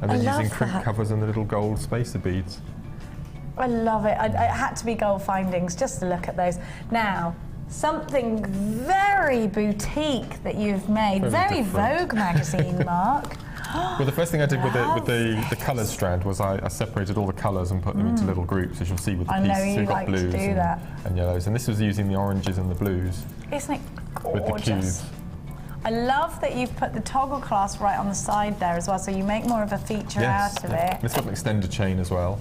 And then using crimp covers and the little gold spacer beads. I love it. It had to be gold findings just to look at those. Now, something very boutique that you've made, very Vogue magazine, Mark. Well, the first thing I did with the coloured strand was I separated all the colours and put them into little groups, as you'll see with the piece. I know you got like blues to do that. And yellows. And this was using the oranges and the blues. Isn't it gorgeous? With the cubes. I love that you've put the toggle clasp right on the side there as well, so you make more of a feature out of it. It's got an extended chain as well.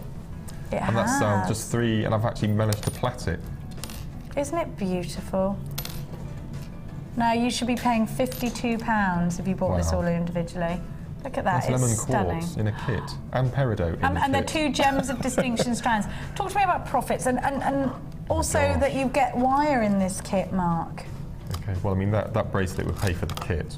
It and has. That's just 3, and I've actually managed to plait it. Isn't it beautiful? Now, you should be paying £52 if you bought this all individually. Look at that, it's it's lemon stunning. quartz in a kit, and peridot in a kit. And the 2 Gems of Distinction strands. Talk to me about profits, and also that you get wire in this kit, Mark. Okay, well, I mean, that bracelet would pay for the kit.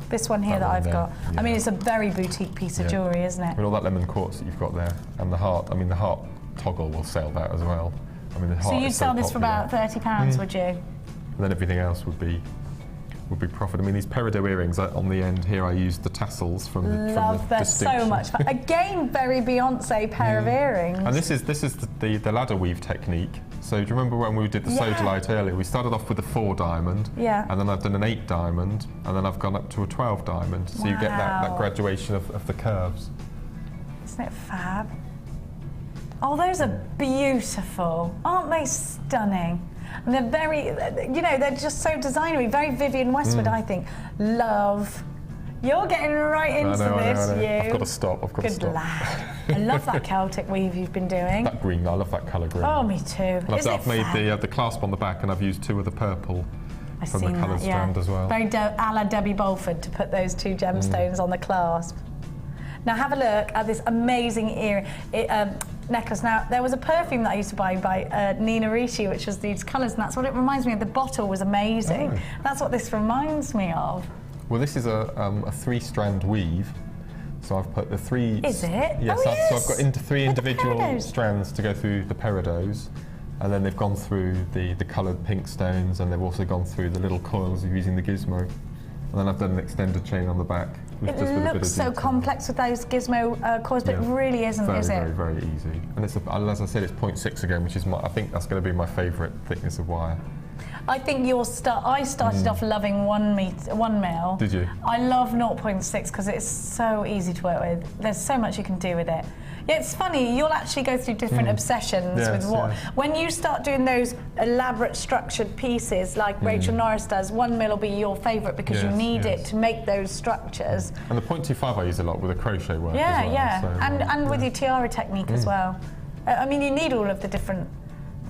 This one here that I've got. Yeah. I mean, it's a very boutique piece of jewellery, isn't it? I mean, all that lemon quartz that you've got there, and the heart, I mean, the heart toggle will sell that as well. I mean, the heart so you'd is sell this for popular. about £30, would you? And then everything else would be profit. I mean, these peridot earrings on the end here, I used the tassels from the Love them so much. Again, very Beyonce pair of earrings. And this is the ladder weave technique. So do you remember when we did the Sodalite earlier? We started off with a 4 diamond, and then I've done an 8 diamond, and then I've gone up to a 12 diamond. So you get that graduation of the curves. Isn't it fab? Oh, those are beautiful. Aren't they stunning? And they're very, you know, they're just so designery, very Vivienne Westwood, I think. Love. You're getting right into this, you. I've got to stop, I've got to stop. Good lad. I love that Celtic weave you've been doing. That green, I love that colour green. Oh, me too. I've made the clasp on the back, and I've used 2 of the purple from the coloured strand as well. Very a la Debbie Bolford to put those 2 gemstones on the clasp. Now have a look at this amazing necklace. Now, there was a perfume that I used to buy by Nina Ricci, which was these colours, and that's what it reminds me of. The bottle was amazing. Oh. That's what this reminds me of. Well, this is a 3-strand weave. So I've put the 3... Is it? Yes, oh, yes. So I've got 3 individual strands to go through the peridots, and then they've gone through the coloured pink stones, and they've also gone through the little coils using the Gizmo. And then I've done an extended chain on the back. It looks so complex with those Gizmo coils, but it really isn't, is it? Very, very easy. And it's, as I said, it's 0.6 again, which is I think that's going to be my favourite thickness of wire. I think I started off loving 1 mil. Did you? I love 0.6 because it's so easy to work with. There's so much you can do with it. Yeah, it's funny, you'll actually go through different obsessions with what... Yes. When you start doing those elaborate structured pieces like Rachel Norris does, 1 mil will be your favourite because you need it to make those structures. And the 0.25 I use a lot with the crochet work as well. Yeah, so, and with your tiara technique as well. I mean, you need all of the different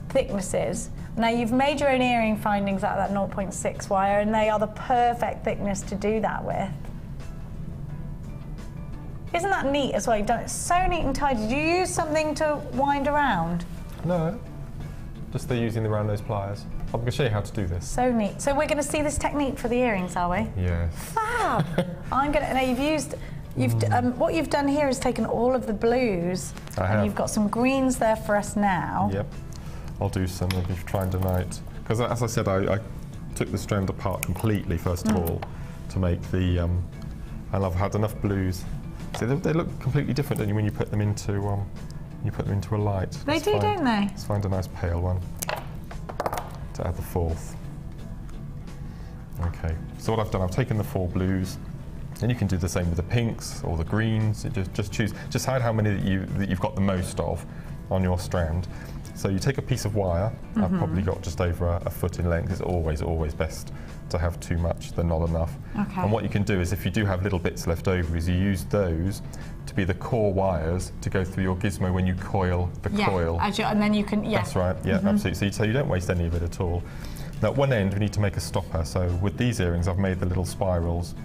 thicknesses. Now, you've made your own earring findings out of that 0.6 wire, and they are the perfect thickness to do that with. Isn't that neat as well? You've done it so neat and tidy. Do you use something to wind around? No, just they're using the round nose pliers. I'm going to show you how to do this. So neat. So we're going to see this technique for the earrings, are we? Yes. Fab! I'm going to. Now what you've done here is taken all of the blues, and you've got some greens there for us now. Yep. I'll do some of the Tanzanite because, as I said, I took the strand apart completely first of all to make the. And I've had enough blues. See, they look completely different when you put them into a light. They do, don't they? Let's find a nice pale one to add the fourth. Okay. So what I've done, I've taken the 4 blues. And you can do the same with the pinks or the greens. You just choose, just hide how many that you've got the most of on your strand. So you take a piece of wire. I've probably got just over a foot in length. It's always best to have too much than not enough. Okay. And what you can do is, if you do have little bits left over, is you use those to be the core wires to go through your Gizmo when you coil the coil. And then you can, That's right, yeah, absolutely. So you don't waste any of it at all. Now at one end we need to make a stopper. So with these earrings I've made the little spirals.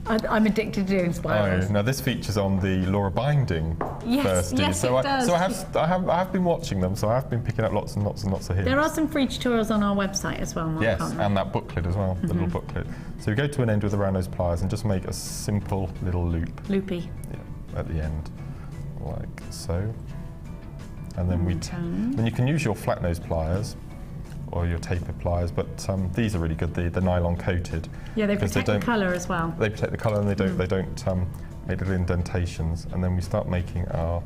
I'm addicted to doing spirals. Now this features on the Laura Binding first. Yes, so it does. I have been watching them, so I have been picking up lots and lots and lots of hints. There are some free tutorials on our website as well, Mark. Yes, and that booklet as well, the little booklet. So you go to an end with around those pliers and just make a simple little loop. Loopy. Yeah, at the end, like so. And then then you can use your flat nose pliers or your taper pliers, but these are really good. The nylon coated. Yeah, they protect the colour as well. They protect the colour, and they don't make little indentations. And then we start making our.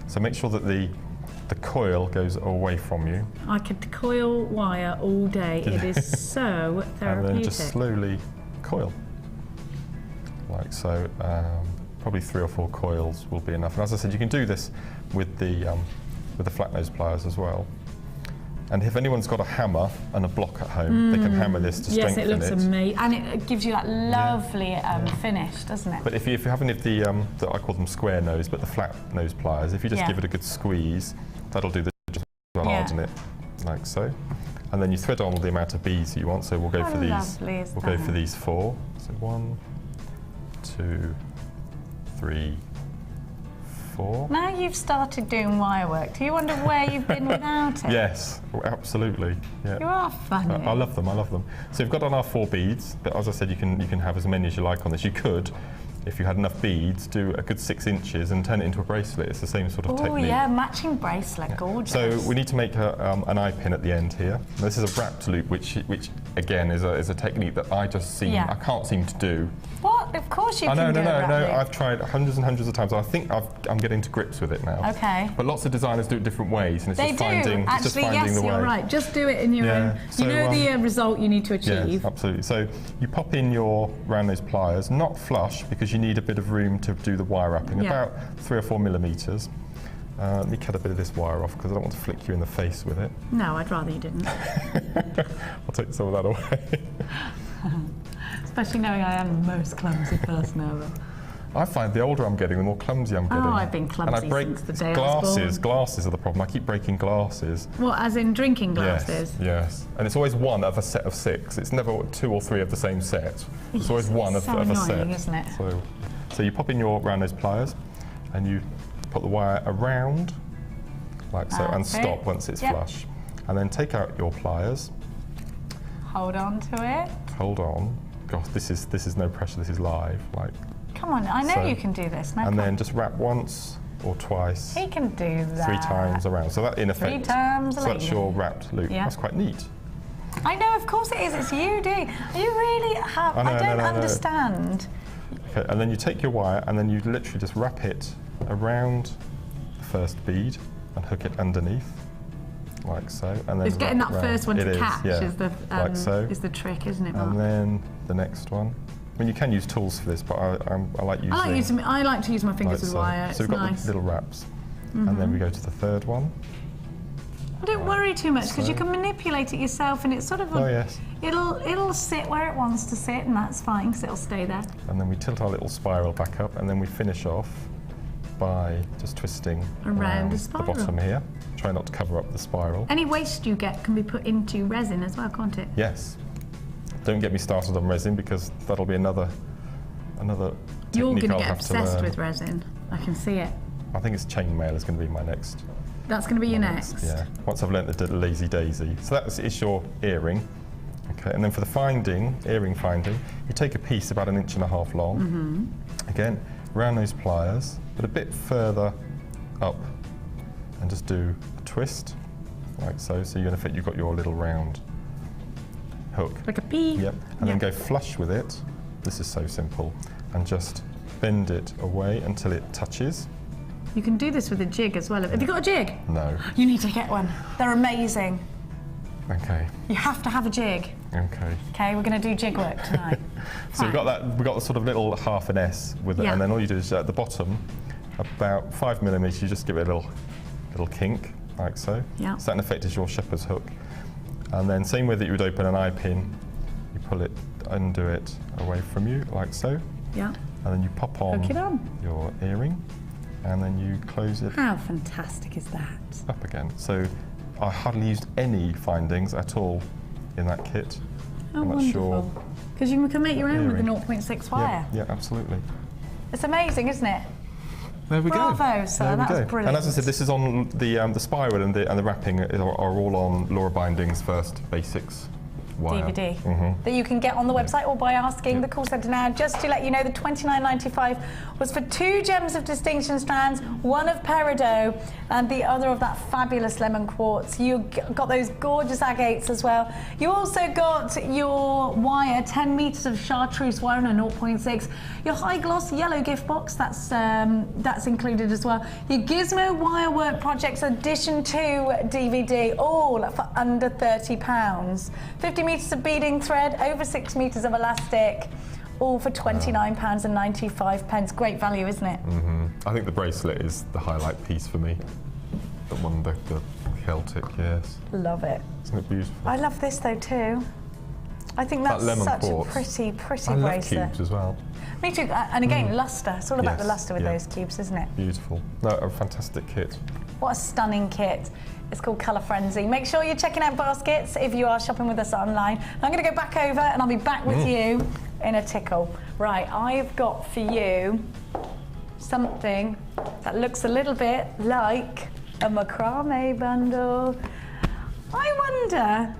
So make sure that the coil goes away from you. I could coil wire all day. It is so therapeutic. And then just slowly coil, like so. Probably 3 or 4 coils will be enough. And as I said, you can do this with the flat nose pliers as well. And if anyone's got a hammer and a block at home, they can hammer this to strengthen it. Yes, it looks amazing. And it gives you that lovely finish, doesn't it? But if you have any of the I call them square nose, but the flat nose pliers, if you just give it a good squeeze, that'll do the job. Harden it, like so. And then you thread on the amount of beads you want. So we'll go for these. We'll go for these 4. So 1, 2, 3, 4. Now you've started doing wire work, do you wonder where you've been without it? Yes, absolutely. Yeah. You are funny. I love them, I love them. So we've got on our 4 beads, but as I said, you can have as many as you like on this. You could, if you had enough beads, do a good 6 inches and turn it into a bracelet. It's the same sort of technique. Oh yeah, matching bracelet, gorgeous. So we need to make an eye pin at the end here. Now, this is a wrapped loop, which again is a technique that I can't seem to do. What? Of course you can do it. No. I've tried hundreds and hundreds of times. I think I'm getting to grips with it now. Okay. But lots of designers do it different ways, and it's just finding yes, the way. You're right. Just do it in your own. So, you know the result you need to achieve. Yes, absolutely. So you pop in your round nose pliers, not flush, because you need a bit of room to do the wire wrapping, about 3 or 4 millimetres. Let me cut a bit of this wire off because I don't want to flick you in the face with it. No, I'd rather you didn't. I'll take some of that away. Especially knowing I am the most clumsy person ever. I find the older I'm getting, the more clumsy I'm getting. Oh, I've been clumsy and I break since the day I was born. Glasses are the problem. I keep breaking glasses. What, as in drinking glasses? Yes. And it's always one of a set of 6. It's never 2 or 3 of the same set. It's always one of a set. Isn't it? So you pop in your round nose pliers and you put the wire around, like so, and stop once it's flush. And then take out your pliers. Hold on to it. Hold on. Gosh, this is no pressure, this is live. Like. Come on, I know you can do this. And then just wrap once or twice. He can do that. 3 times around. So that in effect. 3 times. So that's your wrapped loop. Yeah. That's quite neat. I know, of course it is. It's you doing. You really have. I don't understand. Okay, and then you take your wire and then you literally just wrap it around the first bead and hook it underneath, like so. And then it's getting that first one to catch is the like so. Is the trick, isn't it, Mark? And then the next one. I mean, you can use tools for this, but I like using. I like to use my fingers with wire. So we've got the little wraps, and then we go to the third one. Don't worry too much because you can manipulate it yourself, and it's sort of. It'll sit where it wants to sit, and that's fine because it'll stay there. And then we tilt our little spiral back up, and then we finish off by just twisting around the bottom here. Try not to cover up the spiral. Any waste you get can be put into resin as well, can't it? Yes. Don't get me started on resin because that'll be another You're going to get obsessed with resin. I can see it. I think it's chainmail is going to be my next That's going to be your next. Yeah, once I've learnt the lazy daisy. So that is your earring. Okay, and then for the finding, earring finding, you take a piece about 1.5 inches long. Again, round those pliers, but a bit further up, and just do a twist, like so. So you're in effect, you've got your little round hook. Like a pea. Yep, and then go flush with it. This is so simple, and just bend it away until it touches. You can do this with a jig as well. Have you got a jig? No. You need to get one. They're amazing. Okay. You have to have a jig. Okay. Okay, we're going to do jig work tonight. So we've got that. We've got the sort of little half an S with it, and then all you do is at the bottom, about 5 millimeters, you just give it a little kink, like so. Yeah. So that in effect is your shepherd's hook. And then same way that you would open an eye pin, you pull it, undo it away from you, like so. Yeah. And then you pop on, Hook it on. your earring, and then you close it How fantastic is that? up again. So I hardly used any findings at all in that kit. Oh, I'm not sure. wonderful. Because you can make your own with the Earring. 0.6 wire. Yeah, absolutely. It's amazing, isn't it? There we go. Bravo, sir. There we That was go. brilliant. And as I said, this is on the spiral and the wrapping are all on Laura Binding's First Basics wire. DVD that you can get on the website or by asking the call centre now. Just to let you know, the $29.95 was for 2 gems of distinction strands, one of Peridot and the other of that fabulous lemon quartz. You got those gorgeous agates as well. You also got your wire, 10 metres of chartreuse wire and a 0.6. Your high gloss yellow gift box, that's included as well. Your Gizmo wire work projects edition 2 DVD, all for under £30. 50 metres of beading thread, over 6 metres of elastic, all for £29.95. Great value, isn't it? I think the bracelet is the highlight piece for me. The one, the Celtic, yes. Love it. Isn't it beautiful? I love this though too. I think that's lemon such quartz. a pretty I love bracelet. cubes as well. Me too. And again, lustre. It's all about the Yes, lustre with yeah. those cubes, isn't it? Beautiful. No, a fantastic kit. What a stunning kit. It's called Colour Frenzy. Make sure you're checking out baskets if you are shopping with us online. I'm going to go back over and I'll be back with you in a tickle. Right, I've got for you something that looks a little bit like a macrame bundle. I wonder,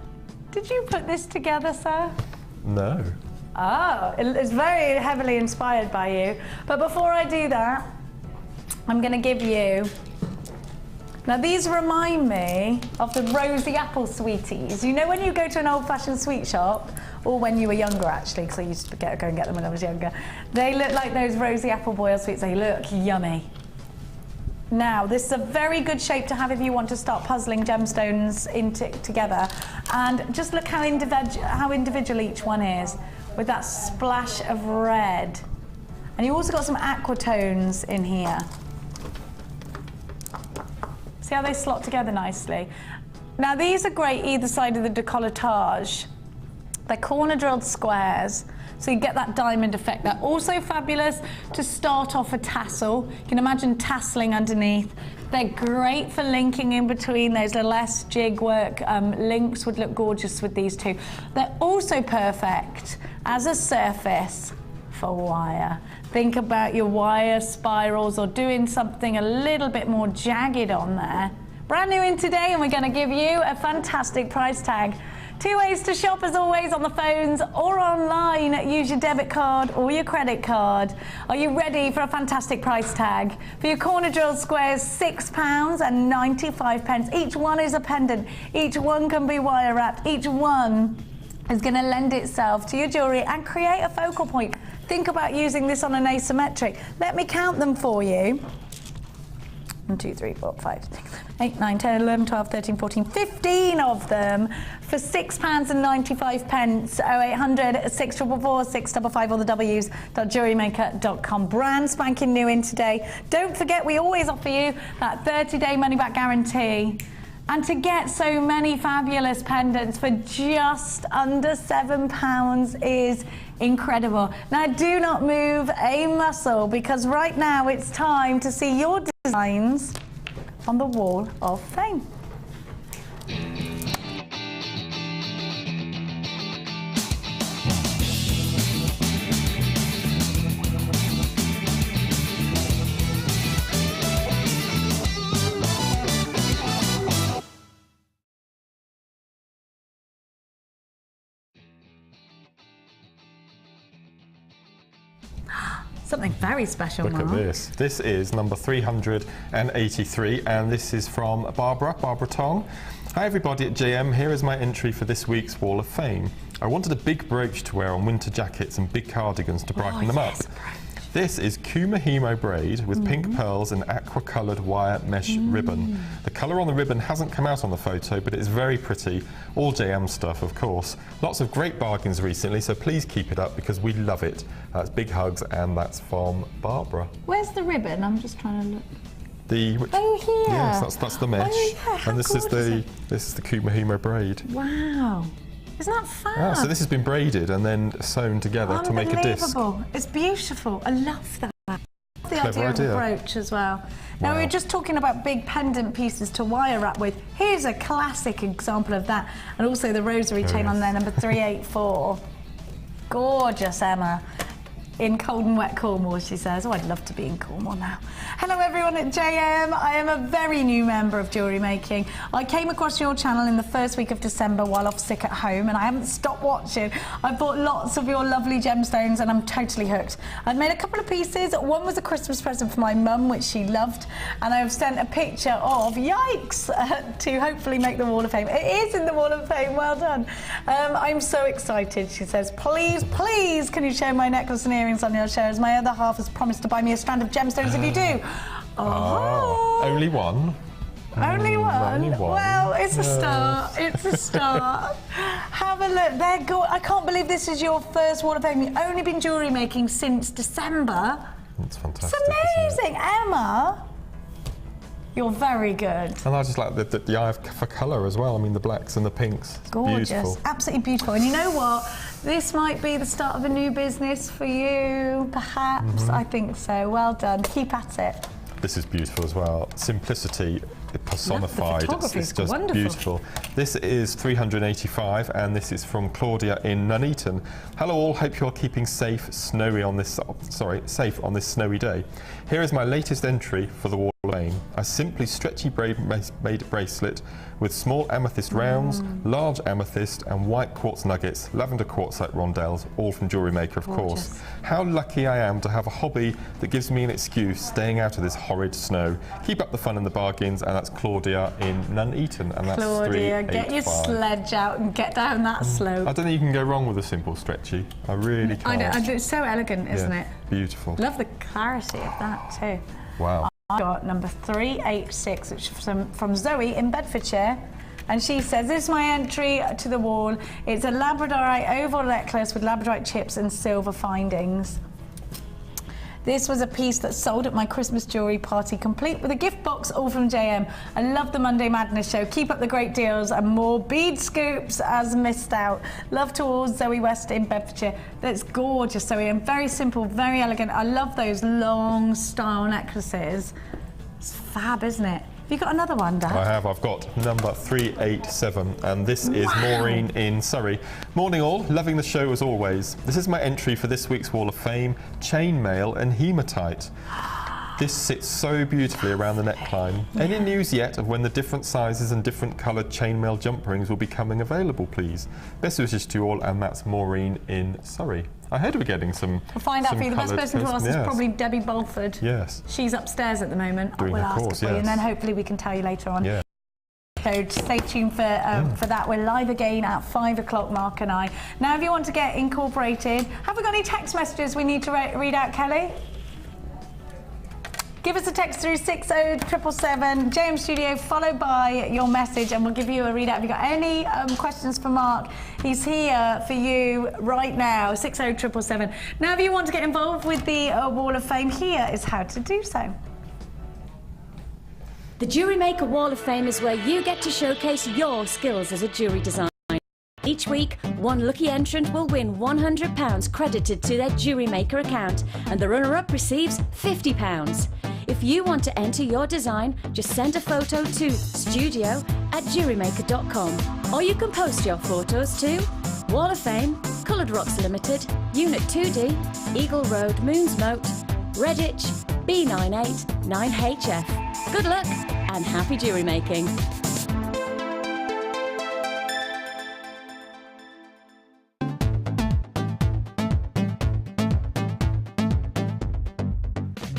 did you put this together, sir? No. Oh, it's very heavily inspired by you. But before I do that, I'm going to give you... Now, these remind me of the rosy apple sweeties. You know when you go to an old-fashioned sweet shop, or when you were younger, actually, because I used to go and get them when I was younger. They look like those rosy apple boiled sweets. They look yummy. Now, this is a very good shape to have if you want to start puzzling gemstones together. And just look how individual each one is, with that splash of red. And you also got some aquatones in here. See how they slot together nicely? Now, these are great either side of the décolletage. They're corner drilled squares, so you get that diamond effect. They're also fabulous to start off a tassel. You can imagine tasseling underneath. They're great for linking in between those little S jig work. Links would look gorgeous with these two. They're also perfect as a surface for wire. Think about your wire spirals or doing something a little bit more jagged on there. Brand new in today, and we're going to give you a fantastic price tag. 2 ways to shop as always, on the phones or online. Use your debit card or your credit card. Are you ready for a fantastic price tag? For your corner drilled squares, £6.95. Each one is a pendant. Each one can be wire wrapped. Each one is going to lend itself to your jewellery and create a focal point. Think about using this on an asymmetric. Let me count them for you. 1, 2, 3, 4, 5, 6, 7, 8, 9, 10, 11, 12, 13, 14, 15 of them for £6.95. 0800 644 655 or the w's.jewellerymaker.com. Brand spanking new in today. Don't forget, we always offer you that 30-day money-back guarantee. And to get so many fabulous pendants for just under £7 is incredible. Now, do not move a muscle, because right now it's time to see your designs on the wall of fame. Something very special, Look Mark. at this. This is number 383, and this is from Barbara Tong. Hi everybody at JM, here is my entry for this week's Wall of Fame. I wanted a big brooch to wear on winter jackets and big cardigans to brighten them up. This is Kumahimo braid with pink pearls and aqua-coloured wire mesh ribbon. The colour on the ribbon hasn't come out on the photo, but it's very pretty. All JM stuff, of course. Lots of great bargains recently, so please keep it up because we love it. That's big hugs, and that's from Barbara. Where's the ribbon? I'm just trying to look. Oh, here. Yes, that's the mesh. Oh, yeah. How And this is the Kumahimo braid. Wow. Isn't that fab? So this has been braided and then sewn together to make a disc. It's beautiful. I love that. The Clever idea of a idea. brooch as well. Now Wow. we were just talking about big pendant pieces to wire wrap with. Here's a classic example of that, and also the rosary chain on there, number 384. Gorgeous, Emma. In cold and wet Cornwall, she says. Oh, I'd love to be in Cornwall now. Hello everyone at JM. I am a very new member of Jewellery Making. I came across your channel in the first week of December while off sick at home, and I haven't stopped watching. I bought lots of your lovely gemstones and I'm totally hooked. I've made a couple of pieces. One was a Christmas present for my mum, which she loved, and I've sent a picture of, yikes, to hopefully make the Wall of Fame. It is in the Wall of Fame, well done. I'm so excited, she says. Please, please, can you show my necklace and earrings on your show, as my other half has promised to buy me a strand of gemstones if you do. Oh. Only one? Only one? Only one. Well, it's a start. It's a start. Have a look. They're good. I can't believe this is your first Wall of Fame. You've only been jewellery making since December. That's fantastic. It's amazing. Emma, you're very good. And I just like the eye for colour as well. I mean, the blacks and the pinks. It's Gorgeous. beautiful. Absolutely beautiful. And you know what? This might be the start of a new business for you, perhaps. I think so. Well done. Keep at it. This is beautiful as well. Simplicity personified. photography It's is just wonderful. beautiful. This is 385, and this is from Claudia in Nuneaton. Hello all. Hope you are keeping safe on this snowy day. Here is my latest entry for the Wall of Fame. A simply stretchy made bracelet with small amethyst rounds, large amethyst and white quartz nuggets, lavender quartzite rondelles, all from Jewellery Maker, of course. How lucky I am to have a hobby that gives me an excuse staying out of this horrid snow. Keep up the fun and the bargains, and that's Claudia in Nuneaton, and that's Claudia, get your 385. sledge out and get down that slope. I don't think you can go wrong with a simple stretchy. I really can't. I know, it's so elegant, isn't Yeah, it? Beautiful. Love the clarity of that too. Wow. I got number 386, which is from Zoe in Bedfordshire. And she says, this is my entry to the wall. It's a Labradorite oval necklace with Labradorite chips and silver findings. This was a piece that sold at my Christmas jewellery party, complete with a gift box, all from JM. I love the Monday Madness show. Keep up the great deals and more bead scoops as missed out. Love to all, Zoe West in Bedfordshire. That's gorgeous, Zoe, and very simple, very elegant. I love those long style necklaces. It's fab, isn't it? Have you got another one, Dad? I have. I've got number 387, and this is Maureen in Surrey. Morning all, loving the show as always. This is my entry for this week's Wall of Fame, chainmail and hematite. This sits so beautifully around the neckline. Any news yet of when the different sizes and different coloured chainmail jump rings will be coming available, please? Best wishes to you all, and that's Maureen in Surrey. I heard we're getting some. We'll find out for you. The best coloured person to ask is probably Debbie Bolford. Yes. She's upstairs at the moment. Doing We'll her ask course, her for you, and yes. then hopefully we can tell you later on. Yeah. So stay tuned for that. We're live again at 5 o'clock, Mark and I. Now, if you want to get incorporated, have we got any text messages we need to read out, Kelly? Give us a text through 60777 JM Studio, followed by your message, and we'll give you a readout. Have you got any questions for Mark? He's here for you right now, 60777. Now, if you want to get involved with the Wall of Fame, here is how to do so. The Jewellery Maker Wall of Fame is where you get to showcase your skills as a jewellery designer. Each week, one lucky entrant will win £100 credited to their Jewellery Maker account, and the runner-up receives £50. If you want to enter your design, just send a photo to studio@jewellerymaker.com, or you can post your photos to Wall of Fame, Coloured Rocks Limited, Unit 2D, Eagle Road, Moonsmote, Redditch, B98 9HF. Good luck and happy jewellery making.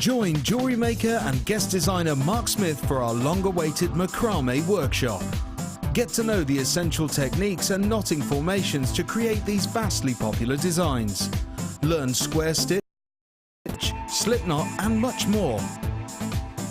Join jewellery maker and guest designer Mark Smith for our long-awaited macrame workshop. Get to know the essential techniques and knotting formations to create these vastly popular designs. Learn square stitch, slip knot and much more.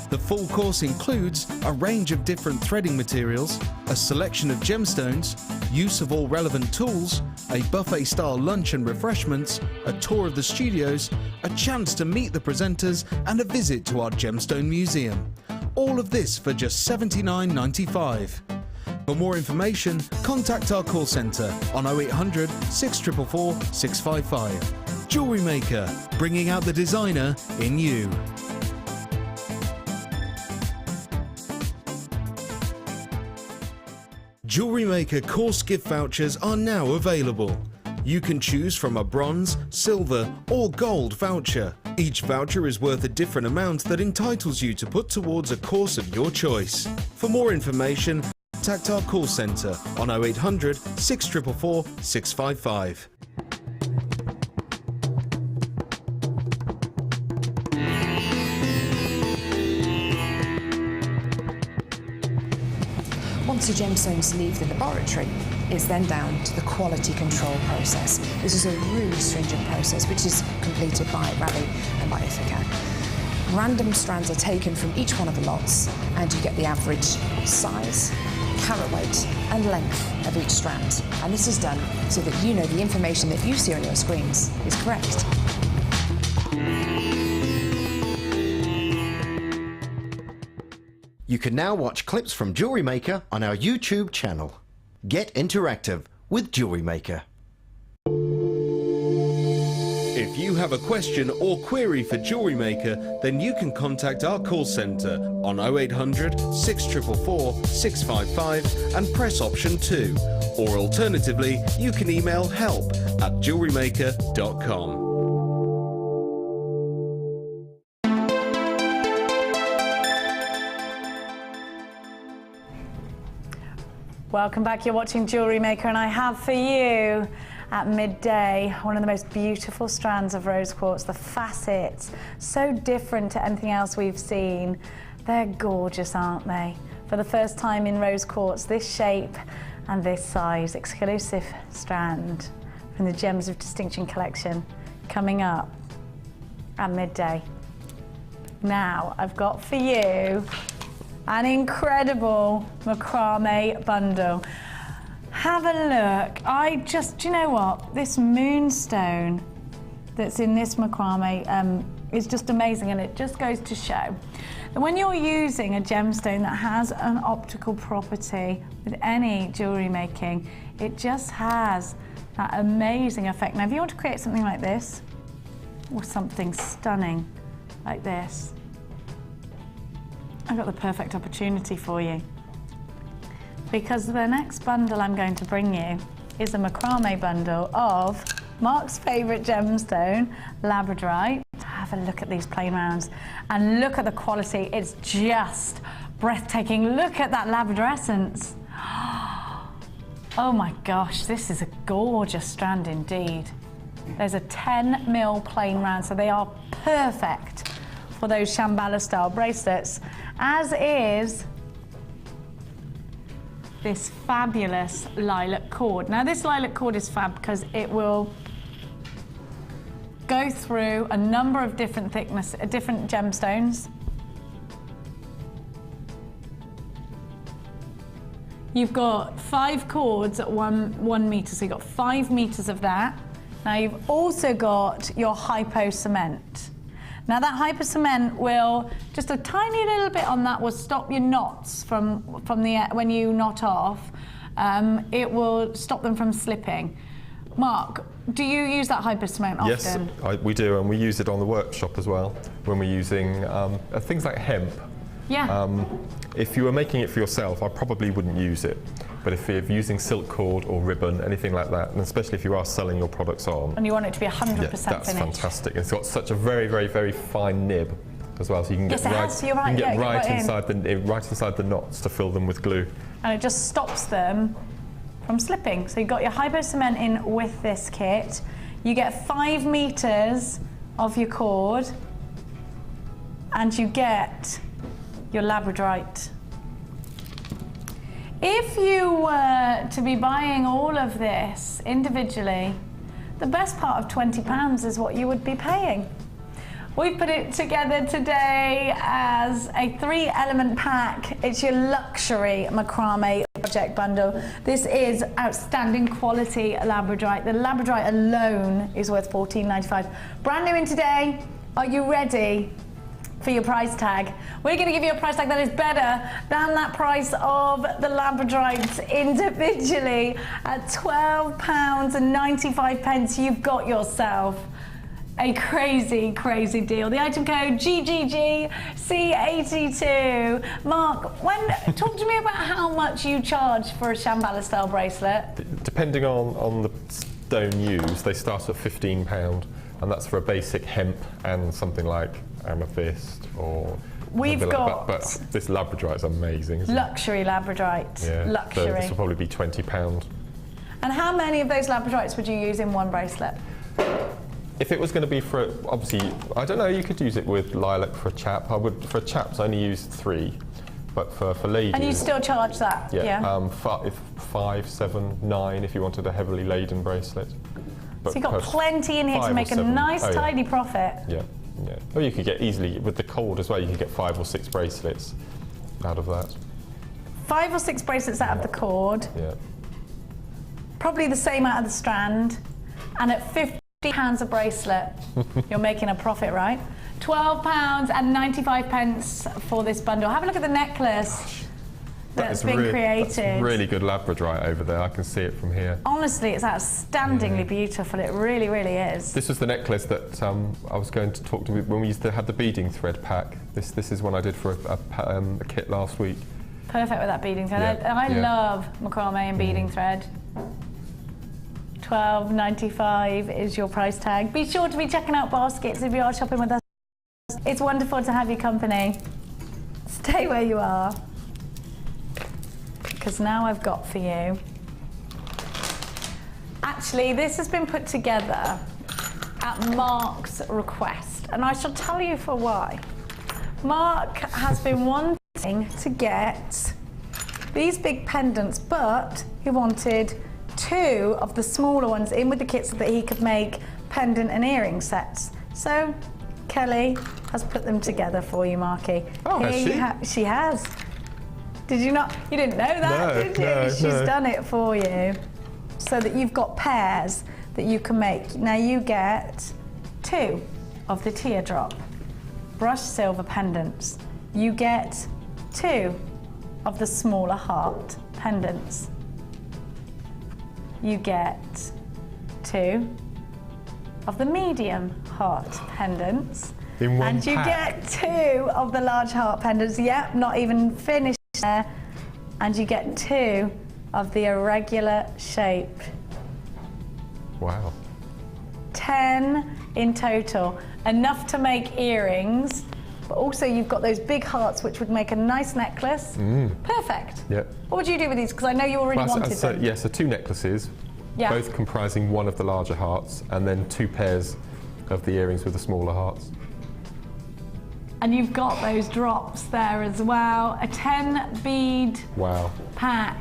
The full course includes a range of different threading materials, a selection of gemstones, use of all relevant tools, a buffet-style lunch and refreshments, a tour of the studios, a chance to meet the presenters and a visit to our Gemstone Museum. All of this for just $79.95. For more information, contact our call centre on 0800 644 655. Jewellery Maker, bringing out the designer in you. Jewellery Maker course gift vouchers are now available. You can choose from a bronze, silver or gold voucher. Each voucher is worth a different amount that entitles you to put towards a course of your choice. For more information, contact our call centre on 0800 644 655. Once your gemstones leave the laboratory, it's then down to the quality control process. This is a really stringent process which is completed by Ravi and by Ithaca. Random strands are taken from each one of the lots and you get the average size, carat weight and length of each strand. And this is done so that you know the information that you see on your screens is correct. You can now watch clips from Jewellery Maker on our YouTube channel. Get interactive with Jewellery Maker. If you have a question or query for Jewellery Maker, then you can contact our call centre on 0800 644 655 and press option 2. Or alternatively, you can email help@jewellerymaker.com. Welcome back, you're watching Jewellery Maker and I have for you at midday one of the most beautiful strands of rose quartz, the facets, so different to anything else we've seen. They're gorgeous, aren't they? For the first time in rose quartz, this shape and this size, exclusive strand from the Gems of Distinction collection coming up at midday. Now, I've got for you an incredible macrame bundle. Have a look. Do you know what? This moonstone that's in this macrame is just amazing, and it just goes to show that when you're using a gemstone that has an optical property with any jewellery making, it just has that amazing effect. Now, if you want to create something like this, or something stunning like this, I've got the perfect opportunity for you, because the next bundle I'm going to bring you is a macrame bundle of Mark's favourite gemstone, Labradorite. Have a look at these plain rounds and look at the quality. It's just breathtaking. Look at that labradorescence. Oh my gosh, this is a gorgeous strand indeed. There's a 10mm plain round, so they are perfect for those Shambhala style bracelets, as is this fabulous lilac cord. Now this lilac cord is fab because it will go through a number of different different gemstones. You've got 5 cords at 1 meter, so you've got 5 meters of that. Now you've also got your hypo cement. Now that hypo cement will, just a tiny little bit on that will stop your knots from when you knot off. It will stop them from slipping. Mark, do you use that hypo cement often? Yes, we do, and we use it on the workshop as well when we're using things like hemp. Yeah. If you were making it for yourself, I probably wouldn't use it. But if you're using silk cord or ribbon, anything like that, and especially if you are selling your products on, and you want it to be 100% that's finished. fantastic. It's got such a very, very, very fine nib as well, so you can get right inside the knots to fill them with glue. And it just stops them from slipping. So you've got your hypo cement in with this kit. You get 5 meters of your cord. and you get your Labradorite. If you were to be buying all of this individually, the best part of £20 is what you would be paying. We've put it together today as a 3-element pack. It's your luxury macrame project bundle. This is outstanding quality Labradorite. The Labradorite alone is worth $14.95. Brand new in today. Are you ready for your price tag? We're going to give you a price tag that is better than that price of the Labradorite individually. At £12.95, you've got yourself a crazy, crazy deal. The item code GGGC82. Mark, talk to me about how much you charge for a Shambhala style bracelet. Depending on the stone used, they start at £15, and that's for a basic hemp and something like amethyst or. We've got. But this Labradorite is amazing, isn't luxury Labradorite. Yeah, luxury. So this will probably be £20. And how many of those Labradorites would you use in one bracelet? If it was going to be for, obviously, I don't know, you could use it with lilac for a chap. I would, for chaps, only use 3. But for ladies... And you still charge that? Yeah, 5, 7, 9 if you wanted a heavily laden bracelet. But so you've got plenty in here to make a nice, tidy profit. Yeah, yeah. Or you could get easily, with the cold as well, you could get 5 or 6 bracelets out of that. 5 or 6 bracelets out of the cord. Yeah. Probably the same out of the strand. And at £50 a bracelet, you're making a profit, right? £12.95 for this bundle. Have a look at the necklace that's been created. That's really good Labradorite over there. I can see it from here. Honestly, it's outstandingly beautiful. It really, really is. This was the necklace that I was going to talk to when we used to have the beading thread pack. This is one I did for a kit last week. Perfect with that beading thread. Yeah. I love macrame and beading thread. $12.95 is your price tag. Be sure to be checking out baskets if you are shopping with us. It's wonderful to have your company. Stay where you are, because now I've got for you. Actually, this has been put together at Mark's request, and I shall tell you for why. Mark has been wanting to get these big pendants, but he wanted 2 of the smaller ones in with the kit so that he could make pendant and earring sets. So Kelly has put them together for you, Marky. Oh, has she? She has. Did you not? You didn't know that, did you? No, She's done it for you, so that you've got pairs that you can make. Now you get 2 of the teardrop brushed silver pendants. You get 2 of the smaller heart pendants. You get 2 of the medium heart pendants. In one and you pack. get 2 of the large heart pendants. Yep, not even finished there. And you get 2 of the irregular shape. Wow. 10 in total. Enough to make earrings, but also you've got those big hearts which would make a nice necklace. Perfect. Yep. What would you do with these? Because I know you already wanted them. Yeah, so 2 necklaces, both comprising one of the larger hearts, and then 2 pairs of the earrings with the smaller hearts. And you've got those drops there as well. A 10 bead pack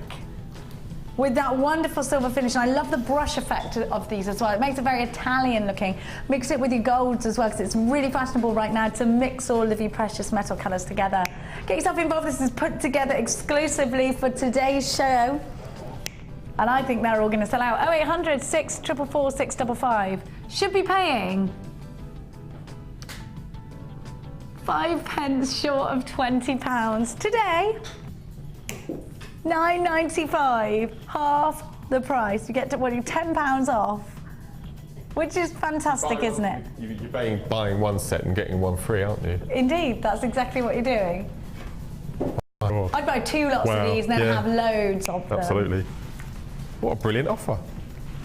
with that wonderful silver finish. And I love the brush effect of these as well. It makes it very Italian looking. Mix it with your golds as well, because it's really fashionable right now to mix all of your precious metal colours together. Get yourself involved. This is put together exclusively for today's show. And I think they're all going to sell out. 0800 644 655. Should be paying 5 pence short of £20 today. £9.95, half the price. You get to £10 off, which is fantastic, isn't it? You're buying one set and getting one free, aren't you? Indeed, that's exactly what you're doing. Oh. I'd buy 2 lots of these and then have loads of them. Absolutely. What a brilliant offer.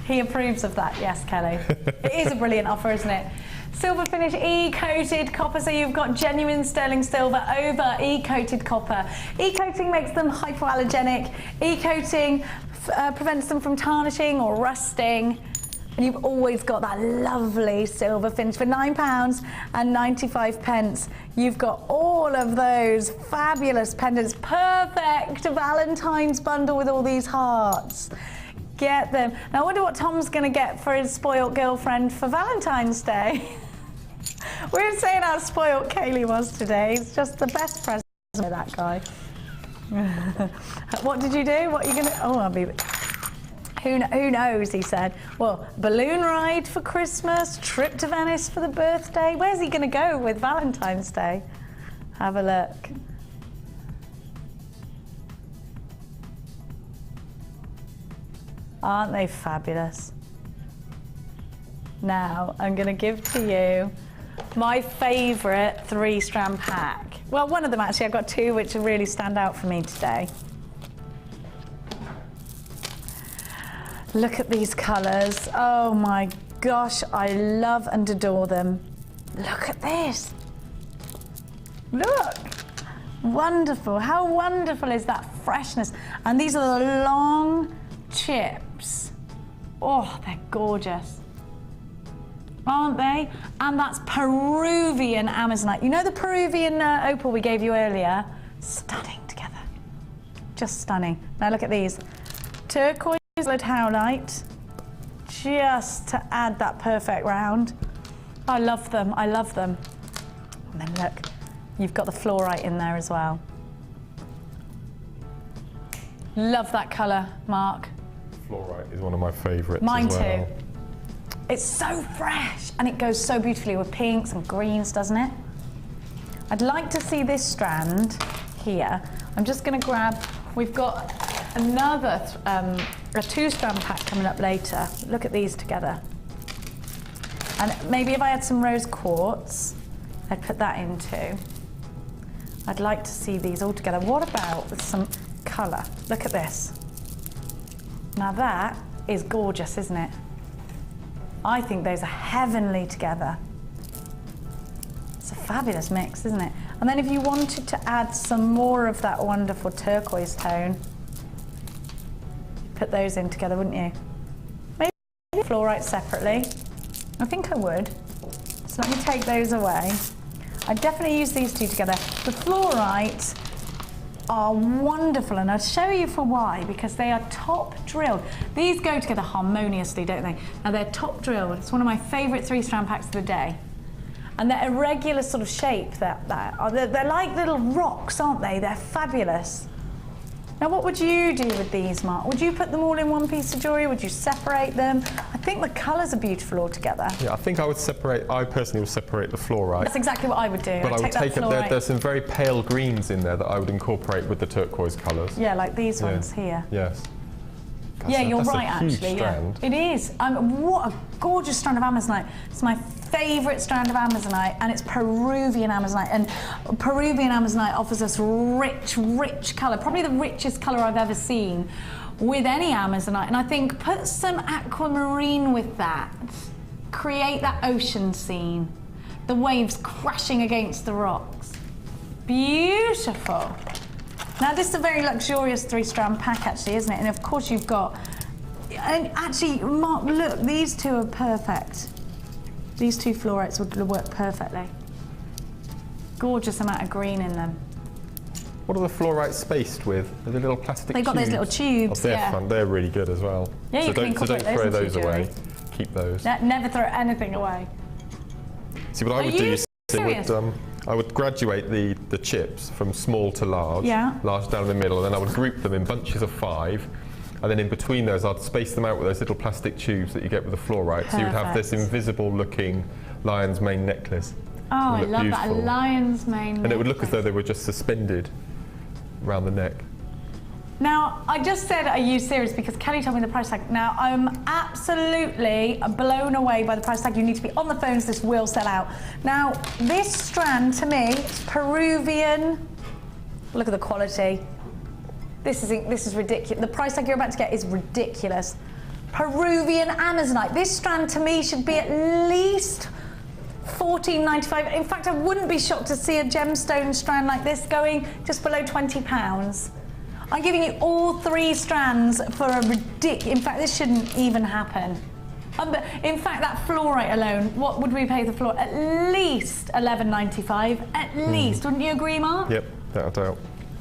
He approves of that, yes, Kelly. It is a brilliant offer, isn't it? Silver finish, E-coated copper, so you've got genuine sterling silver over E-coated copper. E-coating makes them hypoallergenic. E-coating prevents them from tarnishing or rusting. and you've always got that lovely silver finish. For £9.95, you've got all of those fabulous pendants. Perfect Valentine's bundle with all these hearts. Get them. Now I wonder what Tom's going to get for his spoilt girlfriend for Valentine's Day. We were saying how spoilt Kaylee was today. It's just the best present for that guy. What did you do? What are you going to... Oh, I'll be... Who knows, he said. Well, balloon ride for Christmas, trip to Venice for the birthday. Where's he going to go with Valentine's Day? Have a look. Aren't they fabulous? Now, I'm going to give to you my favourite 3-strand pack. Well, one of them actually. I've got 2 which really stand out for me today. Look at these colours. Oh my gosh, I love and adore them. Look at this. Look. Wonderful. How wonderful is that freshness? And these are the long chips. Oh, they're gorgeous. Aren't they? And that's Peruvian Amazonite. You know the Peruvian opal we gave you earlier? Stunning together. Just stunning. Now look at these. Turquoise iolite, just to add that perfect round. I love them, I love them. And then look, you've got the fluorite in there as well. Love that colour, Mark. Fluorite is one of my favourites. Mine as well. too. It's so fresh and it goes so beautifully with pinks and greens, doesn't it? I'd like to see this strand here. I'm just going to grab, we've got another a 2-strand pack coming up later. Look at these together. And maybe if I had some rose quartz, I'd put that in too. I'd like to see these all together. What about with some colour? Look at this. Now that is gorgeous, isn't it? I think those are heavenly together. It's a fabulous mix, isn't it? And then if you wanted to add some more of that wonderful turquoise tone, put those in together, wouldn't you? Maybe fluorite separately. I think I would. So let me take those away. I definitely use these 2 together. The fluorite are wonderful, and I'll show you for why, because they are top drilled. These go together harmoniously, don't they? Now they're top drilled. It's one of my favourite 3-strand packs of the day. And they're irregular sort of shape. They're like little rocks, aren't they? They're fabulous. Now what would you do with these, Mark? Would you put them all in one piece of jewellery? Would you separate them? I think the colours are beautiful all together. Yeah, I think I personally would separate the fluorite. That's exactly what I would do. But I would take it, there's some very pale greens in there that I would incorporate with the turquoise colours. Yeah, like these ones here. Yes. You're right, huge actually. Strand. Yeah. It is. What a gorgeous strand of Amazonite. It's my favourite strand of Amazonite, and it's Peruvian Amazonite. And Peruvian Amazonite offers us rich, rich colour, probably the richest colour I've ever seen with any Amazonite. And I think put some aquamarine with that, create that ocean scene, the waves crashing against the rocks. Beautiful. Now this is a very luxurious 3-strand pack actually, isn't it? And of course you've got, and actually Mark, look, these 2 are perfect. These 2 fluorites would work perfectly. Gorgeous amount of green in them. What are the fluorites spaced with? Are they little plastic tubes? They've got those little tubes, oh, they're fun. They're really good as well. Yeah, you can incorporate don't throw those away. Keep those. Never throw anything away. See, what I would do is I would graduate the chips from small to large, large down the middle, and then I would group them in bunches of 5. And then in between those, I'd space them out with those little plastic tubes that you get with the fluorite. Perfect. So you would have this invisible-looking lion's mane necklace. Oh, I love that, a lion's mane necklace. And it would look as though they were just suspended around the neck. Now, I just said, are you serious? Because Kelly told me the price tag. Now, I'm absolutely blown away by the price tag. You need to be on the phones, this will sell out. Now, this strand, to me, is Peruvian. Look at the quality. This is ridiculous. The price tag you're about to get is ridiculous. Peruvian Amazonite. This strand, to me, should be at least $14.95. In fact, I wouldn't be shocked to see a gemstone strand like this going just below £20. I'm giving you all 3 strands for a ridiculous... In fact, this shouldn't even happen. But in fact, that fluorite alone, what would we pay the floor? At least $11.95. At least, wouldn't you agree, Mark? Yep, without a doubt.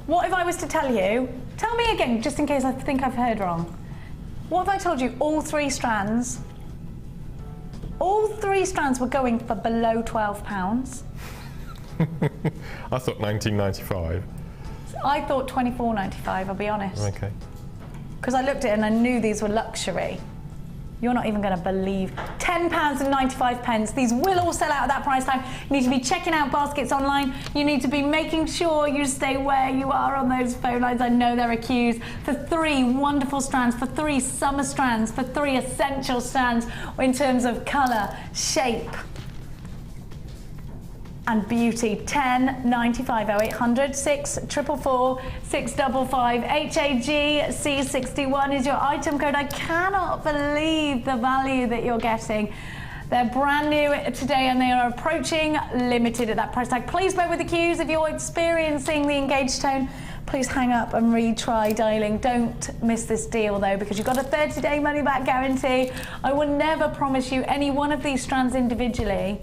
What if I was to tell you? Tell me again, just in case I think I've heard wrong. What if I told you all 3 strands? All 3 strands were going for below £12. I thought $19.95. I thought $24.95. I'll be honest. Okay. Because I looked at it and I knew these were luxury. You're not even going to believe. £10.95. These will all sell out at that price tag. You need to be checking out baskets online. You need to be making sure you stay where you are on those phone lines. I know there are queues for 3 wonderful strands, for 3 summer strands, for 3 essential strands in terms of colour, shape, and beauty. $10.95. 0800 644 655. HAGC61 is your item code. I cannot believe the value that you're getting. They're brand new today and they are approaching limited at that price tag. Please bear with the queues. If you're experiencing the engaged tone, please hang up and retry dialing. Don't miss this deal though, because you've got a 30-day money back guarantee. I will never promise you any one of these strands individually.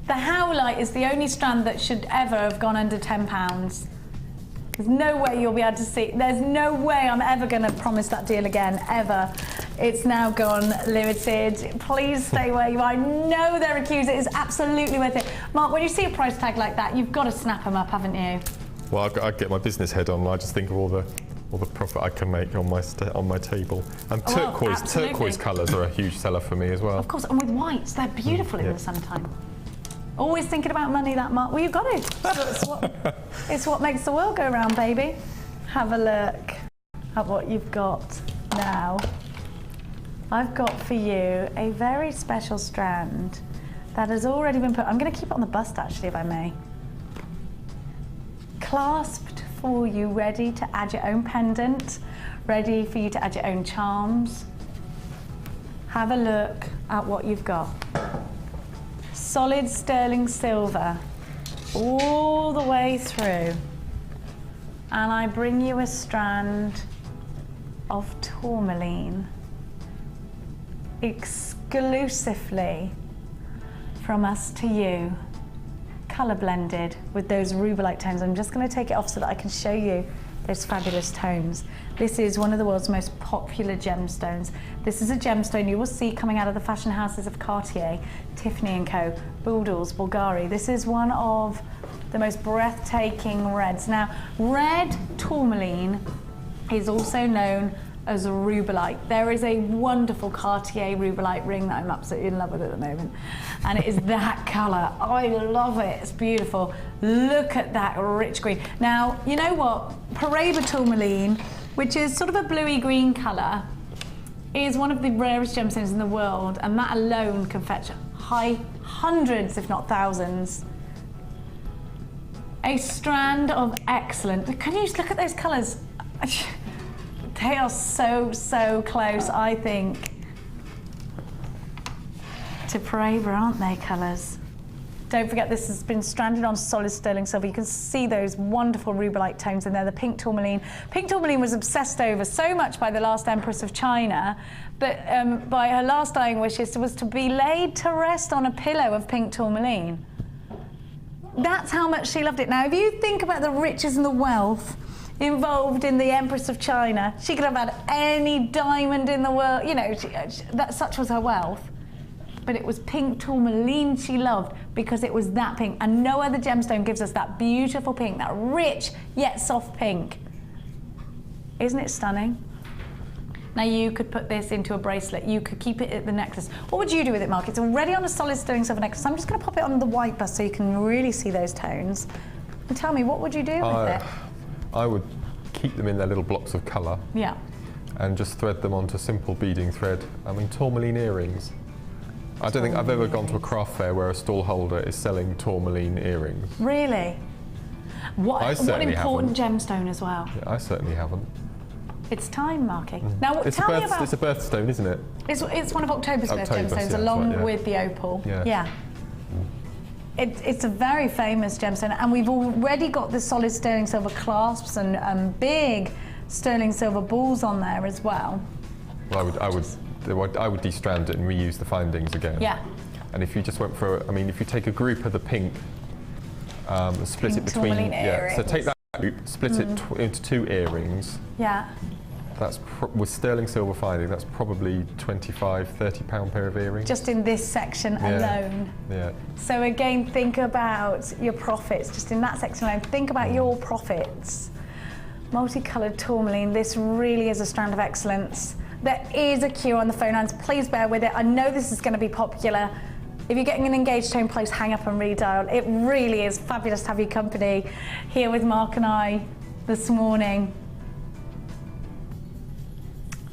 The iolite is the only strand that should ever have gone under £10. There's no way you'll be able to see. There's no way I'm ever going to promise that deal again, ever. It's now gone limited. Please stay where you are. I know there are queues. It is absolutely worth it. Mark, when you see a price tag like that, you've got to snap them up, haven't you? Well, I get my business head on. I just think of all the profit I can make on my table. And turquoise colours are a huge seller for me as well. Of course, and with whites, they're beautiful in the summertime. Always thinking about money, that Mark. Well, you've got it. It's what makes the world go round, baby. Have a look at what you've got now. I've got for you a very special strand that has already been put. I'm going to keep it on the bust, actually, if I may. Clasped for you, ready to add your own pendant, ready for you to add your own charms. Have a look at what you've got. Solid sterling silver all the way through, and I bring you a strand of tourmaline exclusively from us to you, colour blended with those rubelite tones. I'm just going to take it off so that I can show you those fabulous tones. This is one of the world's most popular gemstones. This is a gemstone you will see coming out of the fashion houses of Cartier, Tiffany & Co, Boulders, Bulgari. This is one of the most breathtaking reds. Now, red tourmaline is also known as rubelite. There is a wonderful Cartier rubelite ring that I'm absolutely in love with at the moment, and it is that colour. I love it. It's beautiful. Look at that rich green. Now, you know what? Peridot tourmaline, which is sort of a bluey green colour, is one of the rarest gemstones in the world, and that alone can fetch hundreds, if not thousands. A strand of excellent. Can you just look at those colours? They are so close, I think, to Peridot, aren't they, colours? Don't forget, this has been stranded on solid sterling silver. You can see those wonderful rubelite tones in there, the pink tourmaline. Pink tourmaline was obsessed over so much by the last Empress of China, but by her last dying wishes was to be laid to rest on a pillow of pink tourmaline. That's how much she loved it. Now, if you think about the riches and the wealth involved in the Empress of China, she could have had any diamond in the world, you know, such was her wealth. But it was pink tourmaline she loved because it was that pink, and no other gemstone gives us that beautiful pink, that rich yet soft pink. Isn't it stunning? Now you could put this into a bracelet, you could keep it at the necklace. What would you do with it, Mark? It's already on a solid sterling silver necklace. I'm just going to pop it on the white bust so you can really see those tones. And tell me, what would you do with it? I would keep them in their little blocks of colour. Yeah. And just thread them onto simple beading thread. I mean, tourmaline earrings. I don't think I've ever gone to a craft fair where a stall holder is selling tourmaline earrings. Really? What important gemstone as well. Yeah, I certainly haven't. It's time, Marky. Now, it's tell me about... It's a birthstone, isn't it? It's one of October's birth gemstones, along with the opal. Yeah. It's a very famous gemstone, and we've already got the solid sterling silver clasps and big sterling silver balls on there as well. Well, I would I would de-strand it and reuse the findings again. Yeah. And if you just went for, I mean, if you take a group of the pink, split it between, tourmaline so take that group, split it into 2 earrings. Yeah. That's with sterling silver finding. That's probably £25–30 pair of earrings. Just in this section alone. Yeah. So again, think about your profits. Just in that section alone, think about your profits. Multicoloured tourmaline. This really is a strand of excellence. There is a queue on the phone lines. Please bear with it. I know this is going to be popular. If you're getting an engaged tone, please hang up and redial. It really is fabulous to have your company here with Mark and I this morning.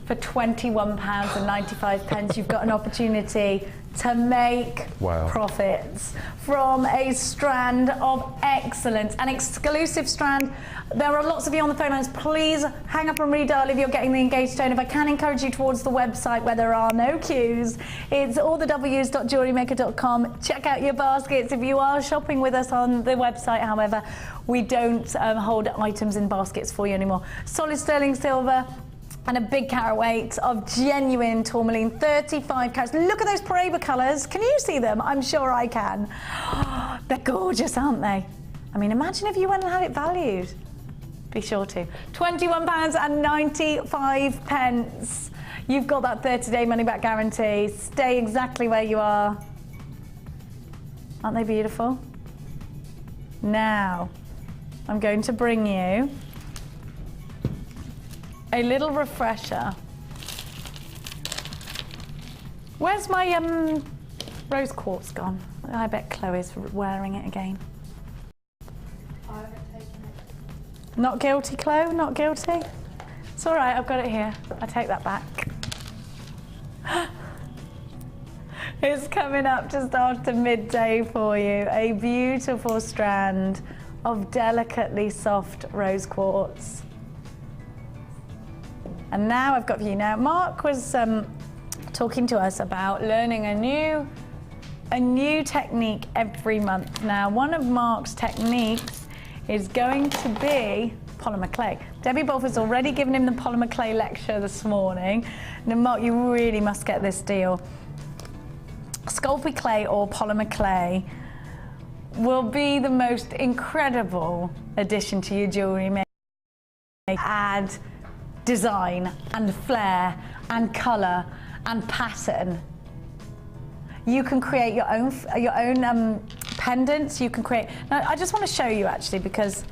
For £21.95, you've got an opportunity to make profits from a strand of excellence, an exclusive strand. There are lots of you on the phone lines. Please hang up and redial if you're getting the engaged tone. If I can encourage you towards the website where there are no queues, it's allthews.jewellerymaker.com. Check out your baskets. If you are shopping with us on the website, however, we don't hold items in baskets for you anymore. Solid sterling silver and a big carat weight of genuine tourmaline, 35 carats. Look at those Peridot colours. Can you see them? I'm sure I can. They're gorgeous, aren't they? I mean, imagine if you went and had it valued. Be sure to. £21.95. You've got that 30-day money-back guarantee. Stay exactly where you are. Aren't they beautiful? Now, I'm going to bring you a little refresher. Where's my rose quartz gone? I bet Chloe's wearing it again. I haven't taken it. Not guilty, Chloe? Not guilty? It's all right, I've got it here. I take that back. It's coming up just after midday for you. A beautiful strand of delicately soft rose quartz. And now I've got for you. Now, Mark was talking to us about learning a new technique every month. Now, one of Mark's techniques is going to be polymer clay. Debbie Bolford's already given him the polymer clay lecture this morning. Now, Mark, you really must get this deal. Sculpey clay or polymer clay will be the most incredible addition to your jewellery making. Add design and flair and colour and pattern. You can create your own pendants. You can create. Now, I just want to show you actually, because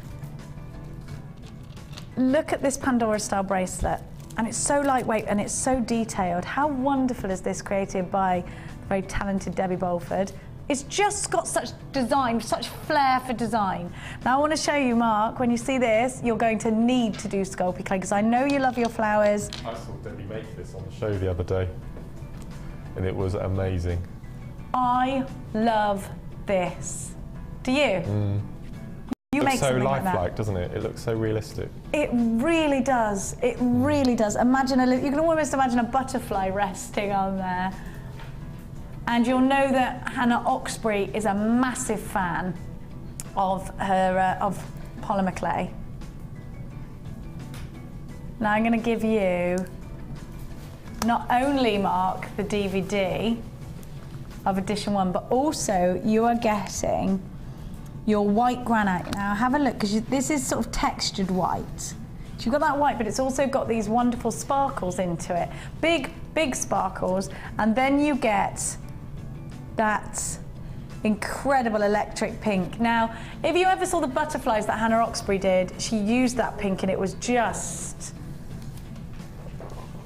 look at this Pandora style bracelet, and it's so lightweight and it's so detailed. How wonderful is this, created by the very talented Debbie Bolford? It's just got such design, such flair for design. Now I want to show you, Mark, when you see this, you're going to need to do Sculpey clay, because I know you love your flowers. I saw Debbie make this on the show the other day, and it was amazing. I love this. Do you? You It make looks so something like that. lifelike, doesn't it? It looks so realistic. It really does. It really does. Imagine you can almost imagine a butterfly resting on there. And you'll know that Hannah Oxbury is a massive fan of her of polymer clay. Now I'm going to give you not only, Mark, the DVD of edition 1, but also you are getting your white granite. Now have a look, because this is sort of textured white. So you've got that white, but it's also got these wonderful sparkles into it. Big sparkles. And then you get that incredible electric pink. Now, if you ever saw the butterflies that Hannah Oxbury did, she used that pink and it was just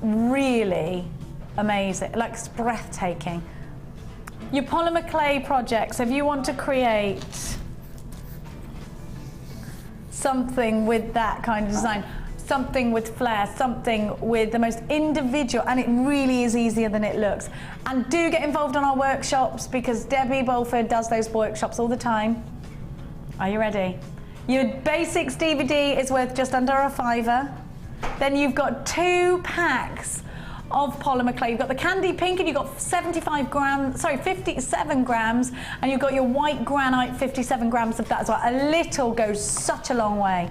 really amazing, like it's breathtaking. Your polymer clay projects, if you want to create something with that kind of design, something with flair, something with the most individual, and it really is easier than it looks. And do get involved on our workshops, because Debbie Bolford does those workshops all the time. Are you ready? Your basics DVD is worth just under a £5. Then you've got 2 packs of polymer clay. You've got the candy pink, and you've got 57 grams, and you've got your white granite, 57 grams of that as well. A little goes such a long way.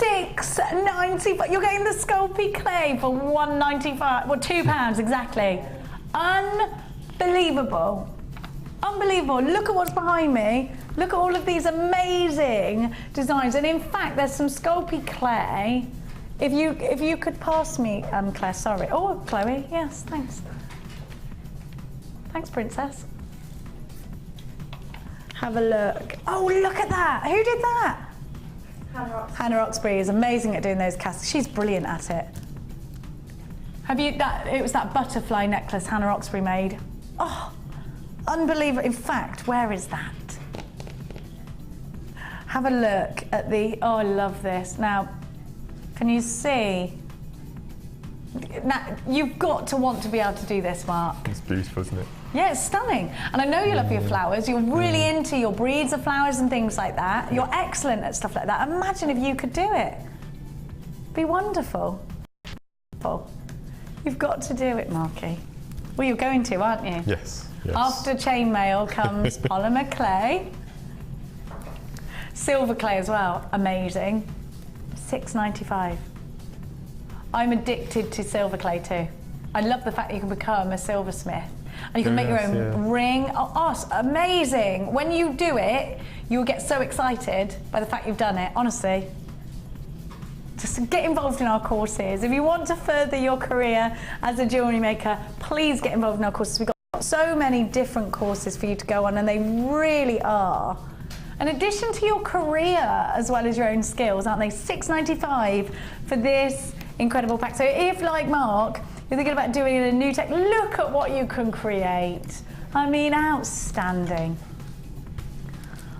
£6.95. You're getting the Sculpey clay for £1.95. Well, £2 exactly. Unbelievable. Unbelievable. Look at what's behind me. Look at all of these amazing designs. And in fact, there's some Sculpey clay. If you could pass me, Claire, sorry. Oh, Chloe, yes, thanks. Thanks, Princess. Have a look. Oh, look at that. Who did that? Hannah Oxbury is amazing at doing those casts. She's brilliant at it. It was that butterfly necklace Hannah Oxbury made. Oh, unbelievable. In fact, where is that? Have a look at the, oh, I love this. Now, can you see? Now, you've got to want to be able to do this, Mark. It's beautiful, isn't it? Yeah, it's stunning. And I know you love your flowers. You're really into your breeds of flowers and things like that. You're excellent at stuff like that. Imagine if you could do it. Be wonderful. You've got to do it, Marky. Well, you're going to, aren't you? Yes. After chainmail comes polymer clay. Silver clay as well, amazing. $6.95. I'm addicted to silver clay too. I love the fact that you can become a silversmith. And you can make your own ring. Oh, it's amazing. When you do it, you'll get so excited by the fact you've done it, honestly. Just get involved in our courses. If you want to further your career as a jewellery maker, please get involved in our courses. We've got so many different courses for you to go on, and they really are an addition to your career as well as your own skills, aren't they? $6.95 for this incredible pack. So if, like Mark, you're thinking about doing a new tech, look at what you can create. I mean, outstanding.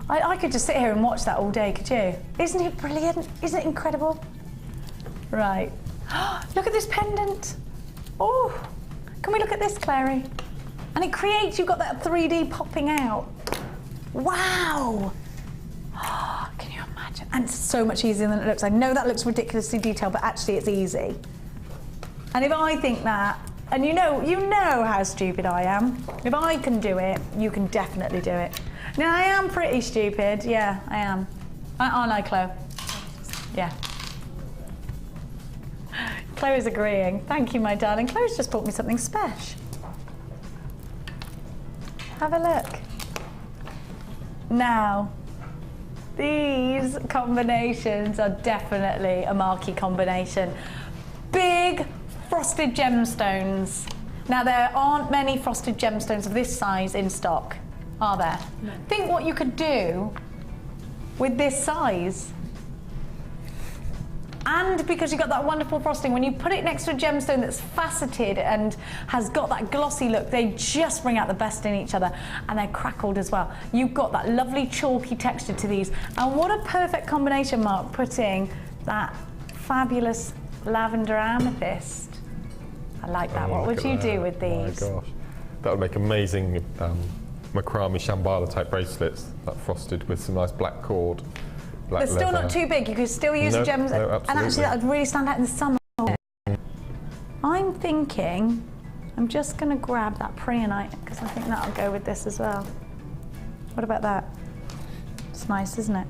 I could just sit here and watch that all day, could you? Isn't it brilliant? Isn't it incredible? Right. Look at this pendant. Oh, can we look at this, Clary? And it creates, you've got that 3D popping out. Wow. Can you imagine? And it's so much easier than it looks. I know that looks ridiculously detailed, but actually it's easy. And if I think that, and you know how stupid I am. If I can do it, you can definitely do it. Now, I am pretty stupid. Yeah, I am. Aren't I, Chloe? Yeah. Chloe's agreeing. Thank you, my darling. Chloe's just bought me something special. Have a look. Now, these combinations are definitely a Marky combination. Big frosted gemstones. Now, there aren't many frosted gemstones of this size in stock, are there? No. Think what you could do with this size. And because you've got that wonderful frosting, when you put it next to a gemstone that's faceted and has got that glossy look, they just bring out the best in each other, and they're crackled as well. You've got that lovely chalky texture to these. And what a perfect combination, Mark, putting that fabulous lavender amethyst. I like that. What would you do with these? Oh my gosh, that would make amazing macrame shambhala type bracelets, that frosted with some nice black cord. They're still not too big. You could still use the gems, and actually that would really stand out in the summer. I'm thinking, I'm just going to grab that preonite because I think that'll go with this as well. What about that? It's nice, isn't it?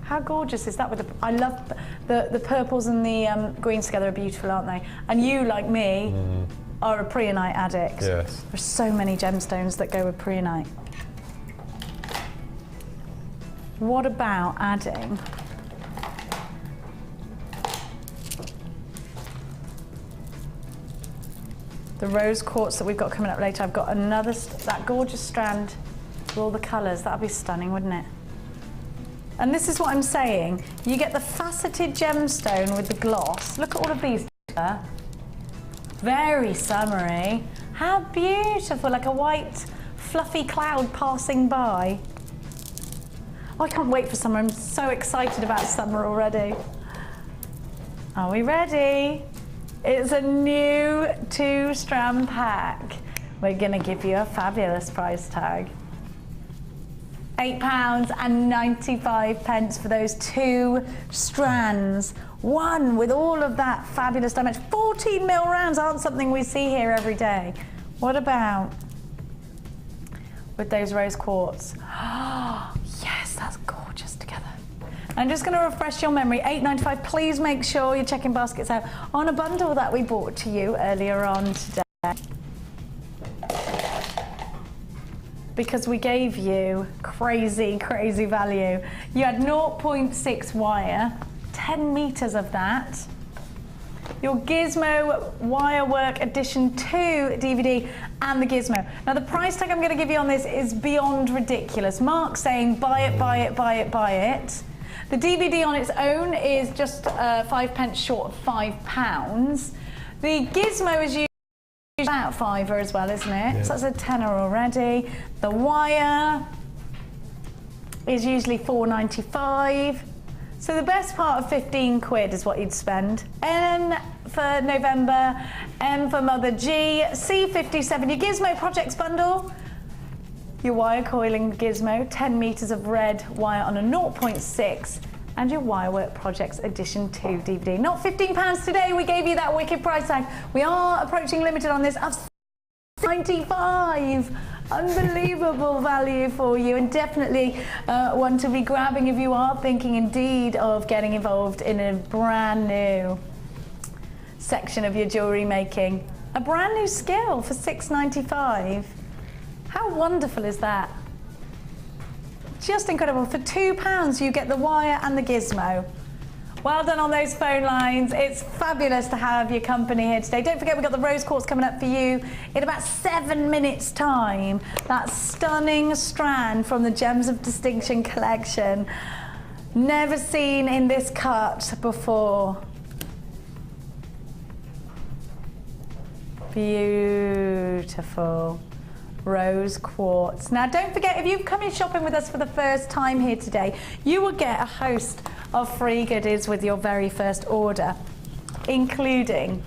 How gorgeous is that? With I love the purples and the greens together are beautiful, aren't they? And you, like me, are a preonite addict. Yes. There's so many gemstones that go with preonite. What about adding the rose quartz that we've got coming up later? I've got another, that gorgeous strand with all the colours. That would be stunning, wouldn't it? And this is what I'm saying. You get the faceted gemstone with the gloss. Look at all of these. Very summery. How beautiful, like a white fluffy cloud passing by. Oh, I can't wait for summer. I'm so excited about summer already. Are we ready? It's a new 2-strand pack. We're going to give you a fabulous price tag. £8.95 for those 2 strands. One with all of that fabulous dimension. 14 mil rounds aren't something we see here every day. What about with those rose quartz? Oh, yes, that's gorgeous. gorgeous together. I'm just going to refresh your memory. $8.95. Please make sure you're checking baskets out on a bundle that we brought to you earlier on today, because we gave you crazy, crazy value. You had 0.6 wire, 10 meters of that. Your Gizmo Wirework Edition 2 DVD and the Gizmo. Now the price tag I'm going to give you on this is beyond ridiculous. Mark's saying buy it, buy it, buy it, buy it. The DVD on its own is just 5 pence short of £5. The Gizmo is usually about £5 as well, isn't it? Yeah. So that's a tenner already. The wire is usually £4.95. So the best part of 15 quid is what you'd spend. N for November, M for Mother, G, C57, your Gizmo Projects bundle. Your wire coiling Gizmo, 10 meters of red wire on a 0.6, and your Wirework Projects Edition 2 DVD. Not £15 today, we gave you that wicked price tag. We are approaching limited on this of $95. Unbelievable value for you, and definitely one to be grabbing if you are thinking indeed of getting involved in a brand new section of your jewellery making. A brand new skill for $6.95. How wonderful is that? Just incredible. For £2 you get the wire and the Gizmo. Well done on those phone lines. It's fabulous to have your company here today. Don't forget we've got the rose quartz coming up for you in about 7 minutes time. That stunning strand from the Gems of Distinction collection. Never seen in this cut before. Beautiful. Rose quartz. Now don't forget, if you've come in shopping with us for the first time here today, you will get a host of free goodies with your very first order, including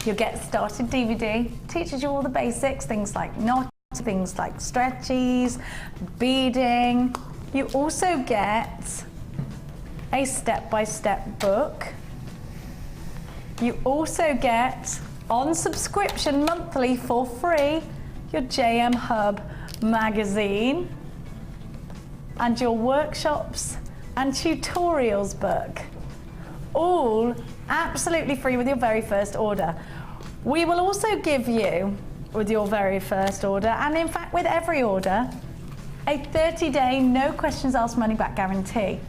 your Get Started DVD. Teaches you all the basics, things like knots, things like stretchies, beading. You also get a step-by-step book. You also get, on subscription monthly for free, your JM Hub magazine and your workshops and tutorials book, all absolutely free with your very first order. We will also give you, with your very first order, and in fact with every order, a 30-day no questions asked money back guarantee.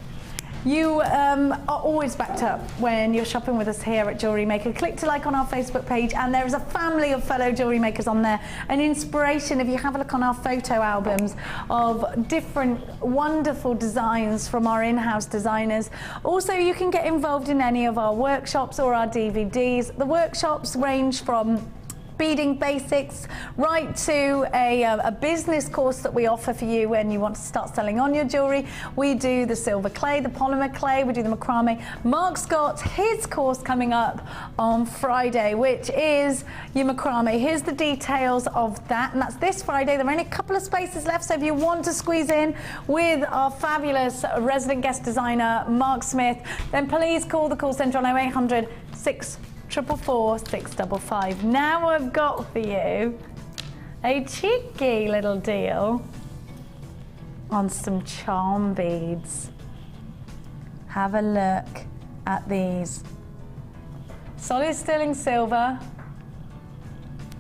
You are always backed up when you're shopping with us here at Jewellery Maker. Click to like on our Facebook page, and there is a family of fellow jewellery makers on there. An inspiration if you have a look on our photo albums of different wonderful designs from our in-house designers. Also, you can get involved in any of our workshops or our DVDs. The workshops range from beading basics right to a business course that we offer for you when you want to start selling on your jewellery. We do the silver clay, the polymer clay, we do the macrame. Mark's got his course coming up on Friday, which is your macrame. Here's the details of that, and that's this Friday. There are only a couple of spaces left, so if you want to squeeze in with our fabulous resident guest designer, Mark Smith, then please call the call centre on 0800 644 655. Now I've got for you a cheeky little deal on some charm beads. Have a look at these. Solid sterling silver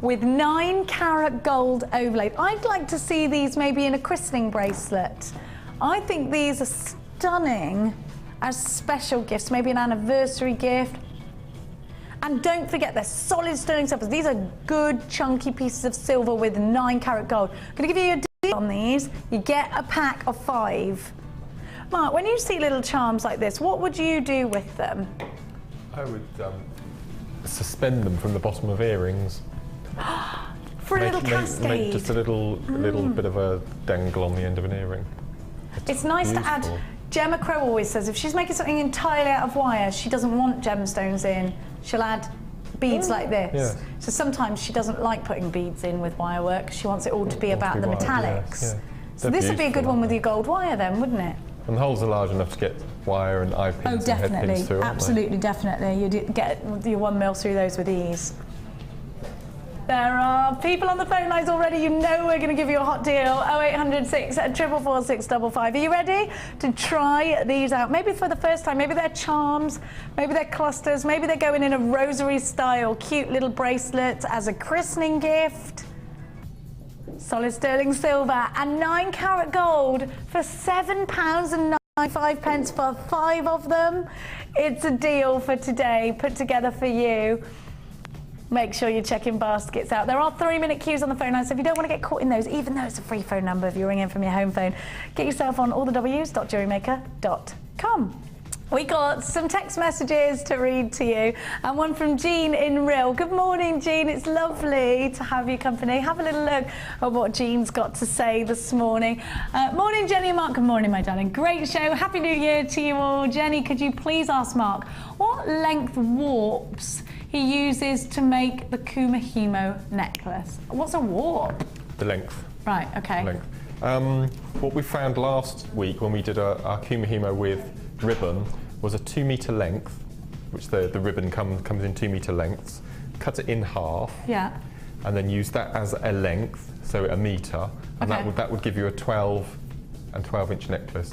with 9-carat gold overlay. I'd like to see these maybe in a christening bracelet. I think these are stunning as special gifts, maybe an anniversary gift. And don't forget, they're solid sterling silvers. These are good chunky pieces of silver with 9-carat gold. I'm going to give you a deal on these. You get a pack of 5. Mark, when you see little charms like this, what would you do with them? I would suspend them from the bottom of earrings. For a little cascade. Make just a little bit of a dangle on the end of an earring. It's nice to add. Gemma Crow always says if she's making something entirely out of wire, she doesn't want gemstones in. She'll add beads like this. Yeah. So sometimes she doesn't like putting beads in with wire work. She wants it all to be about the metallics. Yeah. So this would be a good one with your gold wire then, wouldn't it? And the holes are large enough to get wire and eye pins and head pins through, absolutely, definitely. You'd get your 1 mil through those with ease. There are people on the phone lines already. You know we're going to give you a hot deal. 0800 444 655. Are you ready to try these out? Maybe for the first time. Maybe they're charms. Maybe they're clusters. Maybe they're going in a rosary style. Cute little bracelets as a christening gift. Solid sterling silver and 9 carat gold for £7.95 for 5 of them. It's a deal for today, put together for you. Make sure you're checking baskets out. There are 3-minute queues on the phone line, so if you don't want to get caught in those, even though it's a free phone number, if you ring in from your home phone, get yourself on allthews.jewellerymaker.com. We got some text messages to read to you, and one from Jean in Rill. Good morning, Jean. It's lovely to have your company. Have a little look at what Jean's got to say this morning. Morning, Jenny and Mark. Good morning, my darling. Great show. Happy New Year to you all. Jenny, could you please ask Mark what length warps he uses to make the Kumahimo necklace? What's a warp? The length. Right, okay. Length. What we found last week when we did our Kumahimo with ribbon was a 2 metre length, which the ribbon comes in 2 metre lengths. Cut it in half. Yeah. And then use that as a length, so a metre, and that would give you a 12-inch necklace.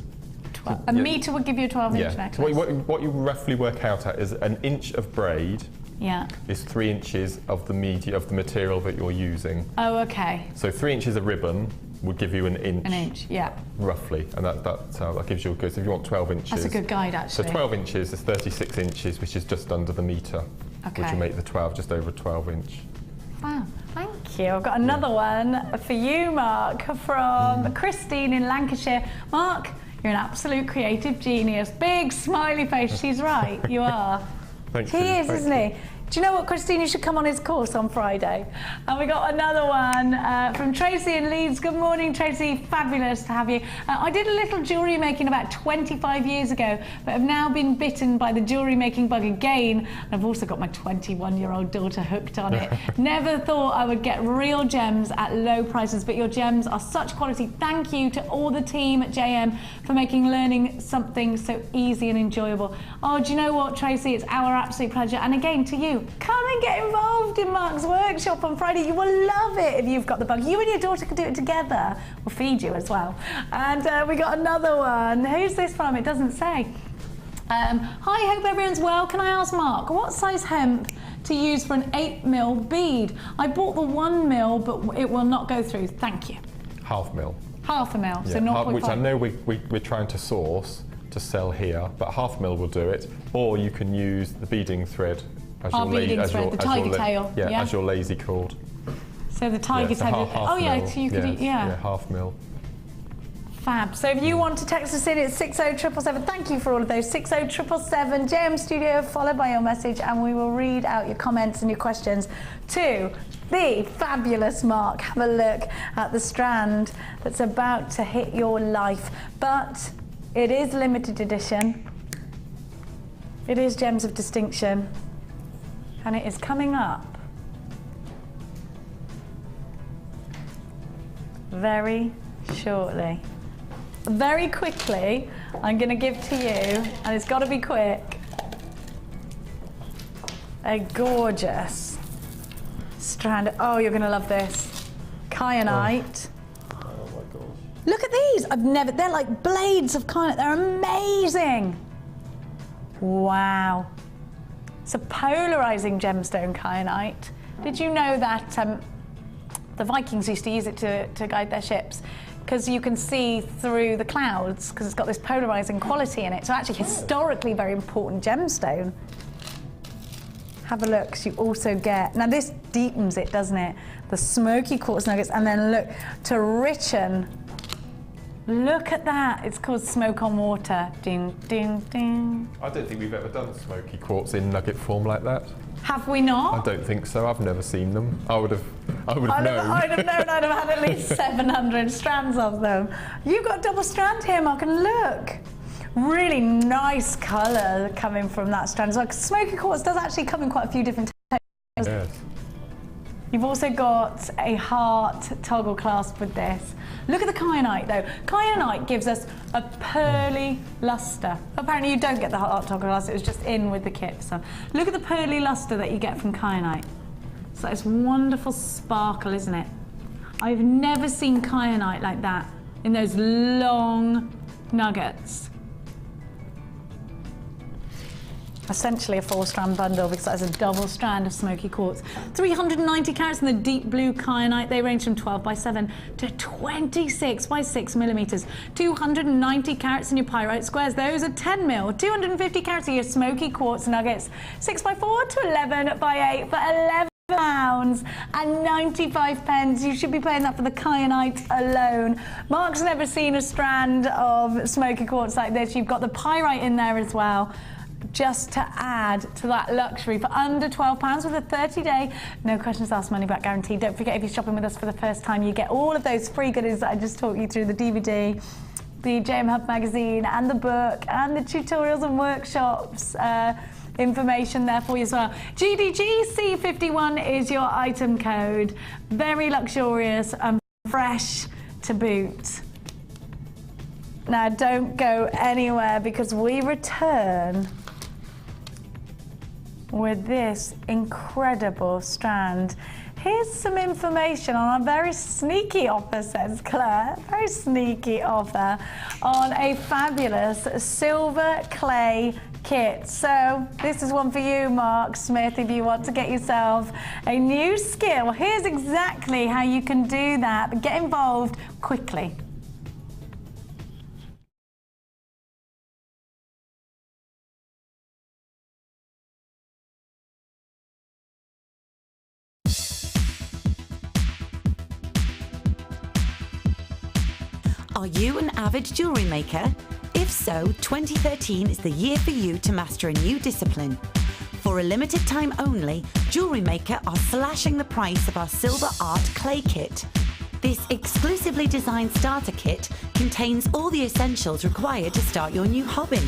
A metre would give you a 12-inch necklace. So what you roughly work out at is an inch of braid. Yeah. Is 3 inches of the material that you're using. Oh, okay. So 3 inches of ribbon would give you an inch. An inch, yeah. Roughly, and that gives you a good. So if you want 12 inches. That's a good guide, actually. So 12 inches is 36 inches, which is just under the metre. Okay. Which will make the 12 just over a 12-inch. Wow, thank you. I've got another one for you, Mark, from Christine in Lancashire. Mark, you're an absolute creative genius. Big smiley face. She's right, you are. Thank you. He is, isn't he? Do you know what, Christine? You should come on his course on Friday. And we got another one from Tracy in Leeds. Good morning, Tracy. Fabulous to have you. I did a little jewellery making about 25 years ago, but have now been bitten by the jewellery making bug again. And I've also got my 21-year-old daughter hooked on it. Never thought I would get real gems at low prices, but your gems are such quality. Thank you to all the team at JM for making learning something so easy and enjoyable. Oh, do you know what, Tracy? It's our absolute pleasure. And again, to you, come and get involved in Mark's workshop on Friday. You will love it if you've got the bug. You and your daughter can do it together. We'll feed you as well. And we got another one. Who's this from? It doesn't say. Hi, hope everyone's well. Can I ask Mark, what size hemp to use for an 8mm bead? I bought the 1mm, but it will not go through. Thank you. Half mil. Half a mil, yeah, so 0.5. Which I know we're trying to source to sell here, but half mil will do it. Or you can use the beading thread. The tiger tail. Yeah, as your lazy cord. So the tiger tail. Oh yeah, so you could yeah, half mil. Fab. So if you want to text us in, it's 60777. Thank you for all of those. 60777 JM Studio, followed by your message, and we will read out your comments and your questions to the fabulous Mark. Have a look at the strand that's about to hit your life. But it is limited edition. It is Gems of Distinction. And it is coming up very shortly. Very quickly, I'm going to give to you, and it's got to be quick, a gorgeous strand. Oh, you're going to love this. Kyanite. Oh my gosh. Look at these. They're like blades of kyanite. They're amazing. Wow. It's a polarizing gemstone kyanite. Did you know that the Vikings used to use it to guide their ships? Because you can see through the clouds, because it's got this polarizing quality in it. So actually historically very important gemstone. Have a look, because you also get, now this deepens it, doesn't it? The smoky quartz nuggets, and then look, to richen. Look at that, it's called smoke on water. Ding, ding, ding. I don't think we've ever done smoky quartz in nugget form like that. Have we not? I don't think so, I've never seen them. I would have known. I'd have known, I'd have had at least 700 strands of them. You've got a double strand here, Mark, and look. Really nice colour coming from that strand as well. Smoky quartz does actually come in quite a few different textures. Yes. You've also got a heart toggle clasp with this. Look at the kyanite though. Kyanite gives us a pearly luster. Apparently you don't get the heart toggle clasp, it was just in with the kit. So look at the pearly luster that you get from kyanite. So it's wonderful sparkle, isn't it? I've never seen kyanite like that in those long nuggets. Essentially a 4-strand bundle because that's a double strand of smoky quartz. 390 carats in the deep blue kyanite. They range from 12 by 7 to 26 by 6 millimeters. 290 carats in your pyrite squares. Those are 10 mil. 250 carats in your smoky quartz nuggets. 6 by 4 to 11 by 8 for 11 pounds and 95 pence. You should be paying that for the kyanite alone. Mark's never seen a strand of smoky quartz like this. You've got the pyrite in there as well, just to add to that luxury for under £12 with a 30-day, no questions asked, money back guarantee. Don't forget, if you're shopping with us for the first time, you get all of those free goodies that I just talked you through, the DVD, the JM Hub magazine, and the book, and the tutorials and workshops. Information there for you as well. GDGC51 is your item code. Very luxurious and fresh to boot. Now don't go anywhere because we return with this incredible strand. Here's some information on a very sneaky offer, says Claire, very sneaky offer on a fabulous silver clay kit. So this is one for you, Mark Smith, if you want to get yourself a new skill. Here's exactly how you can do that, but get involved quickly. Are you an avid jewellery maker? If so, 2013 is the year for you to master a new discipline. For a limited time only, Jewellery Maker are slashing the price of our Silver Art Clay Kit. This exclusively designed starter kit contains all the essentials required to start your new hobby.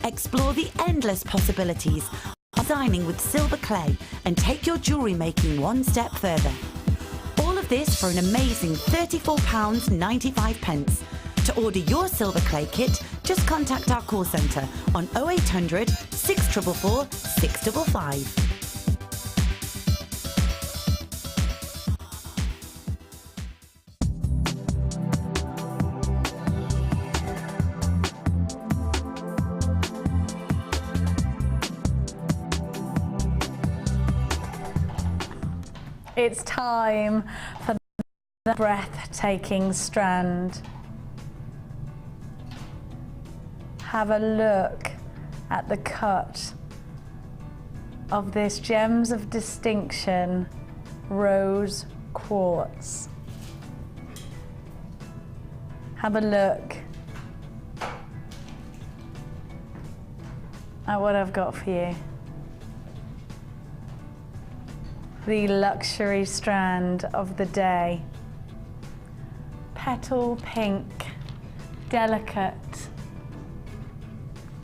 Explore the endless possibilities of designing with silver clay and take your jewellery making one step further. All of this for an amazing £34.95. To order your silver clay kit, just contact our call centre on 0800 644 655. It's time for the breathtaking strand. Have a look at the cut of this Gems of Distinction rose quartz. Have a look at what I've got for you. The luxury strand of the day. Petal pink, delicate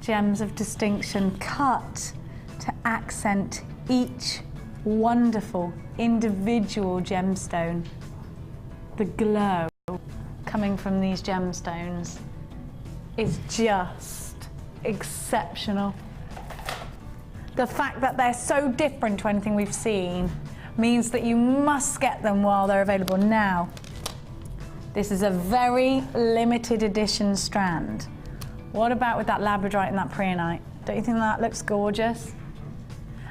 gems of distinction cut to accent each wonderful individual gemstone. The glow coming from these gemstones is just exceptional. The fact that they're so different to anything we've seen means that you must get them while they're available now. This is a very limited edition strand. What about with that Labradorite and that Peridot? Don't you think that looks gorgeous?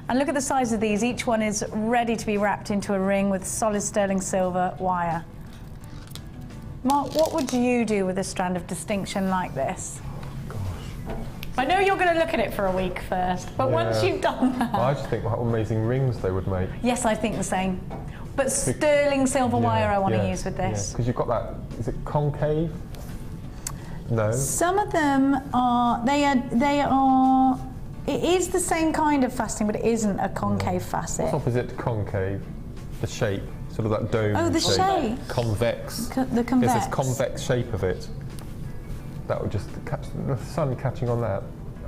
And look at the size of these. Each one is ready to be wrapped into a ring with solid sterling silver wire. Mark, what would you do with a strand of distinction like this? I know you're going to look at it for a week first, but once you've done that... I just think what amazing rings they would make. Yes, I think the same. But sterling silver wire I want to use with this. Because you've got that, is it concave? No. Some of them are, it is the same kind of faceting, but it isn't a concave facet. What's opposite to concave? The shape, sort of that dome. Oh, the shape. Convex. The convex. It's this convex shape of it. That would just catch the sun catching on that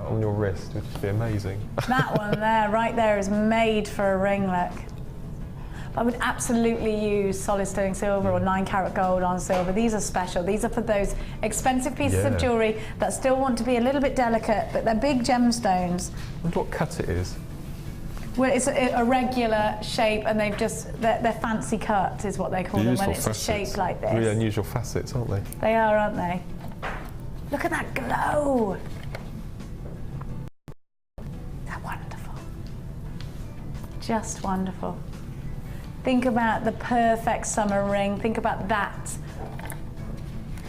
on your wrist would just be amazing. That one there, right there, is made for a ring, look. I would absolutely use solid sterling silver or 9-carat gold on silver. These are special. These are for those expensive pieces of jewellery that still want to be a little bit delicate, but they're big gemstones. I wonder what cut it is. Well, it's a regular shape, and they're fancy cut is what they call them when it's a shape like this. Really unusual facets, aren't they? They are, aren't they? Look at that glow. They're wonderful. Just wonderful. Think about the perfect summer ring. Think about that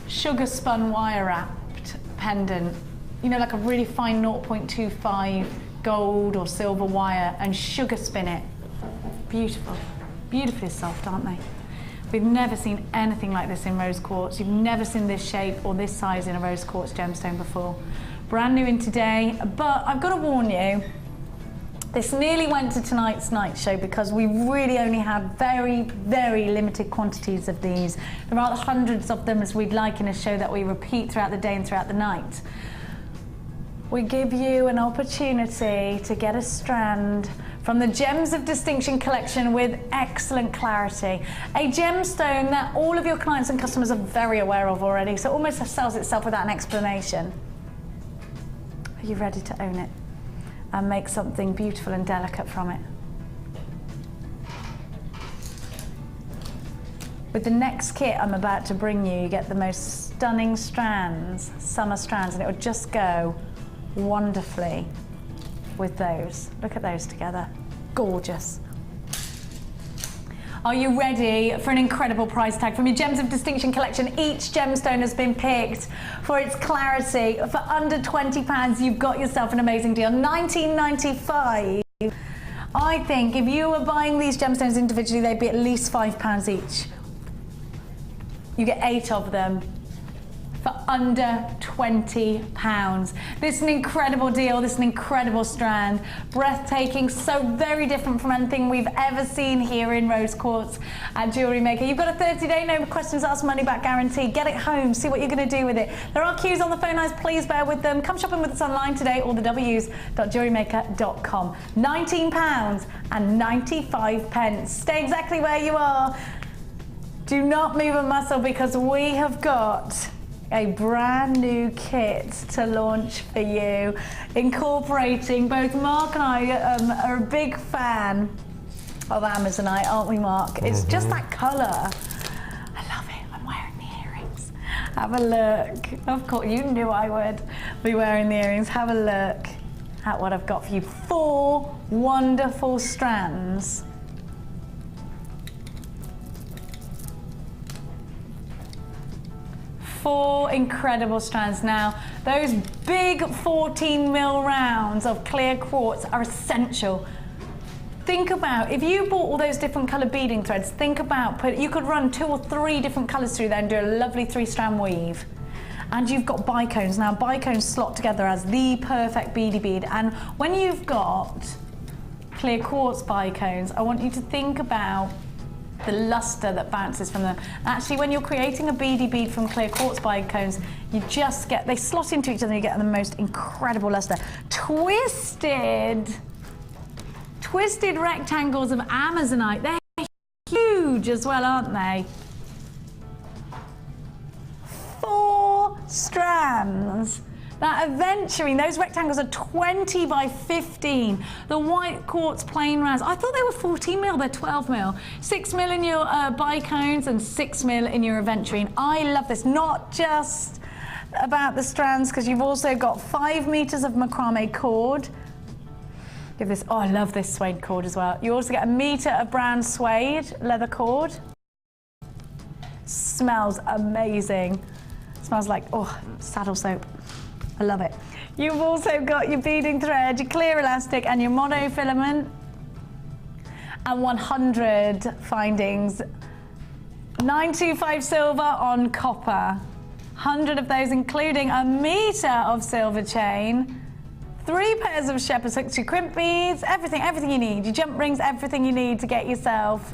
sugar spun wire wrapped pendant. You know, like a really fine 0.25 gold or silver wire, and sugar spin it. Beautiful. Beautifully soft, aren't they? We've never seen anything like this in rose quartz. You've never seen this shape or this size in a rose quartz gemstone before. Brand new in today, but I've got to warn you, this nearly went to tonight's night show because we really only had very, very limited quantities of these. There aren't hundreds of them as we'd like in a show that we repeat throughout the day and throughout the night. We give you an opportunity to get a strand from the Gems of Distinction collection with excellent clarity. A gemstone that all of your clients and customers are very aware of already, so it almost sells itself without an explanation. Are you ready to own it and make something beautiful and delicate from it? With the next kit I'm about to bring you, you get the most stunning strands, summer strands, and it will just go wonderfully with those. Look at those together. Gorgeous. Are you ready for an incredible price tag from your Gems of Distinction collection? Each gemstone has been picked for its clarity. For under £20, you've got yourself an amazing deal. $19.95. I think if you were buying these gemstones individually, they'd be at least £5 each. You get 8 of them for under £20. This is an incredible deal. This is an incredible strand. Breathtaking, so very different from anything we've ever seen here in rose quartz at Jewellery Maker. You've got a 30-day no questions asked money back guarantee. Get it home, see what you're going to do with it. There are queues on the phone lines, please bear with them. Come shopping with us online today, or the w's.jewellerymaker.com. £19.95. Stay exactly where you are. Do not move a muscle, because we have got a brand new kit to launch for you, incorporating both Mark and I are a big fan of Amazonite, aren't we, Mark? It's just that colour. I love it. I'm wearing the earrings. Have a look. Of course, you knew I would be wearing the earrings. Have a look at what I've got for you. 4 wonderful strands. 4 incredible strands. Now, those big 14mm rounds of clear quartz are essential. Think about, if you bought all those different colour beading threads, think about, you could run 2 or 3 different colours through there and do a lovely 3-strand weave. And you've got bicones. Now, bicones slot together as the perfect beady bead. And when you've got clear quartz bicones, I want you to think about the luster that bounces from them. Actually, when you're creating a beady bead from clear quartz bicones, you just get, they slot into each other and you get the most incredible luster. Twisted rectangles of Amazonite. They're huge as well, aren't they? 4 strands. That aventurine, those rectangles are 20 by 15. The white quartz plain rounds, I thought they were 14mm, they're 12mm. 6mm in your bicones and 6mm in your aventurine. I love this, not just about the strands, because you've also got 5 meters of macrame cord. Give this, oh, I love this suede cord as well. You also get 1 meter of brown suede leather cord. Smells amazing. Smells like, oh, saddle soap. I love it. You've also got your beading thread, your clear elastic, and your monofilament, and 100 findings. 925 silver on copper. 100 of those, including 1 meter of silver chain, 3 pairs of shepherd's hooks, your crimp beads, everything you need. Your jump rings, everything you need to get yourself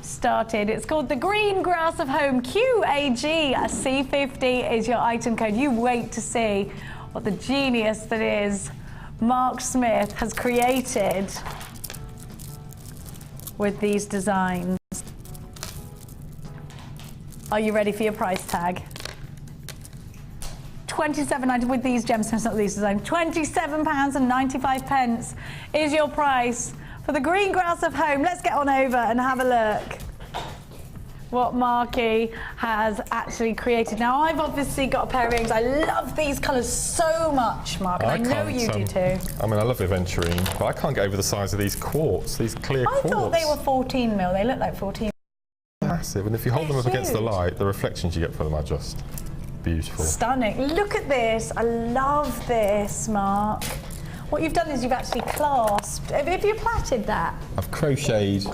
started. It's called the Green Grass of Home QAG. A C50 is your item code. You wait to see what the genius that is Mark Smith has created with these designs. Are you ready for your price tag? £27.90 with these gemstones, not these designs. £27.95 is your price for the green grass of home. Let's get on over and have a look what Marky has actually created. Now, I've obviously got a pair of earrings. I love these colours so much, Mark, and I know you do too. I mean, I love Ametrine, but I can't get over the size of these quartz, these clear quartz. I thought they were 14 mil. They look like 14. Massive, and if you hold them up against the light, the reflections you get from them are just beautiful. Stunning. Look at this. I love this, Mark. What you've done is you've actually clasped. Have you plaited that? I've crocheted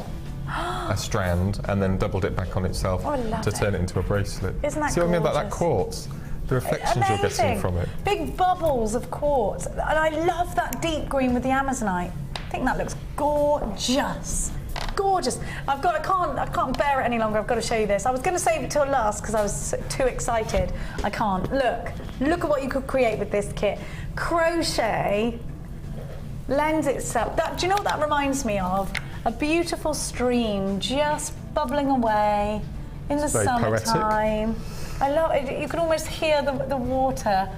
a strand and then doubled it back on itself to turn it into a bracelet. Isn't that See what I mean about that gorgeous? quartz? The reflections you're getting from it. Big bubbles of quartz. And I love that deep green with the Amazonite. I think that looks gorgeous. Gorgeous. I can't bear it any longer. I've got to show you this. I was going to save it till last because I was too excited. I can't. Look at what you could create with this kit. Crochet lends itself. Do you know what that reminds me of? A beautiful stream just bubbling away in the summertime. I love it. You can almost hear the water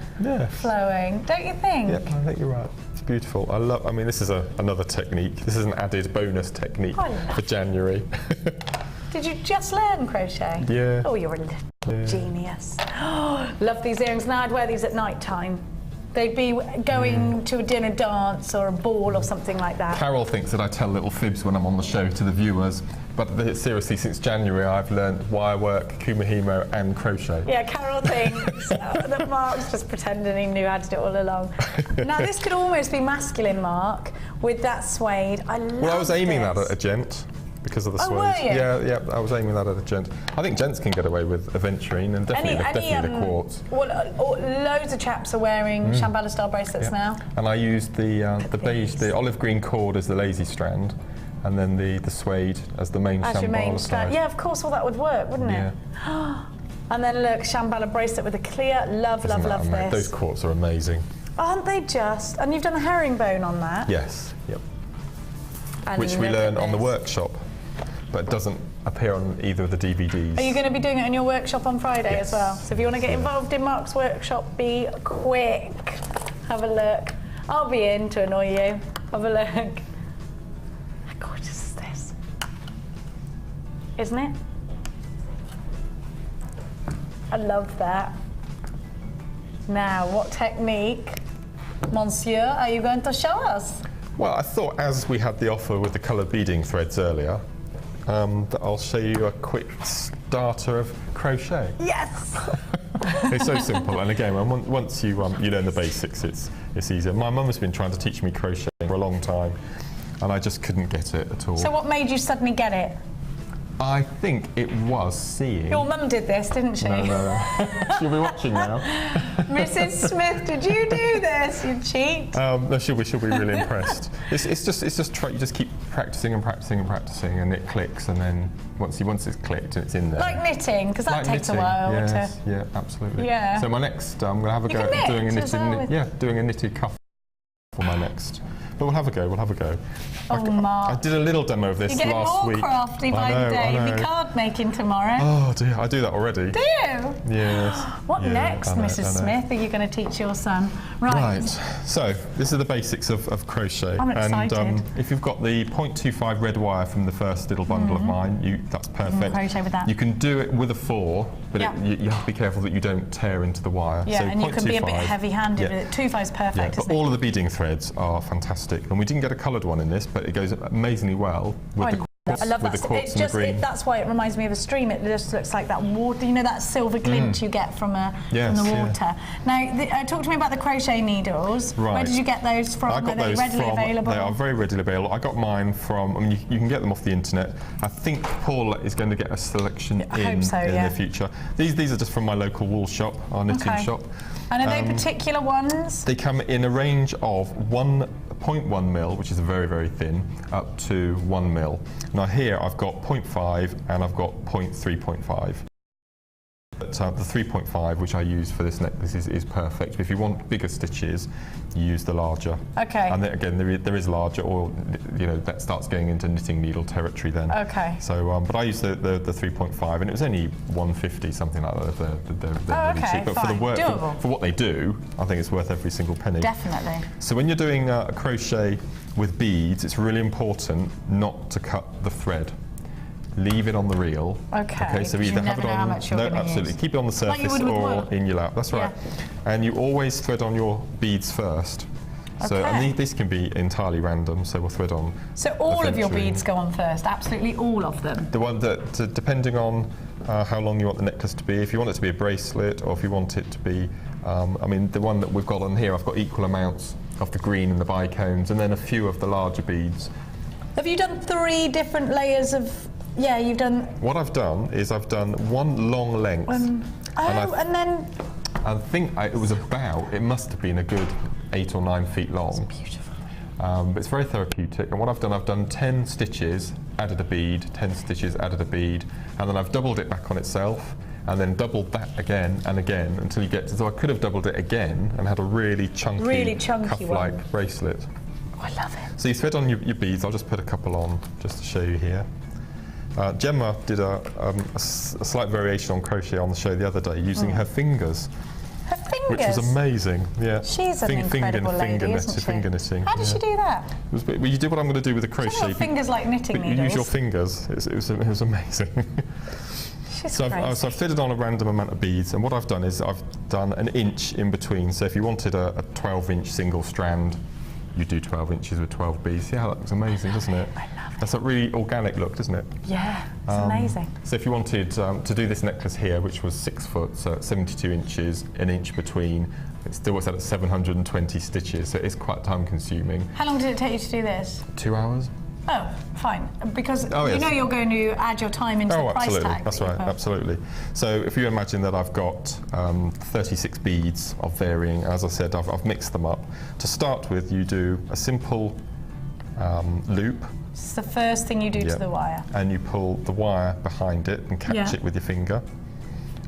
flowing, don't you think? Yeah, I think you're right. It's beautiful. I mean, this is another technique. This is an added bonus technique for January. Did you just learn crochet? Yeah. Oh, you're a little genius. Love these earrings. Now I'd wear these at night time. They'd be going to a dinner dance or a ball or something like that. Carol thinks that I tell little fibs when I'm on the show to the viewers, but seriously, since January I've learned wire work, kumihimo and crochet. Yeah, Carol thinks that Mark's just pretending he knew how to do it all along. Now this could almost be masculine, Mark, with that suede. I was aiming that at a gent. Because of the suede. Were you? Yeah, I was aiming that at a gent. I think gents can get away with Aventurine and definitely the quartz. Well, loads of chaps are wearing Shambhala style bracelets now. And I used the beige, the olive green cord as the lazy strand, and then the suede as the main Shambhala strand. Yeah, of course, well that would work, wouldn't it? And then look, Shambhala bracelet with a clear. Love this. Those quartz are amazing. Aren't they just? And you've done a herringbone on that. Yes. Yep. And which we learn on the workshop, but it doesn't appear on either of the DVDs. Are you going to be doing it in your workshop on Friday as well? So if you want to get involved in Mark's workshop, be quick. Have a look. I'll be in to annoy you. Have a look. How gorgeous is this? Isn't it? I love that. Now, what technique, Monsieur, are you going to show us? Well, I thought as we had the offer with the coloured beading threads earlier, that I'll show you a quick starter of crochet. Yes! It's so simple, and again, once you learn the basics, it's easier. My mum has been trying to teach me crochet for a long time, and I just couldn't get it at all. So what made you suddenly get it? I think it was seeing... Your mum did this, didn't she? No. She'll be watching now. Mrs. Smith, did you do this, you cheat? No, she'll be really impressed. It's just you just keep practicing and practicing and practicing, and it clicks, and then once it's clicked and it's in there. Like knitting, because that takes a while. Yes, yeah, absolutely. Yeah. So my next, I'm going to have a go at doing a knitted cuff for my next. But we'll have a go. Oh, Mark. I did a little demo of this last week. You're getting more crafty by the day. You'll be card making tomorrow. Oh dear, I do that already. Do you? Yes. What next, Mrs. Smith, are you going to teach your son? Right. So this is the basics of crochet. I'm excited. And if you've got the 0.25 red wire from the first little bundle of mine, that's perfect. Crochet with that. You can do it with a 4, but you have to be careful that you don't tear into the wire. Yeah, so and you can be a bit heavy-handed with it. 2.5 is perfect, but all of the beading threads are fantastic, and we didn't get a coloured one in this, but it goes amazingly well with the quartz. I love that. Quartz and the green. That's why it reminds me of a stream. It just looks like that water. You know that silver glint you get from the water. Now, talk to me about the crochet needles. Right. Where did you get those from? I got those readily available? They are very readily available. I got mine from. I mean, you can get them off the internet. I think Paul is going to get a selection in the future. These are just from my local wool shop, our knitting shop. And are they particular ones? They come in a range of 1.1 mil, which is very, very thin, up to 1 mil. Now here I've got 0.5 and I've got 0.3.5. But the 3.5, which I use for this necklace, is perfect. If you want bigger stitches, you use the larger. Okay. And then, again, there is larger, or that starts going into knitting needle territory then. Okay. So, but I use the 3.5, and it was only $1.50, something like that. They're really cheap. But for the work, for what they do, I think it's worth every single penny. Definitely. So when you're doing a crochet with beads, it's really important not to cut the thread. Leave it on the reel. Okay. So either have it on. Absolutely. Keep it on the surface or in your lap. That's right. And you always thread on your beads first. So and these can be entirely random. So we'll thread on. So all of your beads go on first. Absolutely all of them. The one that, depending on how long you want the necklace to be. If you want it to be a bracelet, or if you want it to be, I mean, the one that we've got on here, I've got equal amounts of the green and the bicones, and then a few of the larger beads. Have you done 3 different layers of? Yeah, you've done. What I've done is I've done one long length. And then. I think it must have been a good 8 or 9 feet long. It's beautiful. But it's very therapeutic. And what I've done 10 stitches, added a bead, 10 stitches, added a bead, and then I've doubled it back on itself, and then doubled that again and again until you get to. So I could have doubled it again and had a really chunky cuff-like bracelet. Oh, I love it. So you thread on your beads. I'll just put a couple on just to show you here. Gemma did a slight variation on crochet on the show the other day using her fingers. Her fingers? Which was amazing, yeah. She's an incredible lady, isn't she? Finger knitting. How did she do that? Well, you did what I'm going to do with the crochet. Fingers like knitting needles. You use your fingers. It was amazing. So I've threaded on a random amount of beads, and what I've done is I've done an inch in between. So if you wanted a 12-inch single strand, you do 12 inches with 12 beads. Yeah, that looks amazing, doesn't it? I love it. That's a really organic look, doesn't it? Yeah, it's amazing. So if you wanted to do this necklace here, which was 6 foot, so 72 inches, an inch between, it still works out at 720 stitches, so it's quite time consuming. How long did it take you to do this? 2 hours. Oh, fine. Because you know you're going to add your time into the price tag. That's right, absolutely. So if you imagine that I've got 36 beads of varying, as I said, I've mixed them up. To start with, you do a simple loop. It's the first thing you do to the wire. And you pull the wire behind it and catch it with your finger.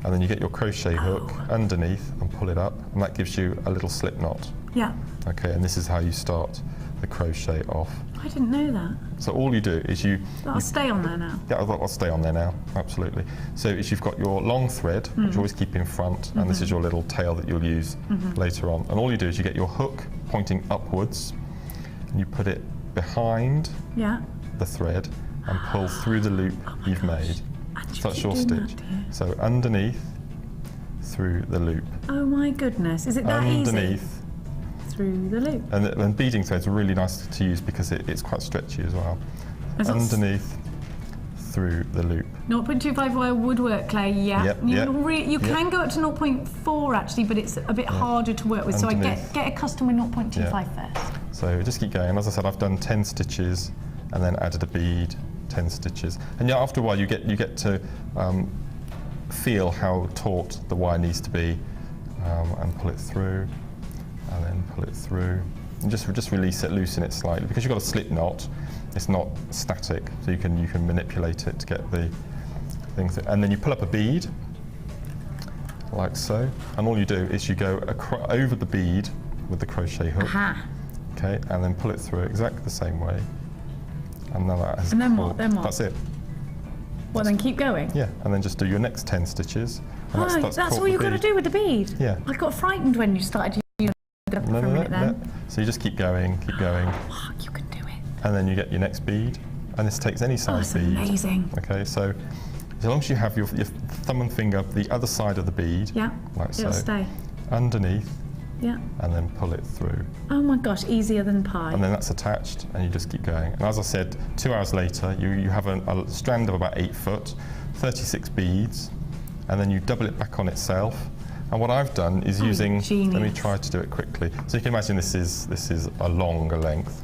And then you get your crochet hook underneath and pull it up, and that gives you a little slip knot. Yeah. Okay, and this is how you start the crochet off. I didn't know that. So all you do is That'll stay on there now. Yeah, I'll stay on there now, absolutely. So you've got your long thread, which you always keep in front, and this is your little tail that you'll use later on. And all you do is you get your hook pointing upwards, and you put it behind the thread and pull through the loop you've made. So that's your stitch. So underneath, through the loop. Oh my goodness, is it that easy? Underneath. Through the loop. And beading threads are really nice to use because it's quite stretchy as well. Underneath, through the loop. 0.25 wire woodwork clay, you can go up to 0.4 actually, but it's a bit harder to work with. Underneath. So I get accustomed with 0.25 first. So just keep going. As I said, I've done 10 stitches and then added a bead, 10 stitches. And after a while you get to feel how taut the wire needs to be, and pull it through. And then pull it through, and just release it, loosen it slightly, because you've got a slip knot. It's not static, so you can manipulate it to get the things. And then you pull up a bead, like so, and all you do is you go over the bead with the crochet hook. Okay, and then pull it through exactly the same way. And now that has. And then what? That's it. Well, then keep going. Yeah, and then just do your next 10 stitches. And that's all you've got to do with the bead. Yeah. I got frightened when you started. No. So you just keep going, keep going. Mark, you can do it. And then you get your next bead, and this takes any size bead. That's amazing. Okay, so as long as you have your thumb and finger the other side of the bead, like so, it'll stay. Underneath, and then pull it through. Oh my gosh, easier than pie. And then that's attached, and you just keep going. And as I said, 2 hours later, you have a strand of about 8 foot, 36 beads, and then you double it back on itself. And what I've done is using, let me try to do it quickly. So you can imagine this is a longer length.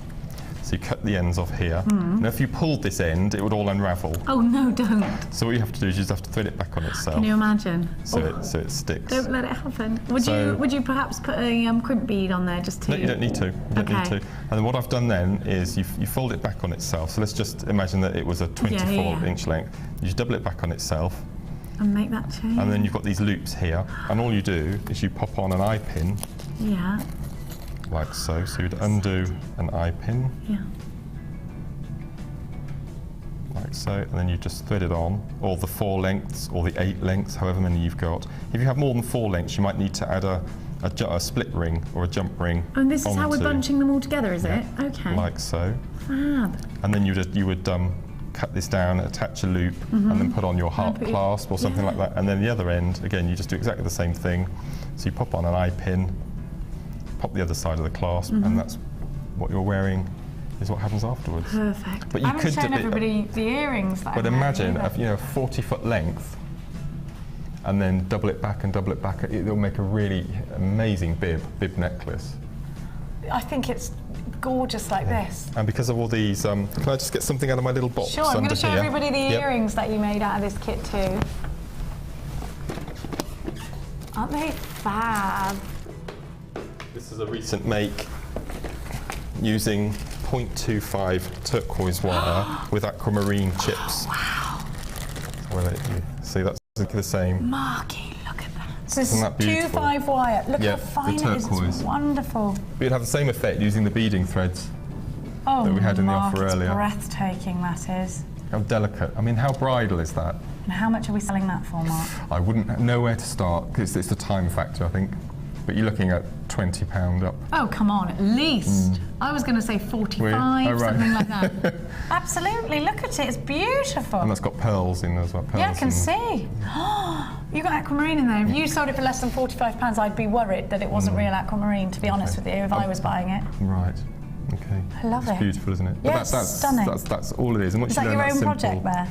So you cut the ends off here. Now if you pulled this end, it would all unravel. Oh no, don't. So what you have to do is you just have to thread it back on itself. Can you imagine? So it sticks. Don't let it happen. Would you perhaps put a crimp bead on there just to? No, you don't need to. You don't need to. And then what I've done then is you fold it back on itself. So let's just imagine that it was a 24-inch length. You just double it back on itself. And make that chain. And then you've got these loops here, and all you do is you pop on an eye pin. Yeah. Like so. So you'd undo an eye pin. Yeah. Like so, and then you just thread it on, or the 4 lengths, or the 8 lengths, however many you've got. If you have more than 4 lengths, you might need to add a split ring or a jump ring. And this is how we're bunching them all together, is it? Okay. Like so. Fab. And then you would cut this down, attach a loop, and then put on your heart clasp or something like that. And then the other end, again, you just do exactly the same thing. So you pop on an eye pin, pop the other side of the clasp, and that's what you're wearing. Is what happens afterwards. Perfect. But you I haven't shown everybody the earrings that But I'm imagine, wearing, a 40-foot length, and then double it back and double it back. It'll make a really amazing bib necklace. I think it's gorgeous like this. And because of all these, can I just get something out of my little box? Sure, I'm going to show everybody the Yep. earrings that you made out of this kit too. Aren't they fab? This is a recent make using 0.25 turquoise wire with aquamarine chips. Wow. See, that's the same. Marky, look at that. So this is Isn't that beautiful? 2.5 wire. Look how fine the it is. It's turquoise. wonderful. You'd have the same effect using the beading threads Oh, that we had in the offer it's earlier. breathtaking, that is. How delicate. I mean, how bridal is that? And how much are we selling that for, Mark? I wouldn't know where to start because it's the time factor, I think. But you're looking at £20 up. Oh, come on, at least. I was going to say 45, right. something like that. Absolutely, look at it, it's beautiful. And that's got pearls in there as well. Yeah, I can see. You got aquamarine in there. If you sold it for less than £45, I'd be worried that it wasn't real aquamarine, to be honest with you, if I was buying it. Right. Okay. I love it. It's beautiful, isn't it? Yeah, But that's stunning. That's all it is. And once Is you that learn your that own simple, project there?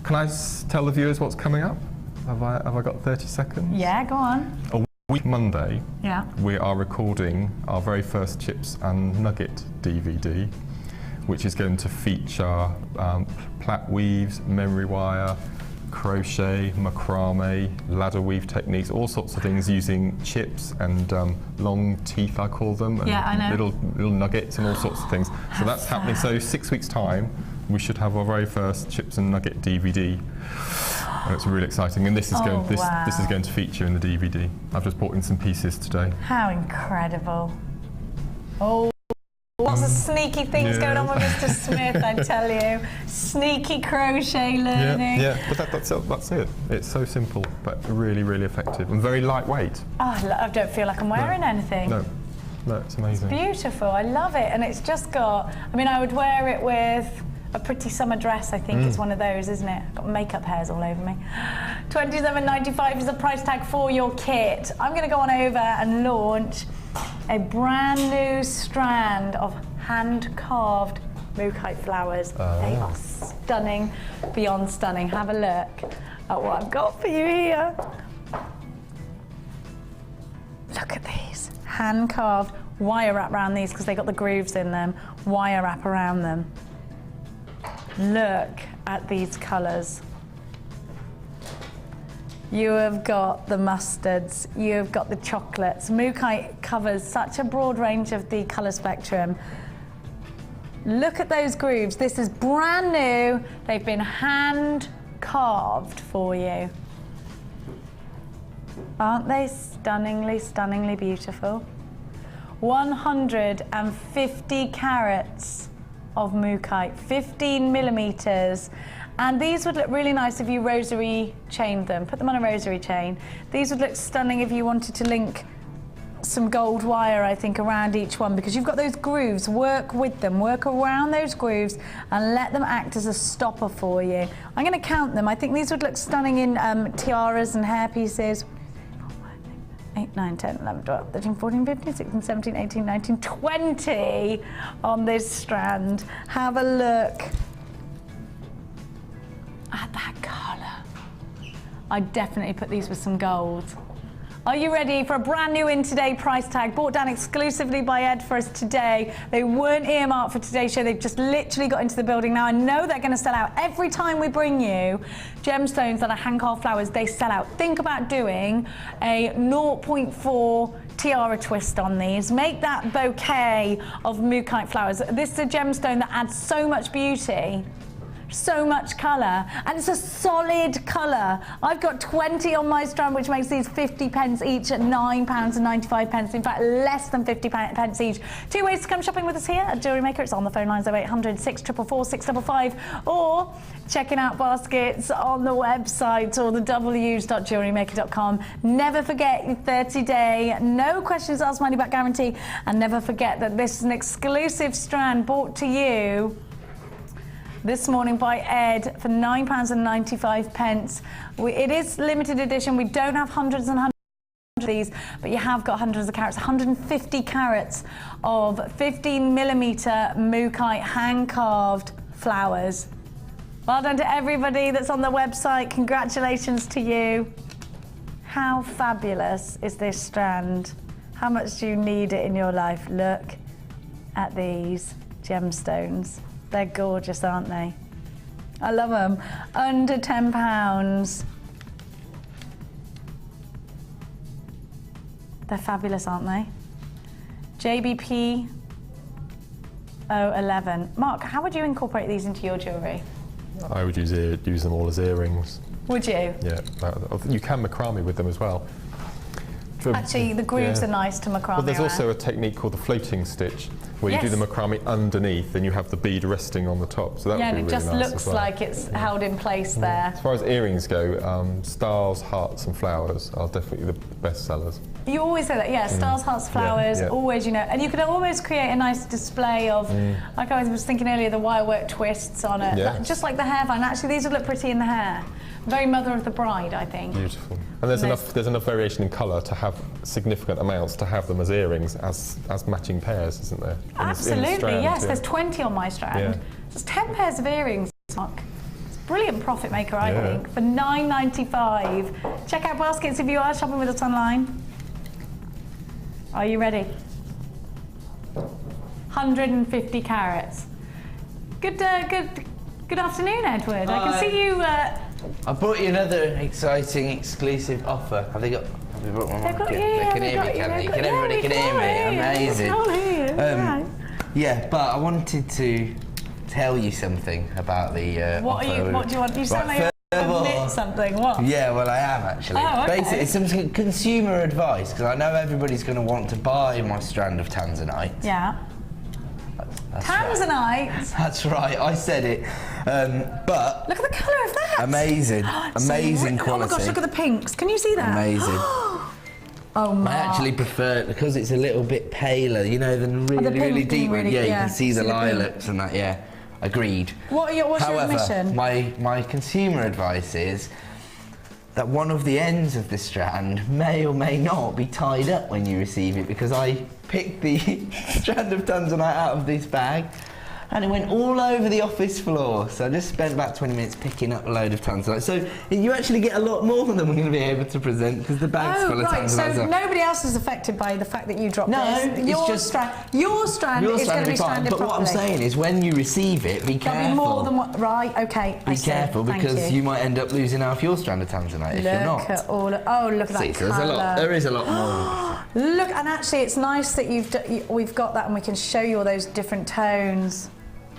Can I tell the viewers what's coming up? Have I got 30 seconds? Yeah, go on. A week Monday, Yeah. we are recording our very first Chips and Nugget DVD, which is going to feature plait weaves, memory wire, crochet, macrame, ladder weave techniques, all sorts of things using chips and long teeth, I call them, and Yeah, I know. little nuggets and all sorts of things. So that's happening. So 6 weeks' time, we should have our very first Chips and Nugget DVD. And it's really exciting, and this is this is going to feature in the DVD. I've just brought in some pieces today. How incredible. Oh, lots of sneaky things going on with Mr. Smith, I tell you. Sneaky crochet learning. Yeah, but that's it. It's so simple, but really, really effective and very lightweight. Oh, I don't feel like I'm wearing anything. No, it's amazing. Beautiful, I love it. And it's just got, I mean, I would wear it with a pretty summer dress, I think. It's one of those, isn't it? Got makeup hairs all over me. $27.95 is the price tag for your kit. I'm going to go on over and launch a brand new strand of hand-carved Mookite flowers. They are stunning, beyond stunning. Have a look at what I've got for you here. Look at these, hand-carved, wire wrap around these because they got the grooves in them, wire wrap around them. Look at these colours. You have got the mustards, you have got the chocolates. Mookite covers such a broad range of the colour spectrum. Look at those grooves. This is brand new. They've been hand carved for you. Aren't they stunningly, stunningly beautiful? 150 carats of Mookite, 15 millimeters. And these would look really nice if you rosary chained them. Put them on a rosary chain. These would look stunning if you wanted to link some gold wire, I think, around each one, because you've got those grooves. Work with them, work around those grooves and let them act as a stopper for you. I'm going to count them. I think these would look stunning in tiaras and hair pieces. 8, 9, 10, 11, 12, 13, 14, 15, 16, 17, 18, 19, 20 on this strand. Have a look at that colour. I'd definitely put these with some gold. Are you ready for a brand new in today price tag brought down exclusively by Ed for us today? They weren't earmarked for today's show. They've just literally got into the building now. I know they're going to sell out. Every time we bring you gemstones that are hand-carved flowers, they sell out. Think about doing a 0.4 tiara twist on these. Make that bouquet of Mookite flowers. This is a gemstone that adds so much beauty So much colour, and it's a solid colour. I've got 20 on my strand, which makes these 50 pence each at £9.95. In fact, less than 50 pence each. 2 ways to come shopping with us here at Jewellery Maker. It's on the phone lines 0800 644 655, or checking out baskets on the website or the w's.jewellerymaker.com. Never forget your 30-day, no questions asked, money back guarantee, and never forget that this is an exclusive strand brought to you this morning by Ed for £9.95. It is limited edition. We don't have hundreds and hundreds of these, but you have got hundreds of carats, 150 carats of 15mm Mookite hand-carved flowers. Well done to everybody that's on the website. Congratulations to you. How fabulous is this strand? How much do you need it in your life? Look at these gemstones. They're gorgeous, aren't they? I love them. Under £10. They're fabulous, aren't they? JBP 011. Mark, how would you incorporate these into your jewellery? I would use them all as earrings. Would you? Yeah, you can macrame with them as well. Actually, the grooves are nice to macrame. Well, there's around. also a technique called the floating stitch, where Yes. you do the macrame underneath and you have the bead resting on the top. So that Yeah, would and be it really just nice looks as well. like it's held in place there. As far as earrings go, stars, hearts and flowers are definitely the best sellers. You always say that, yeah, stars, hearts, flowers, yeah. always, you know, and you could always create a nice display of, like I was thinking earlier, the wirework twists on it, Yeah. just like the hairband. Actually, these would look pretty in the hair. Very mother of the bride, I think. Beautiful. And there's enough variation in colour to have significant amounts to have them as earrings, as matching pairs, isn't there? Absolutely, strand, yes. yeah. There's 20 on my strand. Yeah. So it's 10 pairs of earrings, Mark. It's a brilliant profit maker, I Yeah. think, for £9.95. Check out baskets if you are shopping with us online. Are you ready? 150 carats. Good afternoon, Edward. I can see you. I brought you another exciting exclusive offer. Have you brought one? They've got you. They can hear me, can't they? Everybody can hear me. Amazing. Yeah, but I wanted to tell you something about the What offer. do you want? You sound like you admit something. What? Yeah, well, I am actually. Oh, okay. Basically, it's some consumer advice, because I know everybody's going to want to buy my strand of Tanzanite. Yeah. That's Tanzanite. Right. That's right, I said it. But look at the colour of that. Amazing, amazing quality. Oh my gosh, look at the pinks. Can you see that? Amazing. Oh my. I actually prefer it because it's a little bit paler, you know, than really deep one. Yeah, you can see the lilacs and that. Yeah, agreed. What's your admission? my consumer advice is that one of the ends of the strand may or may not be tied up when you receive it, because I picked the strand of Tanzanite out of this bag and it went all over the office floor. So I just spent about 20 minutes picking up a load of Tanzanite. So you actually get a lot more than we're going to be able to present, because the bag's full of Tanzanite. So nobody else is affected by the fact that you dropped this? Your strand is going to be stranded But properly. what I'm saying is, when you receive it, be careful. There'll be more than what, right, okay. Be careful, because you might end up losing half your strand of Tanzanite if you're not. Look at all, oh look at See, that so colour. there is a lot more. Look, and actually it's nice that we've got that and we can show you all those different tones.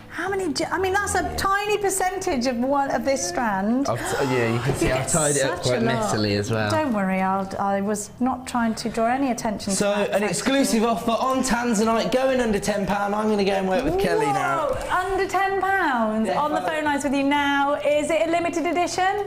How many, I mean, that's a tiny percentage of this strand. Yeah, you can see I've tied it up quite messily as well. Don't worry, I was not trying to draw any attention to that. So, an exclusive offer on Tanzanite, going under £10. I'm going to go and work with Kelly now. Under £10? On the phone lines with you now. Is it a limited edition?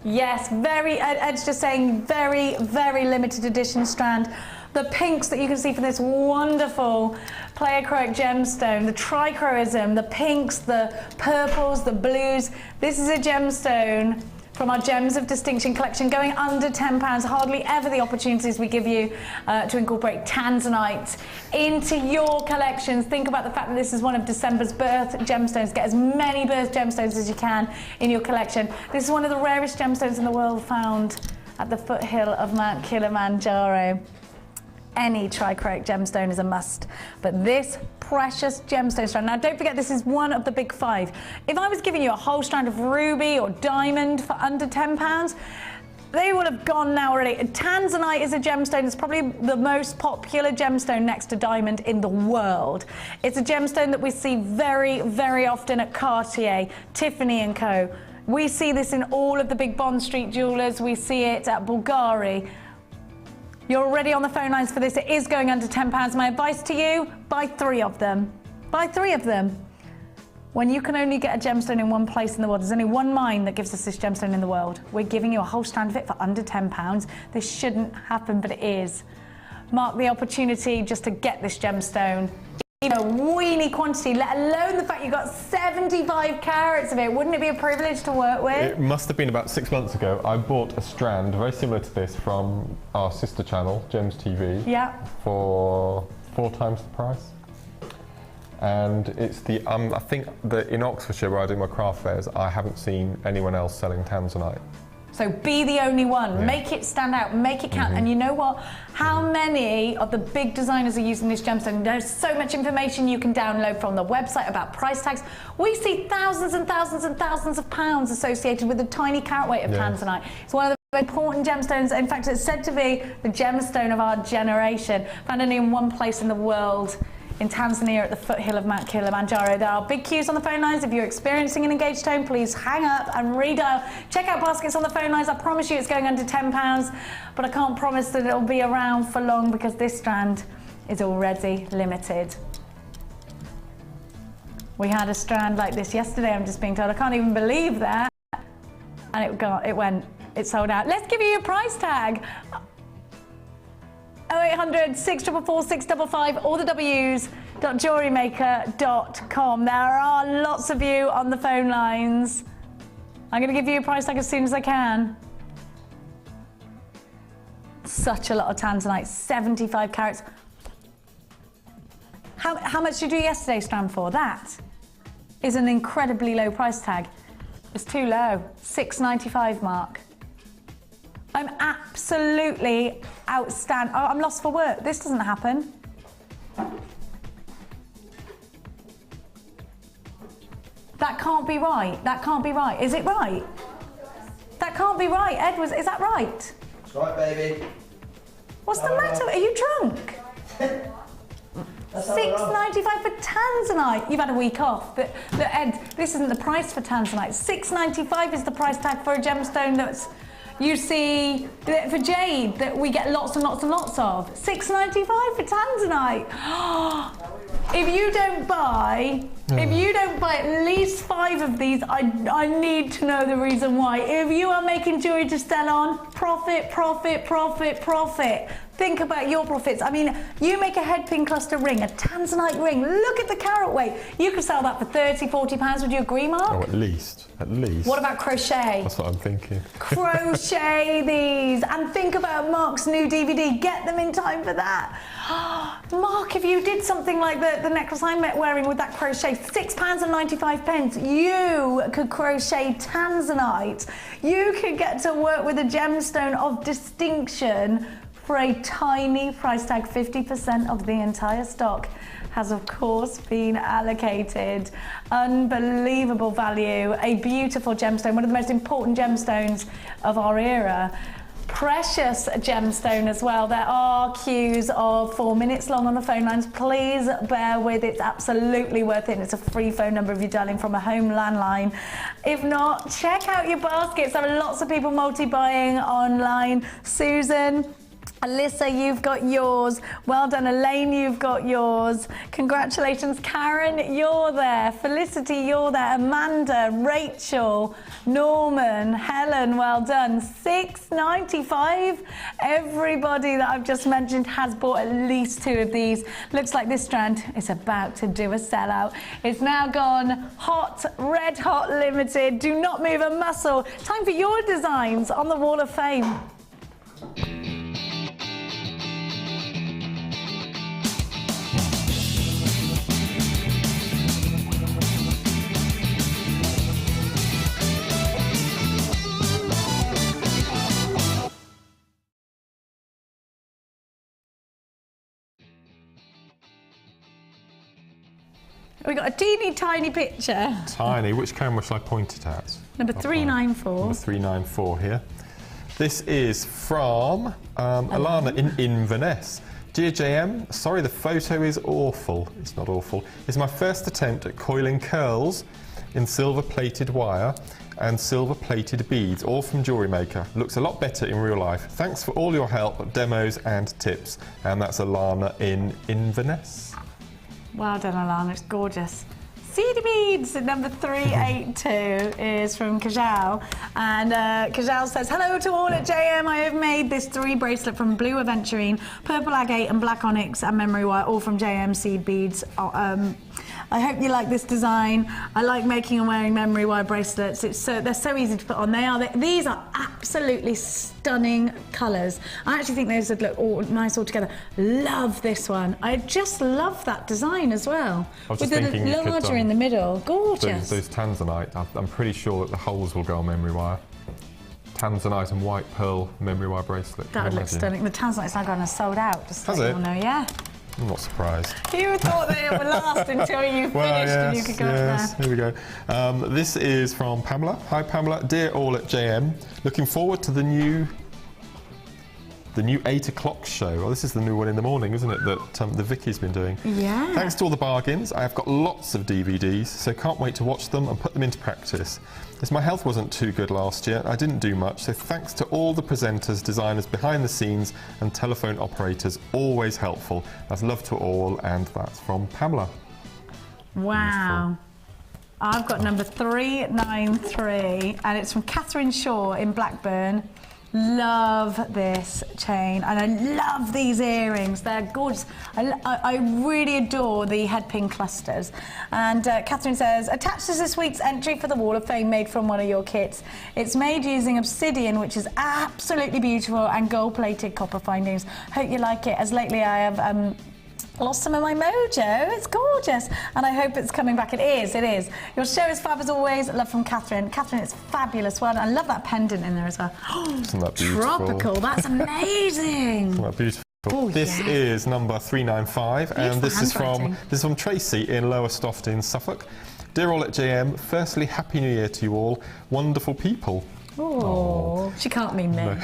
Yes, Ed's just saying very, very limited edition strand. The pinks that you can see for this wonderful pleochroic gemstone, the trichroism, the pinks, the purples, the blues. This is a gemstone from our Gems of Distinction collection, going under £10. Hardly ever the opportunities we give you to incorporate Tanzanite into your collections. Think about the fact that this is one of December's birth gemstones. Get as many birth gemstones as you can in your collection. This is one of the rarest gemstones in the world, found at the foothill of Mount Kilimanjaro. Any trichroic gemstone is a must, but this precious gemstone strand, now don't forget this is one of the big 5. If I was giving you a whole strand of ruby or diamond for under £10, They will have gone now already. Tanzanite is a gemstone. It's probably the most popular gemstone next to diamond in the world. It's a gemstone that we see very, very often at Cartier, Tiffany & Co. We see this in all of the big Bond Street jewelers. We see it at Bulgari. You're already on the phone lines for this. It is going under £10. My advice to you, buy 3 of them. Buy 3 of them. When you can only get a gemstone in one place in the world, there's only one mine that gives us this gemstone in the world. We're giving you a whole strand of it for under £10. This shouldn't happen, but it is. Mark the opportunity just to get this gemstone. Even a weeny quantity, let alone the fact you got 75 carats of it. Wouldn't it be a privilege to work with? It must have been about 6 months ago. I bought a strand very similar to this from our sister channel, Gems TV, for 4 times the price. And it's the, I think that in Oxfordshire where I do my craft fairs, I haven't seen anyone else selling Tanzanite. So be the only one, make it stand out, make it count. And you know what? How many of the big designers are using this gemstone? There's so much information you can download from the website about price tags. We see thousands and thousands and thousands of pounds associated with the tiny carat weight of Tanzanite. It's one of the most important gemstones. In fact, it's said to be the gemstone of our generation. Found only in one place in the world. In Tanzania at the foothill of Mount Kilimanjaro. There are big queues on the phone lines. If you're experiencing an engaged tone, please hang up and redial. Check out baskets on the phone lines. I promise you it's going under £10, but I can't promise that it'll be around for long because this strand is already limited. We had a strand like this yesterday, I'm just being told. I can't even believe that. And it sold out. Let's give you your price tag. 0800 644 655, all the W's.jewellerymaker.com. There are lots of you on the phone lines. I'm going to give you a price tag as soon as I can. Such a lot of Tanzanite, 75 carats. How much did you do yesterday, strand, for? That is an incredibly low price tag. It's too low. £6.95, Mark. I'm absolutely outstanding. Oh, I'm lost for words. This doesn't happen. That can't be right. That can't be right. Is it right? That can't be right. Edwards, is that right? That's right, baby. What's the matter? Are you drunk? £6.95 for Tanzanite. You've had a week off. But look, Ed, this isn't the price for Tanzanite. £6.95 is the price tag for a gemstone that's, you see, for jade, that we get lots and lots and lots of. £6.95 for Tanzanite. If you don't buy at least 5 of these, I need to know the reason why. If you are making jewelry to sell on, profit, profit, profit, profit. Think about your profits. I mean, you make a headpin cluster ring, a Tanzanite ring. Look at the carat weight. You could sell that for £30, £40. Would you agree, Mark? Oh, at least. At least. What about crochet? That's what I'm thinking. Crochet these. And think about Mark's new DVD. Get them in time for that. Mark, if you did something like the necklace I'm wearing with that crochet, £6.95, you could crochet Tanzanite. You could get to work with a gemstone of distinction for a tiny price tag. 50% of the entire stock has of course been allocated. Unbelievable value, a beautiful gemstone, one of the most important gemstones of our era. Precious gemstone as well. There are queues of 4 minutes long on the phone lines. Please bear with, it's absolutely worth it. It's a free phone number if you're dialing from a home landline. If not, check out your baskets. There are lots of people multi-buying online. Susan, Alyssa, you've got yours. Well done, Elaine, you've got yours. Congratulations, Karen, you're there. Felicity, you're there. Amanda, Rachel, Norman, Helen, well done. £6.95. Everybody that I've just mentioned has bought at least 2 of these. Looks like this strand is about to do a sellout. It's now gone hot, red hot, limited. Do not move a muscle. Time for your designs on the Wall of Fame. We got a teeny tiny picture. Tiny. Which camera shall I point it at? Number 394. Number 394 here. This is from Alana in Inverness. Dear JM, sorry the photo is awful. It's not awful. It's my first attempt at coiling curls in silver-plated wire and silver-plated beads, all from Jewellery Maker. Looks a lot better in real life. Thanks for all your help, demos and tips. And that's Alana in Inverness. Well done, Alana. It's gorgeous. Seedy beads at number 382 is from Kajal, and Kajal says, hello to all at JM. I have made this 3 bracelet from blue Ametrine, purple agate and black onyx and memory wire, all from JM seed beads. I hope you like this design. I like making and wearing memory wire bracelets. They're so easy to put on. These are absolutely stunning colours. I actually think those would look nice all together. Love this one. I just love that design as well. I was with just the thinking larger in the middle. Gorgeous. Those Tanzanite, I'm pretty sure that the holes will go on memory wire. Tanzanite and white pearl memory wire bracelet. That would look stunning. The Tanzanite's now gone and sold out. Just Has so it? you all know, yeah. I'm not surprised. You thought that it would last until you finished and you could go yes, up there. Here we go. This is from Pamela. Hi Pamela, dear all at JM. Looking forward to the new 8 o'clock show. Well, this is the new one in the morning, isn't it, that the Vicky's been doing. Yeah. Thanks to all the bargains. I've got lots of DVDs, so can't wait to watch them and put them into practice. As my health wasn't too good last year, I didn't do much, so thanks to all the presenters, designers behind the scenes and telephone operators, always helpful. That's love to all, and that's from Pamela. Wow. Wonderful. I've got number 393, and it's from Catherine Shaw in Blackburn. Love this chain, and I love these earrings. They're gorgeous. I really adore the head pin clusters. And Catherine says, attached is this week's entry for the Wall of Fame made from one of your kits. It's made using obsidian, which is absolutely beautiful, and gold-plated copper findings. Hope you like it, as lately I have lost some of my mojo. It's gorgeous, and I hope it's coming back. It is. Your show is fab as always. Love from Catherine. Catherine, it's fabulous. Well, I love that pendant in there as well. Isn't that beautiful? Tropical. That's amazing. Isn't that beautiful? Oh, this is number 395, and this is from Tracy in Lowestoft in Suffolk. Dear all at JM, firstly, Happy New Year to you all. Wonderful people. Oh, she can't mean me. No.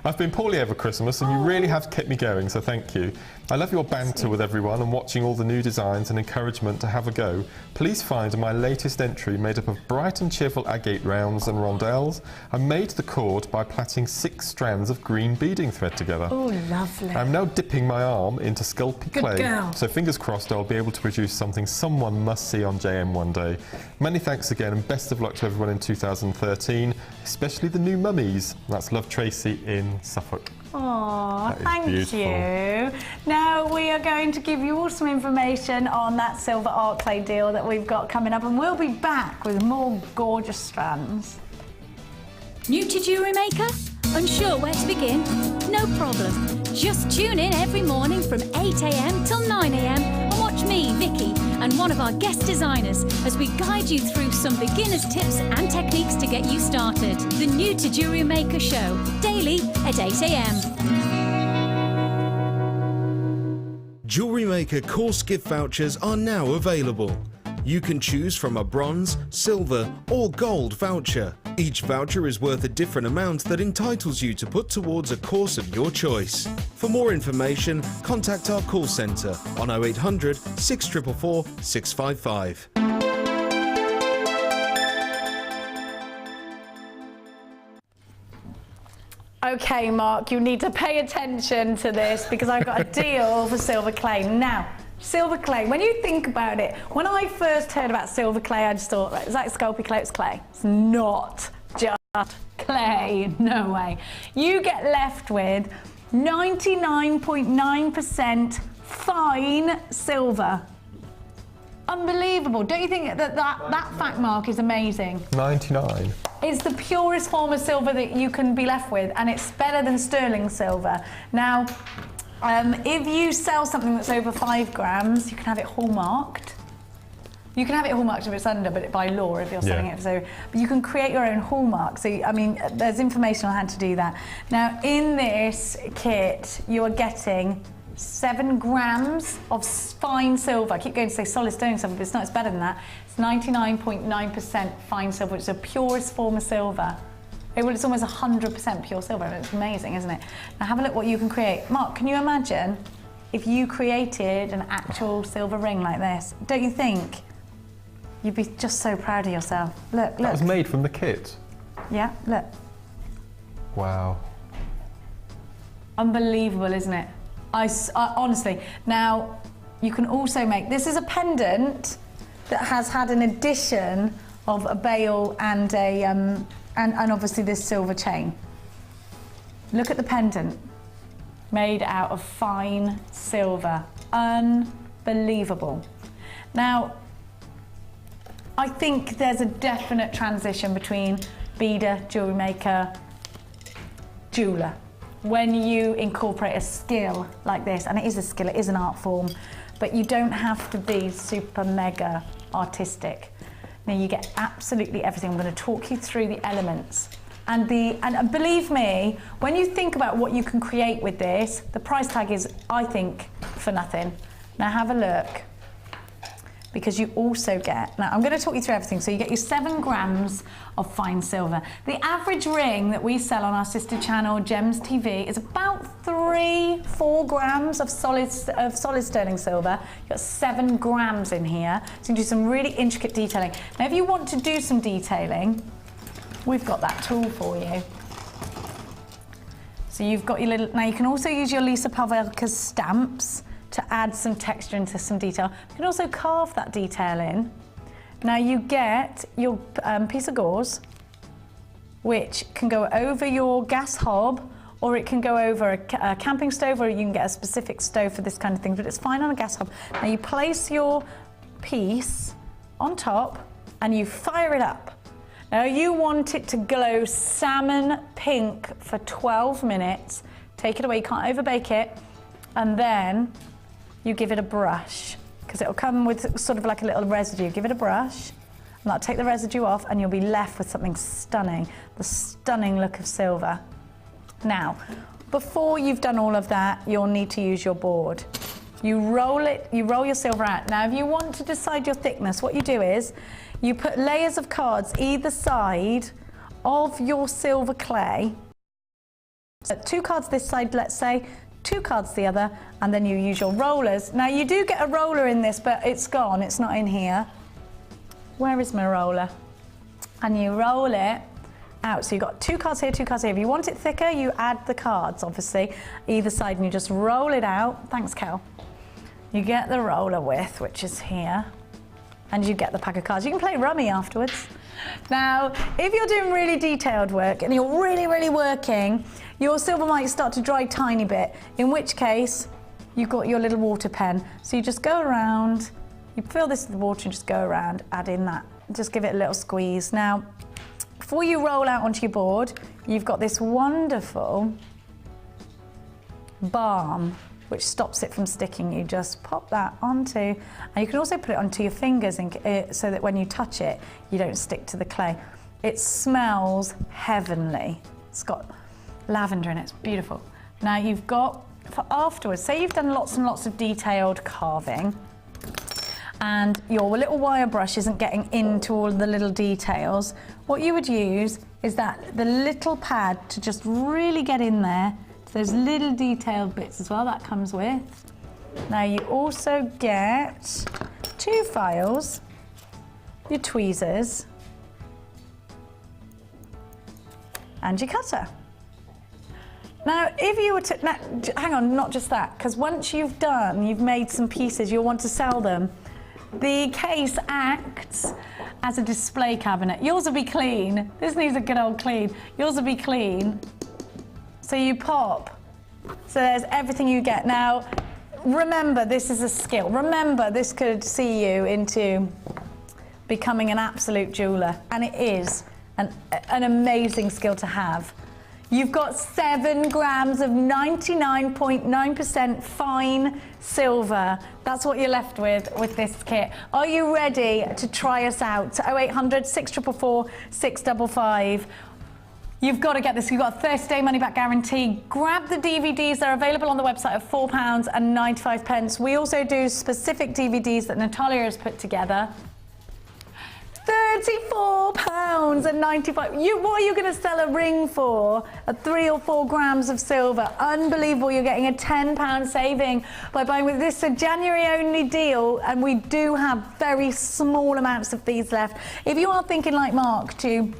I've been poorly over Christmas and you really have kept me going, so thank you. I love your banter with everyone and watching all the new designs and encouragement to have a go. Please find my latest entry made up of bright and cheerful agate rounds and rondelles. I made the cord by plaiting 6 strands of green beading thread together. Oh, lovely. I'm now dipping my arm into Sculpey clay, girl. so fingers crossed I'll be able to produce something someone must see on JM one day. Many thanks again and best of luck to everyone in 2013, especially the new mummies. That's Love Tracy in Suffolk. Oh, thank beautiful. you. Now we are going to give you all some information on that silver art clay deal that we've got coming up, and we'll be back with more gorgeous strands. New to Jewellery Maker? Unsure where to begin? No problem. Just tune in every morning from 8 AM till 9 AM and watch me, Vicky, and one of our guest designers as we guide you through some beginner's tips and techniques to get you started. The New to Jewellery Maker show, daily at 8 AM. Jewellery Maker course gift vouchers are now available. You can choose from a bronze, silver or gold voucher. Each voucher is worth a different amount that entitles you to put towards a course of your choice. For more information, contact our call centre on 0800 644 655. Okay, Mark, you need to pay attention to this because I've got a deal for silver clay. Now, silver clay, when you think about it, when I first heard about silver clay, I just thought, right, is that Sculpey clay? It's clay. It's not just clay, no way. You get left with 99.9% fine silver. Unbelievable. Don't you think that fact, Mark, is amazing? 99. It's the purest form of silver that you can be left with, and it's better than sterling silver. Now, if you sell something that's over 5 grams, you can have it hallmarked. You can have it hallmarked if it's under, but by law, if you're selling it. So, but you can create your own hallmark. So, I mean, there's information on how to do that. Now, in this kit, you are getting 7 grams of fine silver. I keep going to say solid stone silver, but it's not. It's better than that. It's 99.9% fine silver, which is the purest form of silver. It's almost 100% pure silver, and it's amazing, isn't it? Now have a look what you can create. Mark, can you imagine if you created an actual silver ring like this? Don't you think you'd be just so proud of yourself? Look, look. That was made from the kit? Yeah, look. Wow. Unbelievable, isn't it? I honestly, now you can also make, this is a pendant that has had an addition of a bail and a, and obviously this silver chain. Look at the pendant, made out of fine silver. Unbelievable. Now, I think there's a definite transition between beader, jewellery maker, jeweller. When you incorporate a skill like this, and it is a skill, it is an art form, but you don't have to be super mega artistic. Now you get absolutely everything. I'm going to talk you through the elements. And believe me, when you think about what you can create with this, the price tag is, I think, for nothing. Now have a look, because you also get, now I'm going to talk you through everything. So you get your 7 grams of fine silver. The average ring that we sell on our sister channel, Gems TV, is about 3-4 grams of solid sterling silver. You've got 7 grams in here. So you can do some really intricate detailing. Now if you want to do some detailing, we've got that tool for you. So you've got your little, now you can also use your Lisa Pavelka's stamps to add some texture into some detail. You can also carve that detail in. Now you get your piece of gauze, which can go over your gas hob, or it can go over a camping stove, or you can get a specific stove for this kind of thing, but it's fine on a gas hob. Now you place your piece on top and you fire it up. Now you want it to glow salmon pink for 12 minutes. Take it away, you can't overbake it, and then you give it a brush, because it'll come with sort of like a little residue. Give it a brush, and that'll take the residue off, and you'll be left with something stunning, the stunning look of silver. Now, before you've done all of that, you'll need to use your board. You roll your silver out. Now, if you want to decide your thickness, what you do is, you put layers of cards either side of your silver clay. So 2 cards this side, let's say, 2 cards the other, and then you use your rollers. Now you do get a roller in this, but it's gone, it's not in here. Where is my roller? And you roll it out. So you've got 2 cards here, 2 cards here. If you want it thicker, you add the cards, obviously, either side, and you just roll it out. Thanks, Cal. You get the roller width, which is here, and you get the pack of cards. You can play rummy afterwards. Now, if you're doing really detailed work and you're really, really working, your silver might start to dry a tiny bit, in which case you've got your little water pen. So you just go around, you fill this with water and just go around, add in that, just give it a little squeeze. Now, before you roll out onto your board, you've got this wonderful balm which stops it from sticking. You just pop that onto, and you can also put it onto your fingers so that when you touch it, you don't stick to the clay. It smells heavenly. It's got lavender in it, it's beautiful. Now you've got, for afterwards, say you've done lots and lots of detailed carving, and your little wire brush isn't getting into all the little details, what you would use is the little pad to just really get in there. Those little detailed bits as well, that comes with. Now you also get 2 files, your tweezers, and your cutter. Now, if you were to, hang on, not just that, because once you've made some pieces, you'll want to sell them. The case acts as a display cabinet. Yours will be clean. This needs a good old clean. Yours will be clean. So you pop. So there's everything you get. Now, remember, this is a skill. Remember, this could see you into becoming an absolute jeweller, and it is an amazing skill to have. You've got 7 grams of 99.9% fine silver. That's what you're left with this kit. Are you ready to try us out? 0800 644 655. You've got to get this. You've got a 30-day money-back guarantee. Grab the DVDs. They're available on the website at £4.95. We also do specific DVDs that Natalia has put together. £34.95. What are you going to sell a ring for? At 3 or 4 grams of silver. Unbelievable. You're getting a £10 saving by buying with this. A January only deal, and we do have very small amounts of these left. If you are thinking like Mark to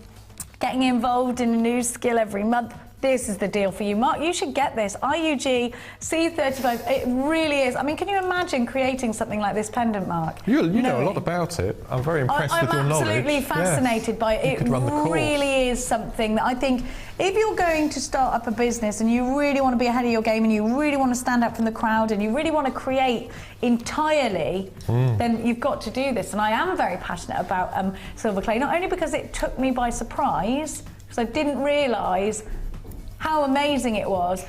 getting involved in a new skill every month, this is the deal for you. Mark, you should get this. IUG C35. It really is. I mean, can you imagine creating something like this pendant, Mark? You know a lot about it. I'm very impressed with your knowledge. I'm absolutely fascinated by it. It really is something that I think if you're going to start up a business and you really want to be ahead of your game and you really want to stand out from the crowd and you really want to create entirely, then you've got to do this. And I am very passionate about silver clay, not only because it took me by surprise, because I didn't realise how amazing it was.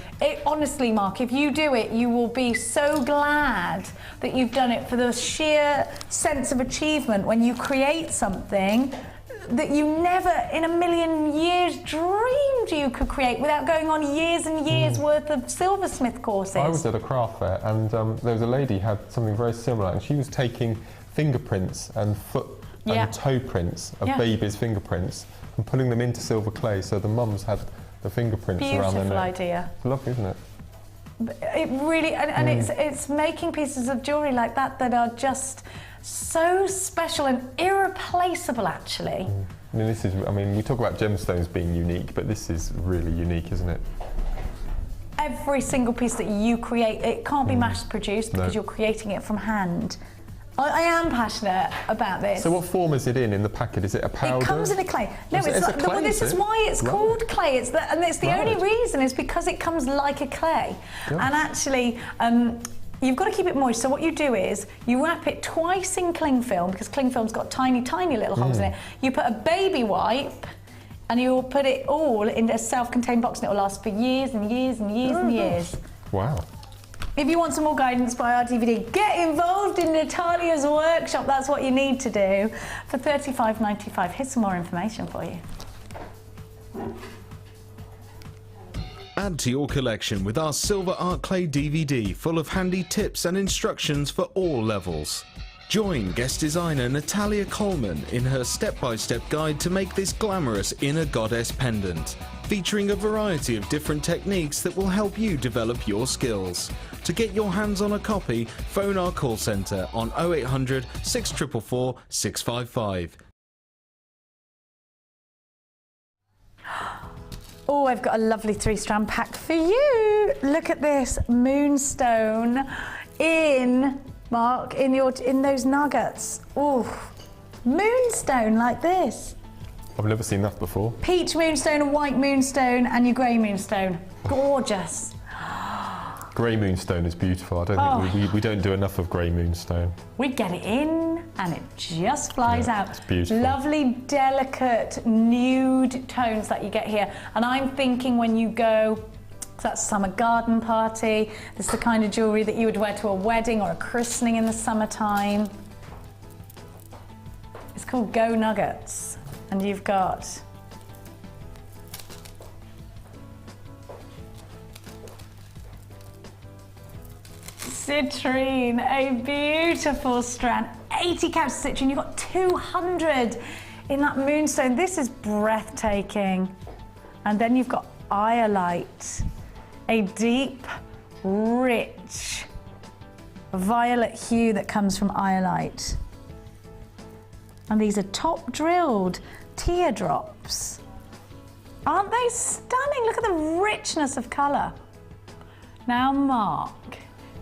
Honestly, Mark, if you do it, you will be so glad that you've done it for the sheer sense of achievement when you create something that you never in a million years dreamed you could create without going on years and years worth of silversmith courses. I was at a craft fair and there was a lady who had something very similar, and she was taking fingerprints and foot and toe prints of babies' fingerprints and putting them into silver clay, so the mums had the fingerprints around their neck. Beautiful idea. It's lovely, isn't it? It really, and it's making pieces of jewellery like that that are just so special and irreplaceable, actually. I mean, we talk about gemstones being unique, but this is really unique, isn't it? Every single piece that you create, it can't be mass produced because you're creating it from hand. I am passionate about this. So what form is it in the packet? Is it a powder? It comes in a clay. No, it's like, clay, well, this is why it's called clay. It's the only reason is because it comes like a clay. And actually, you've got to keep it moist. So what you do is you wrap it twice in cling film, because cling film's got tiny, tiny little holes in it. You put a baby wipe, and you'll put it all in a self-contained box, and it'll last for years and years and years and years. Wow. If you want some more guidance by our DVD, get involved in Natalia's workshop. That's what you need to do. For $35.95. Here's some more information for you. Add to your collection with our Silver Art Clay DVD full of handy tips and instructions for all levels. Join guest designer Natalia Coleman in her step-by-step guide to make this glamorous inner goddess pendant, featuring a variety of different techniques that will help you develop your skills. To get your hands on a copy, phone our call centre on 0800 644 655. Oh, I've got a lovely 3-strand pack for you. Look at this moonstone in, Mark, in those nuggets. Oh, moonstone like this. I've never seen that before. Peach moonstone and white moonstone and your grey moonstone. Gorgeous. Grey moonstone is beautiful. I don't think we don't do enough of grey moonstone. We get it in and it just flies out. It's beautiful. Lovely, delicate, nude tones that you get here. And I'm thinking when you go, that's summer garden party, this is the kind of jewellery that you would wear to a wedding or a christening in the summertime. It's called Go Nuggets. And you've got citrine, a beautiful strand, 80 carats of citrine. You've got 200 in that moonstone. This is breathtaking. And then you've got iolite, a deep, rich violet hue that comes from iolite. And these are top drilled teardrops. Aren't they stunning? Look at the richness of colour. Now, Mark,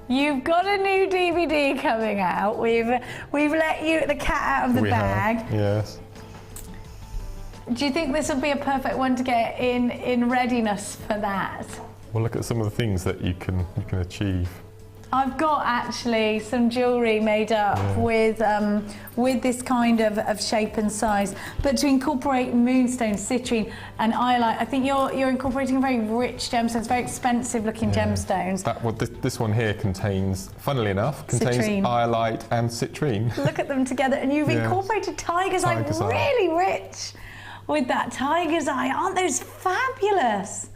you've got a new DVD coming out. We've let the cat out of the bag. Have, yes. Do you think this will be a perfect one to get in readiness for that? Well, look at some of the things that you can achieve. I've got actually some jewellery made up with this kind of shape and size. But to incorporate moonstone, citrine and iolite, I think you're incorporating very rich gemstones, very expensive looking gemstones. This one here contains, funnily enough, citrine, iolite and citrine. Look at them together, and you've incorporated tiger's eye, really rich. With that tiger's eye, aren't those fabulous?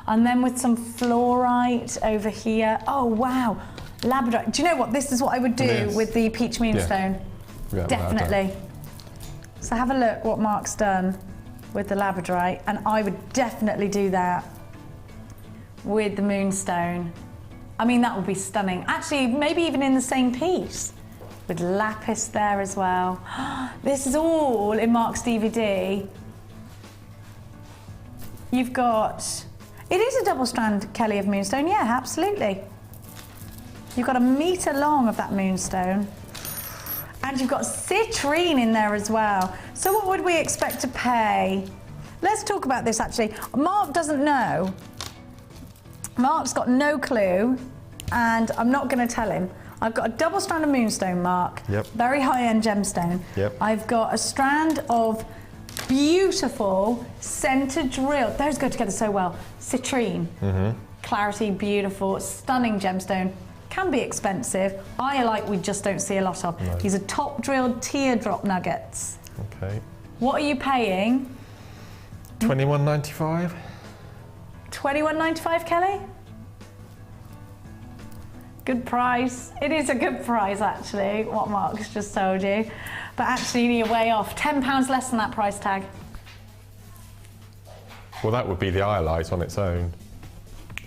And then with some fluorite over here. Oh wow, Labradorite. Do you know what? This is what I would do with the peach moonstone. Yeah, definitely. So have a look what Mark's done with the Labradorite, and I would definitely do that with the Moonstone. I mean, that would be stunning. Actually, maybe even in the same piece, with lapis there as well. This is all in Mark's DVD. You've got, it is a double strand, Kelly, of Moonstone. Yeah, absolutely. You've got 1 metre long of that Moonstone. And you've got citrine in there as well. So what would we expect to pay? Let's talk about this actually. Mark doesn't know. Mark's got no clue, and I'm not going to tell him. I've got a double strand of Moonstone, Mark. Yep. Very high-end gemstone. Yep. I've got a strand of beautiful center drill. Those go together so well. Citrine. Clarity, beautiful, stunning gemstone. Can be expensive. Iolite we just don't see a lot of. No. These are top drilled teardrop nuggets. Okay. What are you paying? $21.95. $21.95, Kelly? Good price. It is a good price, actually, what Mark's just told you. But actually, you're way off. £10 less than that price tag. Well, that would be the iolite on its own.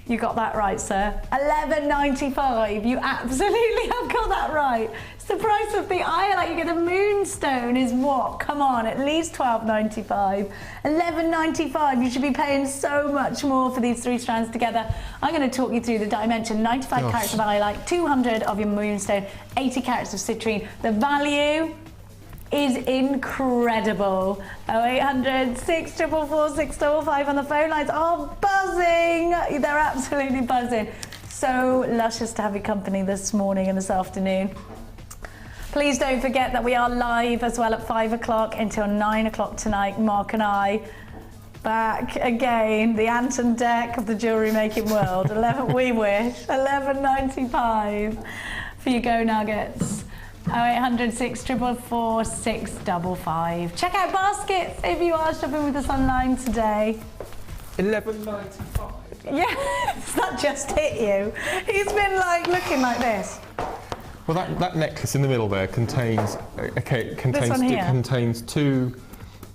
You got that right, sir. $11.95. You absolutely have got that right. It's the price of the iolite. You get the Moonstone is what? Come on, at least $12.95. $11.95. You should be paying so much more for these 3 strands together. I'm going to talk you through the dimension. 95 carats of iolite, 200 of your Moonstone, 80 carats of citrine. The value is incredible. 0800 644 655 on the phone lines are buzzing. They're absolutely buzzing. So luscious to have your company this morning and this afternoon. Please don't forget that we are live as well at 5 o'clock until 9 o'clock tonight. Mark and I back again, the Anton deck of the jewellery making world. We wish. $11.95 for your Go Nuggets. 0800 644 655. Check out baskets if you are shopping with us online today. $11.95. Yes, that just hit you. He's been like looking like this. Well, that necklace in the middle there contains contains two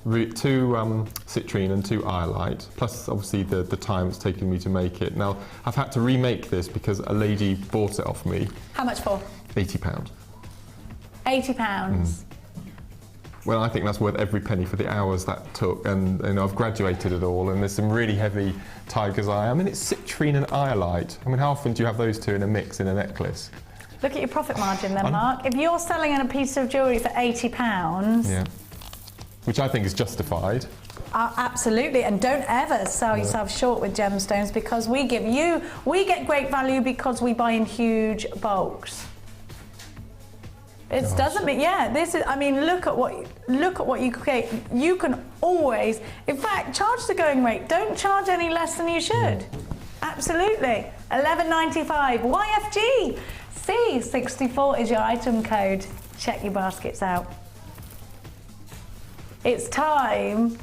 citrine and 2 iolite, plus obviously the time it's taken me to make it. Now I've had to remake this because a lady bought it off me. How much for? £80. £80. Well, I think that's worth every penny for the hours that took, and I've graduated it all, and there's some really heavy tiger's eye. I mean, it's citrine and iolite. I mean, how often do you have those two in a mix in a necklace? Look at your profit margin then, Mark. If you're selling a piece of jewellery for £80... Yeah. Which I think is justified. Absolutely, and don't ever sell yourself short with gemstones, because we get great value because we buy in huge bulks. It doesn't mean, this is, I mean, look at what you create. You can always, in fact, charge the going rate. Don't charge any less than you should. Absolutely. $11.95. YFG. C64 is your item code. Check your baskets out. It's time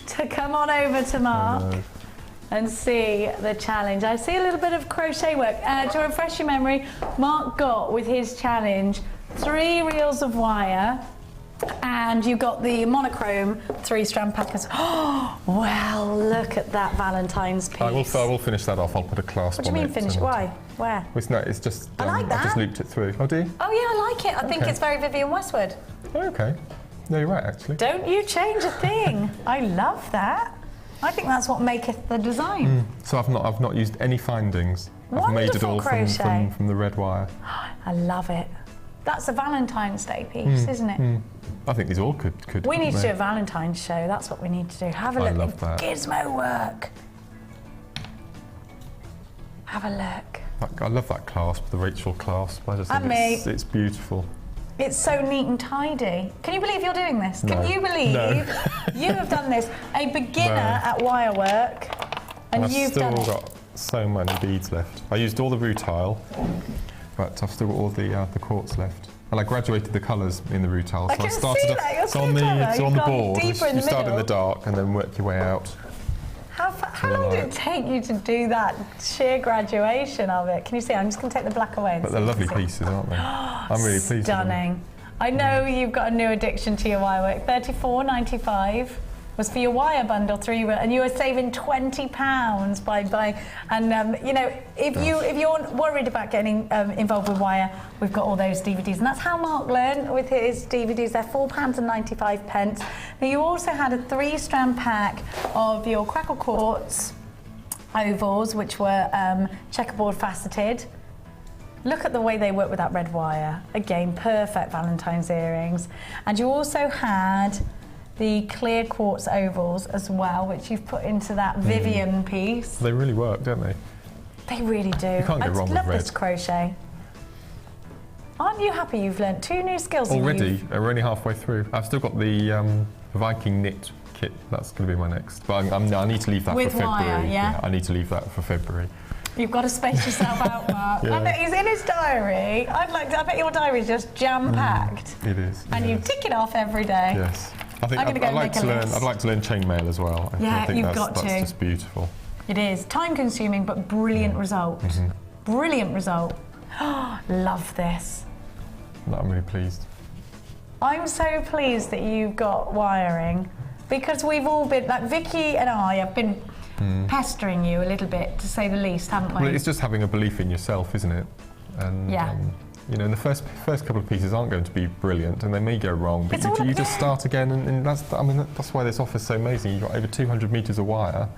to come on over to Mark and see the challenge. I see a little bit of crochet work. To refresh your memory, Mark got with his challenge 3 reels of wire, and you got the monochrome 3-strand packers. Oh, well, look at that Valentine's piece. I will finish that off. I'll put a clasp on it. What do you mean finish it? Why? Where? It's just, I like that. I've just looped it through. Oh, do you? Oh, yeah, I like it. I think it's very Vivienne Westwood. Oh, okay. No, you're right, actually. Don't you change a thing. I love that. I think that's what maketh the design. So I've not used any findings. I've made it all from the red wire. I love it. That's a Valentine's Day piece, isn't it? I think these all could. We need to do a Valentine's show. That's what we need to do. Have a look. I love that. Gizmo work. Have a look. I love that clasp, the Rachel clasp. I just think it's beautiful. It's so neat and tidy. Can you believe you're doing this? No. Can you believe you have done this? A beginner at wire work, and you've done it. I've still got so many beads left. I used all the rutile, but I've still got all the quartz left. And I graduated the colours in the rutile. I can see that. You're so clever. It's on the board. You start in the dark and then work your way out. How long did it take you to do that sheer graduation of it? Can you see? I'm just going to take the black away. But they're lovely pieces, aren't they? I'm really pleased. Stunning. I know you've got a new addiction to your wire work. $34.95 was for your wire bundle and you were saving £20 by buying. And you know, if you're worried about getting involved with wire, we've got all those DVDs, and that's how Mark learned with his DVDs. They're £4.95. Now you also had a 3-strand pack of your Crackle Quartz ovals, which were checkerboard faceted. Look at the way they work with that red wire. Again, perfect Valentine's earrings. And you also had the clear quartz ovals as well, which you've put into that Vivian piece. They really work, don't they? They really do. You can't go wrong with red. I love this crochet. Aren't you happy you've learnt 2 new skills? Already? We're only halfway through. I've still got the Viking knit kit. That's going to be my next. But I need to leave that for February. Wire, yeah? I need to leave that for February. You've got to space yourself out, Mark. Yeah. I bet he's in his diary. I bet your diary is just jam-packed. It is. And you tick it off every day. Yes. I think I'd like to learn chainmail as well. I think that's just beautiful. It is time-consuming, but brilliant result. Brilliant result. Love this. I'm really pleased. I'm so pleased that you've got wiring, because we've all been, like Vicky and I have been pestering you a little bit, to say the least, haven't we? Well, it's just having a belief in yourself, isn't it? And you know, the first couple of pieces aren't going to be brilliant, and they may go wrong, but you just start again, and that's why this offer is so amazing. You've got over 200 metres of wire.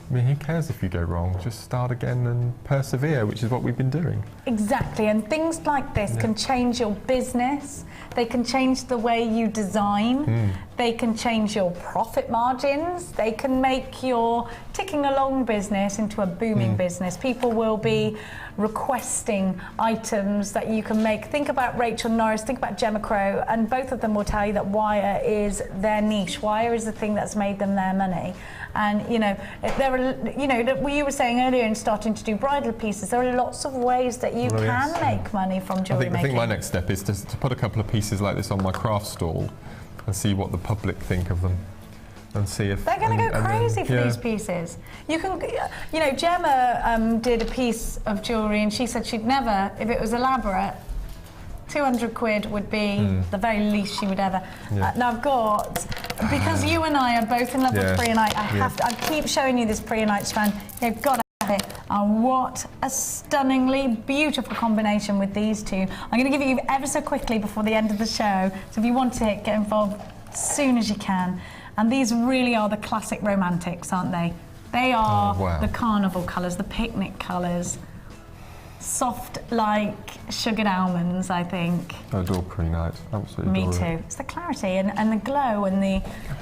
I mean, who cares if you go wrong? Just start again and persevere, which is what we've been doing. Exactly, and things like this can change your business. They can change the way you design. They can change your profit margins. They can make your ticking along business into a booming business. People will be requesting items that you can make. Think about Rachel Norris, think about Gemma Crow, and both of them will tell you that wire is their niche. Wire is the thing that's made them their money. And you know, there are, you know, you were saying earlier in starting to do bridal pieces, there are lots of ways that you can make money from jewellery making. I think my next step is to put a couple of pieces like this on my craft stall and see what the public think of them, and see if they're going to go crazy for these pieces. You can, you know, Gemma did a piece of jewellery, and she said she'd never, if it was elaborate, 200 quid would be the very least she would ever. Now I've got, because you and I are both in love with preonite, I keep showing you this preonite strand. You've got to have it. And what a stunningly beautiful combination with these two. I'm going to give it you ever so quickly before the end of the show. So if you want to get involved as soon as you can. And these really are the classic romantics, aren't they? They are the carnival colours, the picnic colours. Soft like sugared almonds, I think. I adore preonite, absolutely. Me too. It's the clarity and the glow and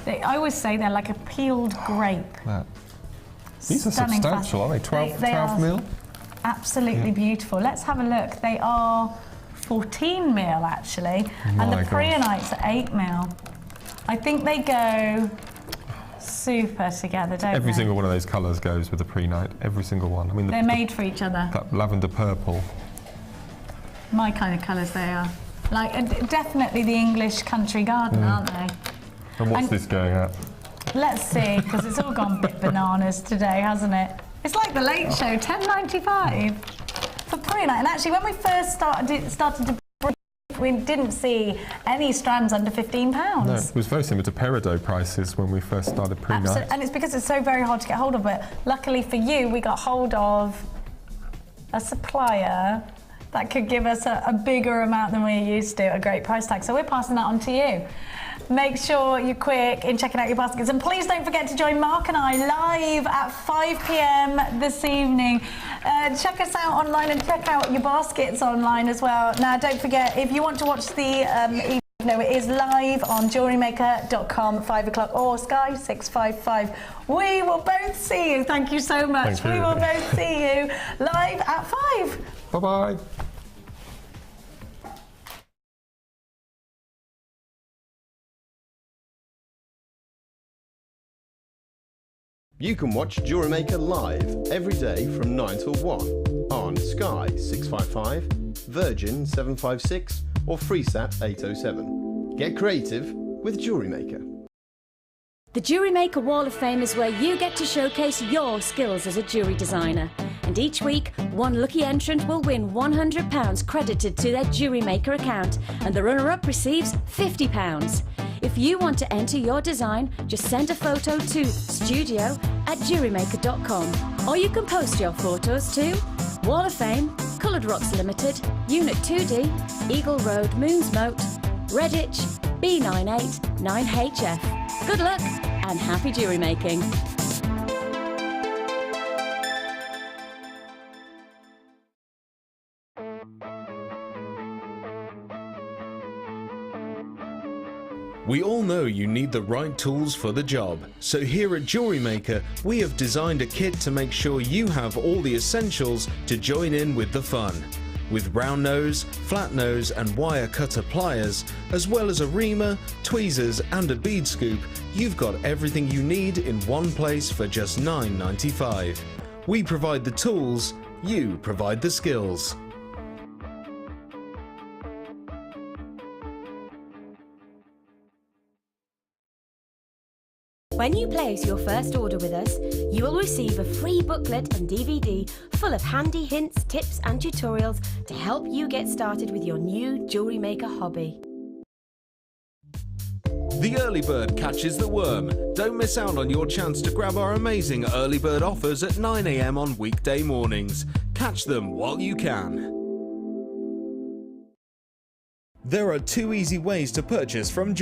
I always say they're like a peeled grape. These are substantial, aren't they? 12 mil? Absolutely beautiful. Let's have a look. They are 14 mil actually, and the preonites are 8 mil. I think they go super together, don't they? Every single one of those colours goes with the preonite. Every single one. I mean, they're made for each other. That lavender purple. My kind of colours they are. Like definitely the English country garden, aren't they? And what's this going at? Let's see, because it's all gone bit bananas today, hasn't it? It's like the Late Show, $10.95 for preonite. And actually, when we first started to we didn't see any strands under £15. No, it was very similar to Peridot prices when we first started preonite. Absolutely, and it's because it's so very hard to get hold of it. Luckily for you, we got hold of a supplier that could give us a bigger amount than we're used to at a great price tag. So we're passing that on to you. Make sure you're quick in checking out your baskets, and please don't forget to join Mark and I live at 5 p.m. this evening. Check us out online and check out your baskets online as well. Now, don't forget, if you want to watch the it is live on jewellerymaker.com, 5 o'clock, or Sky 655. We will both see you. Thank you so much. We will both see you live at 5. Bye-bye. You can watch Jewellery Maker live every day from 9 till 1 on Sky 655, Virgin 756 or Freesat 807. Get creative with Jewellery Maker. The Jewellery Maker Wall of Fame is where you get to showcase your skills as a jewellery designer. And each week, one lucky entrant will win £100 credited to their Jewellery Maker account, and the runner-up receives £50. If you want to enter your design, just send a photo to studio@jewellerymaker.com, or you can post your photos to Wall of Fame, Coloured Rocks Limited, Unit 2D, Eagle Road, Moonsmote, Redditch, B98 9HF. Good luck and happy jewellery making! We all know you need the right tools for the job, so here at Jewellery Maker we have designed a kit to make sure you have all the essentials to join in with the fun. With round nose, flat nose and wire cutter pliers, as well as a reamer, tweezers and a bead scoop, you've got everything you need in one place for just $9.95. We provide the tools, you provide the skills. When you place your first order with us, you will receive a free booklet and DVD full of handy hints, tips and tutorials to help you get started with your new jewellery maker hobby. The early bird catches the worm. Don't miss out on your chance to grab our amazing early bird offers at 9 AM on weekday mornings. Catch them while you can. There are two easy ways to purchase from